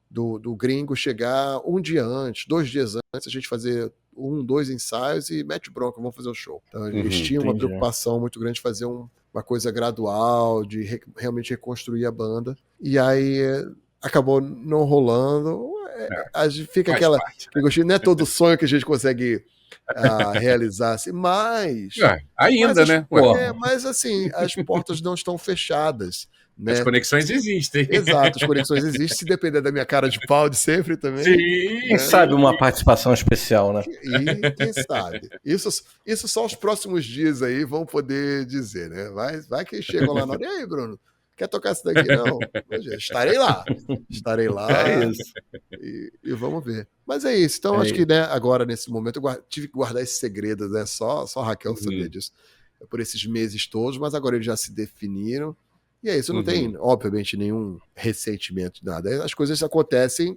do gringo chegar um dia antes, 2 dias antes, a gente fazer 1, 2 ensaios e mete bronca, vamos fazer o show. Então, eles tinham uma preocupação muito grande de fazer uma coisa gradual, de realmente reconstruir a banda. E aí acabou não rolando. A gente fica aquela gostinho, não é todo sonho que a gente consegue realizar, assim, mas ainda, né? Mas assim, as portas não estão fechadas. Né? As conexões existem. Exato, as conexões existem, se depender da minha cara de pau de sempre também. Sim, quem sabe uma participação especial, né? E quem sabe? Isso só os próximos dias aí vão poder dizer, né? Vai que chegam lá na hora, e aí, Bruno, quer tocar isso daqui? Não, estarei lá. É isso. E vamos ver. Mas é isso, então acho que, né, agora, nesse momento, eu tive que guardar esse segredo, né? Só a Raquel sabia disso, por esses meses todos, mas agora eles já se definiram. E é isso, não tem, obviamente, nenhum ressentimento de nada. As coisas acontecem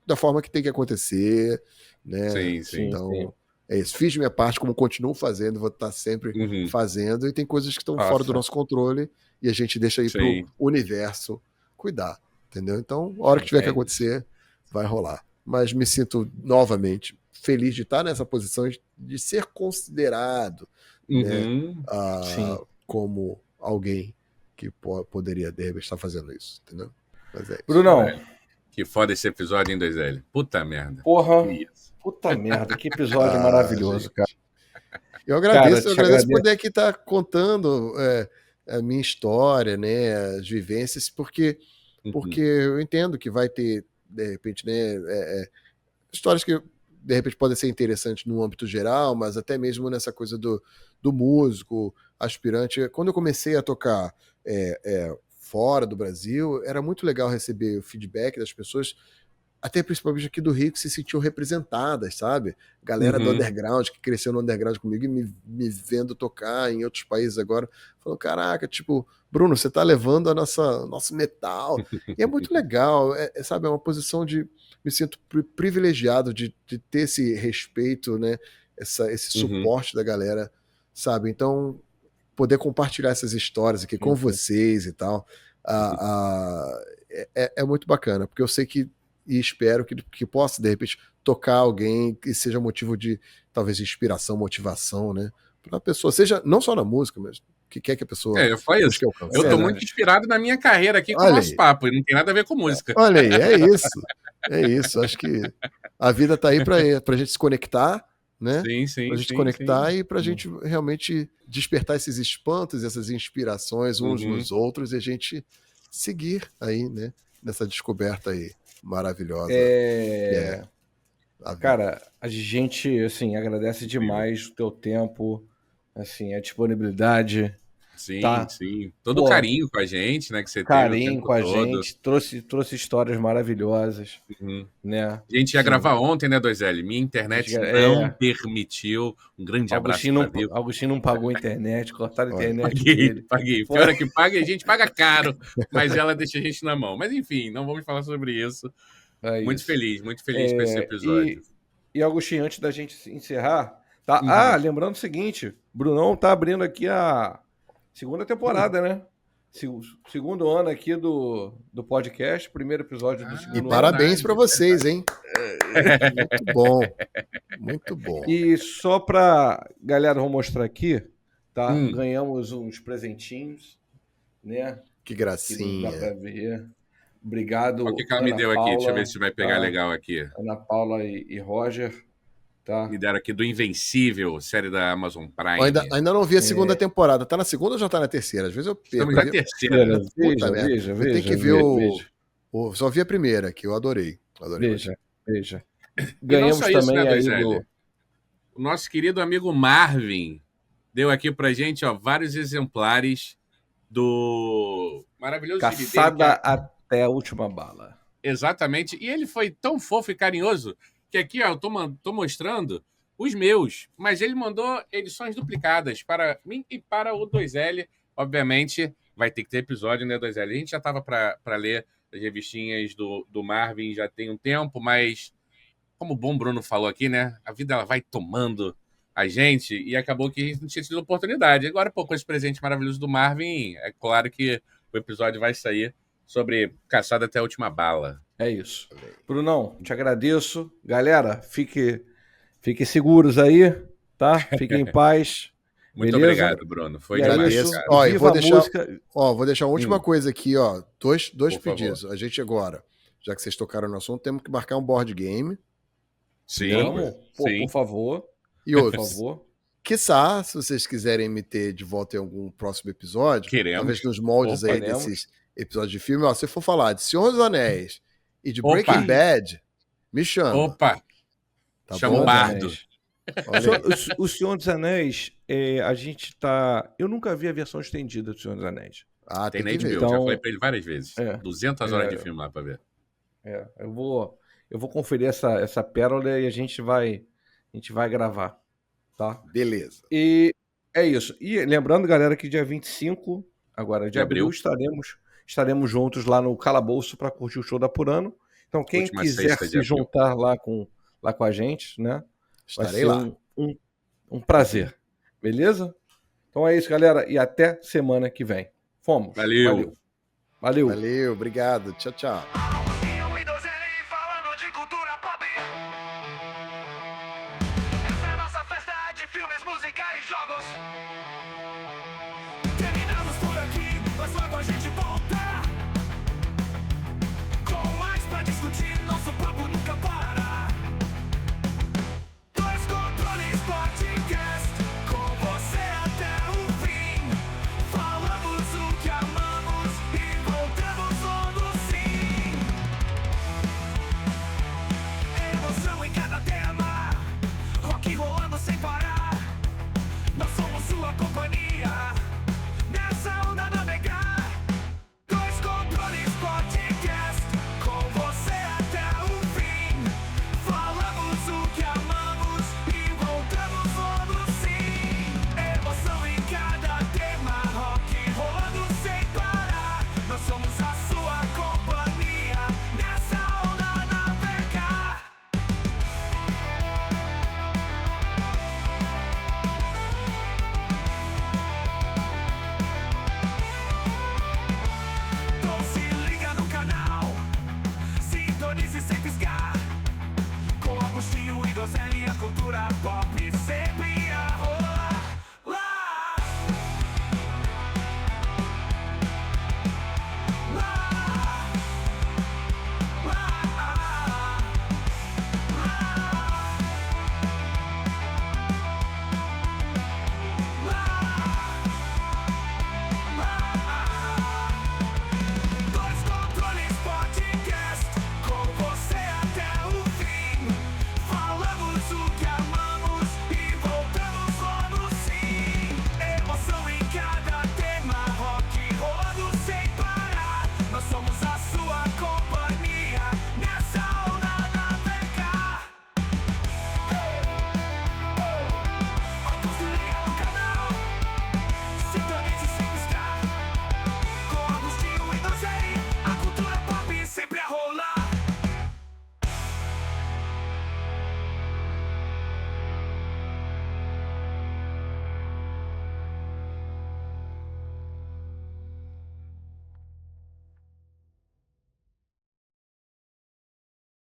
da forma que tem que acontecer, né? Sim. Então, é isso. Fiz minha parte, como continuo fazendo, vou estar sempre fazendo, e tem coisas que estão fora do nosso controle, e a gente deixa aí pro universo cuidar, entendeu? Então, a hora que tiver que acontecer, vai rolar. Mas me sinto, novamente, feliz de estar nessa posição de ser considerado, né, como alguém que poderia, de repente, estar fazendo isso, entendeu? Mas é isso. Brunão. Que foda esse episódio, hein, 2L? Puta merda. Porra, puta merda, que episódio maravilhoso, gente. Cara. Eu agradeço poder aqui estar contando a minha história, né, as vivências, porque eu entendo que vai ter, de repente, né, histórias que, de repente, podem ser interessantes no âmbito geral, mas até mesmo nessa coisa do músico, aspirante. Quando eu comecei a tocar fora do Brasil, era muito legal receber o feedback das pessoas, até principalmente aqui do Rio, que se sentiam representadas, sabe? Galera do underground, que cresceu no underground comigo e me vendo tocar em outros países agora, falando, caraca, tipo, Bruno, você tá levando nosso metal. E é muito legal, sabe? É uma posição de... Me sinto privilegiado de ter esse respeito, né? Esse suporte da galera, sabe? Então, poder compartilhar essas histórias aqui com vocês e tal, é muito bacana, porque eu sei que, e espero que possa, de repente, tocar alguém que seja motivo de, talvez, inspiração, motivação, né? Para a pessoa, seja não só na música, mas que quer que a pessoa... foi isso. Eu tô muito inspirado na minha carreira aqui com o nosso papo, e não tem nada a ver com música. Olha aí, é isso. Acho que a vida tá aí pra gente se conectar, né? Sim, Pra gente sim, conectar sim. e pra gente realmente despertar esses espantos, essas inspirações uns nos outros e a gente seguir aí, né? Nessa descoberta aí maravilhosa que é a vida. Cara, a gente, assim, agradece demais o teu tempo, assim, a disponibilidade, Sim, tá? sim. Todo o Pô, carinho com a gente, né? Que você teve o carinho tempo com a todo. gente, trouxe histórias maravilhosas, Uhum. né? A gente ia Sim, gravar ontem, né, 2L? Minha internet não é, permitiu. Um grande abraço para Vivo. Augustinho não pagou a internet, cortaram a Olha, internet Paguei, dele. paguei. Foi. Pior é que paga, a gente paga caro, mas ela deixa a gente na mão. Mas enfim, não vamos falar sobre isso. É isso. Muito feliz com esse episódio. E Agostinho, antes da gente encerrar, tá? Uhum. Lembrando o seguinte, Brunão tá abrindo aqui a segunda temporada, né? Segundo ano aqui do podcast, primeiro episódio do segundo e ano. parabéns para vocês, hein? Muito bom. Muito bom. E só pra galera, vou mostrar aqui, tá? Hum. Ganhamos uns presentinhos, né? Que Que não dá gracinha. pra ver. Obrigado, Olha o que ela Ana me deu aqui. Paula, Deixa eu ver se vai pegar tá? legal aqui. Ana Paula e Roger, tá? Me deram aqui do Invencível, série da Amazon Prime. Ainda não vi a segunda temporada. Tá na segunda ou já tá na terceira? Às vezes eu perco. Estamos na terceira. Puta merda. Eu tenho que ver só vi a primeira, que eu adorei. Veja. Ganhamos Ganhamos também né, aí 2L? O nosso querido amigo Marvin deu aqui pra gente, ó, vários exemplares do maravilhoso gibi dele, Caçada até a última bala. Exatamente. E ele foi tão fofo e carinhoso que aqui, ó, eu tô mostrando os meus, mas ele mandou edições duplicadas para mim e para o 2L. Obviamente, vai ter que ter episódio, né, 2L? A gente já tava para ler as revistinhas do Marvin já tem um tempo, mas como o bom Bruno falou aqui, né, a vida ela vai tomando a gente e acabou que a gente não tinha tido oportunidade. Agora, pô, com esse presente maravilhoso do Marvin, é claro que o episódio vai sair sobre Caçada até a última bala. É isso. Brunão, te agradeço. Galera, fiquem seguros aí, tá? Fiquem em paz. Muito beleza? obrigado, Bruno. Foi Agradeço. demais, Ó, eu Viva vou a deixar, música. vou deixar uma última coisa aqui, ó. Dois Por pedidos. favor. A gente agora, já que vocês tocaram no assunto, temos que marcar um board game. Sim. Vamos? Pô, Sim. por favor. E Por outros. favor. Quiçá, se vocês quiserem me ter de volta em algum próximo episódio, Queremos. talvez nos moldes Opa, aí queremos. desses episódios de filme, ó, se for falar de Senhor dos Anéis e de Opa. Breaking Bad, me chama. Opa, Tá chama bom? o Bardo. Olha aí. O Senhor dos Anéis, a gente tá... Eu nunca vi a versão estendida do Senhor dos Anéis. Ah, Tem tem na que HBO, ver. Então- já falei pra ele várias vezes. 200 horas É. de filme lá pra ver. Eu vou conferir essa pérola e a gente vai gravar, tá? Beleza. E é isso. E lembrando, galera, que dia 25, agora de abril, abril. estaremos juntos lá no Calabouço para curtir o show da Purano. Então, quem Última quiser sexta de se abril. juntar lá com a gente, né? Vai Estarei ser lá. um prazer. Beleza? Então é isso, galera. E até semana que vem. Fomos. Valeu. Valeu. Valeu, obrigado. Tchau, tchau.